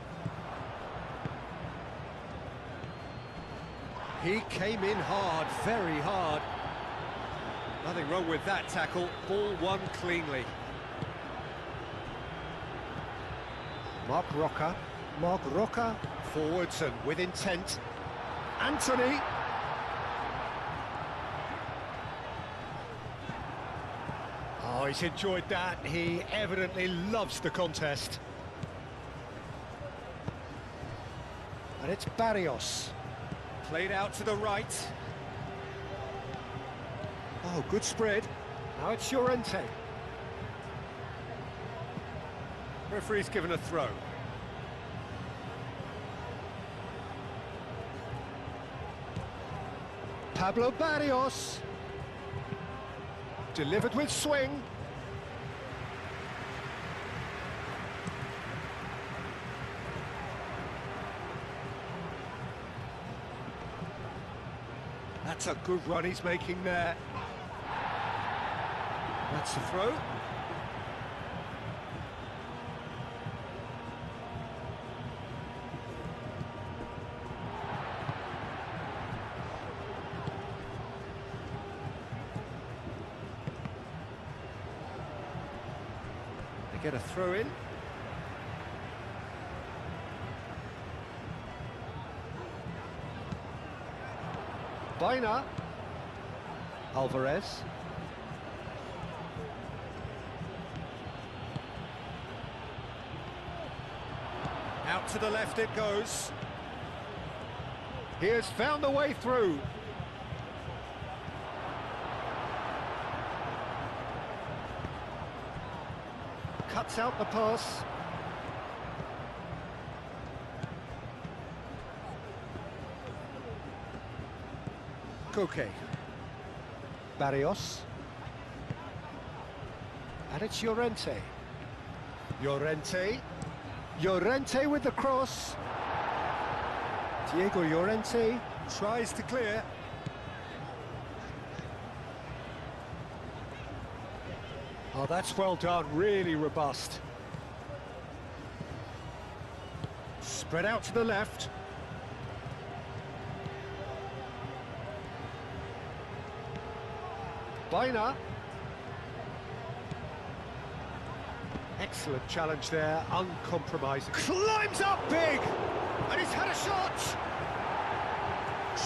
He came in hard, very hard. Nothing wrong with that tackle. Ball won cleanly. Marc Roca. Marc Roca. Forwards and with intent. Anthony. Oh, he's enjoyed that. He evidently loves the contest. And it's Barrios. Played out to the right. Oh, good spread. Now it's Llorente. Referee's given a throw. Pablo Barrios. Delivered with swing. That's a good run he's making there. That's the throw. They get a throw in. Baina. Alvarez. Out to the left it goes. He has found the way through. Cuts out the pass. Koke. Barrios. And it's Llorente. Llorente. Llorente with the cross. Diego Llorente tries to clear. Oh, that's well done, really robust. Spread out to the left. Baina. Excellent challenge there, uncompromising. Climbs up big! And he's had a shot!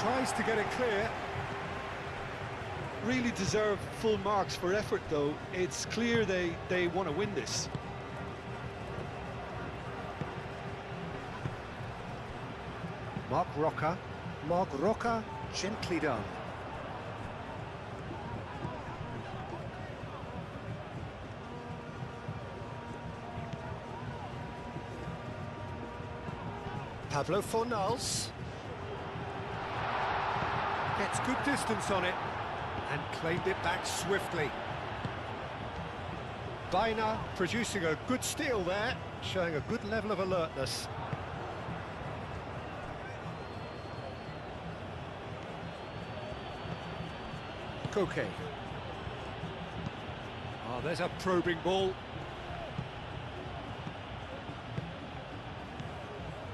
Tries to get it clear. Really deserve full marks for effort, though. It's clear they want to win this. Marc Roca. Marc Roca, gently done. Pablo Fornals. Gets good distance on it and claimed it back swiftly. Baina producing a good steal there, showing a good level of alertness. Koke. Oh, there's a probing ball.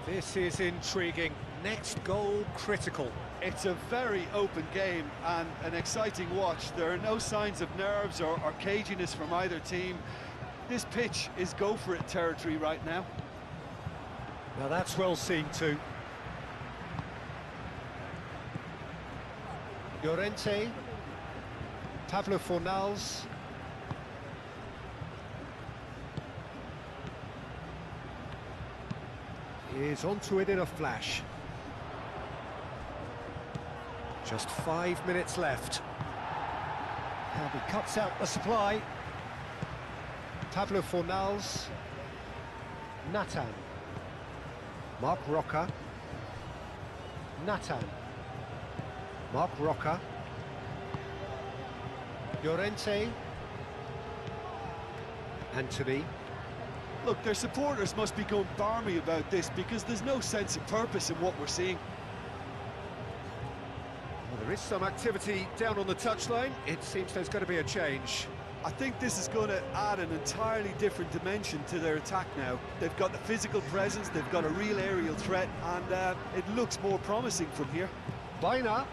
This is intriguing. Next goal critical. It's a very open game and an exciting watch. There are no signs of nerves or caginess from either team. This pitch is go-for-it territory right now. Now that's well seen too. Llorente. Pablo Fornals. Is onto it in a flash. Just 5 minutes left. And he cuts out the supply. Pablo Fornals. Nathan. Marc Roca. Nathan. Marc Roca. Llorente. Anthony. Look, their supporters must be going barmy about this because there's no sense of purpose in what we're seeing. Well, there is some activity down on the touchline. It seems there's going to be a change. I think this is going to add an entirely different dimension to their attack now. They've got the physical presence, they've got a real aerial threat, and it looks more promising from here. Baina.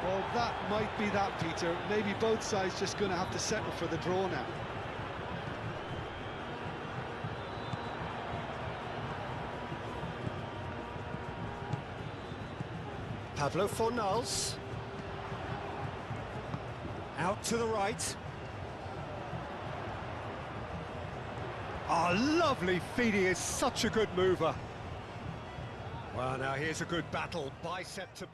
Well, that might be that, Peter. Maybe both sides just going to have to settle for the draw now. Pablo Fornals. Out to the right. Oh, lovely feed. He is such a good mover. Well, now here's a good battle, bicep to bicep.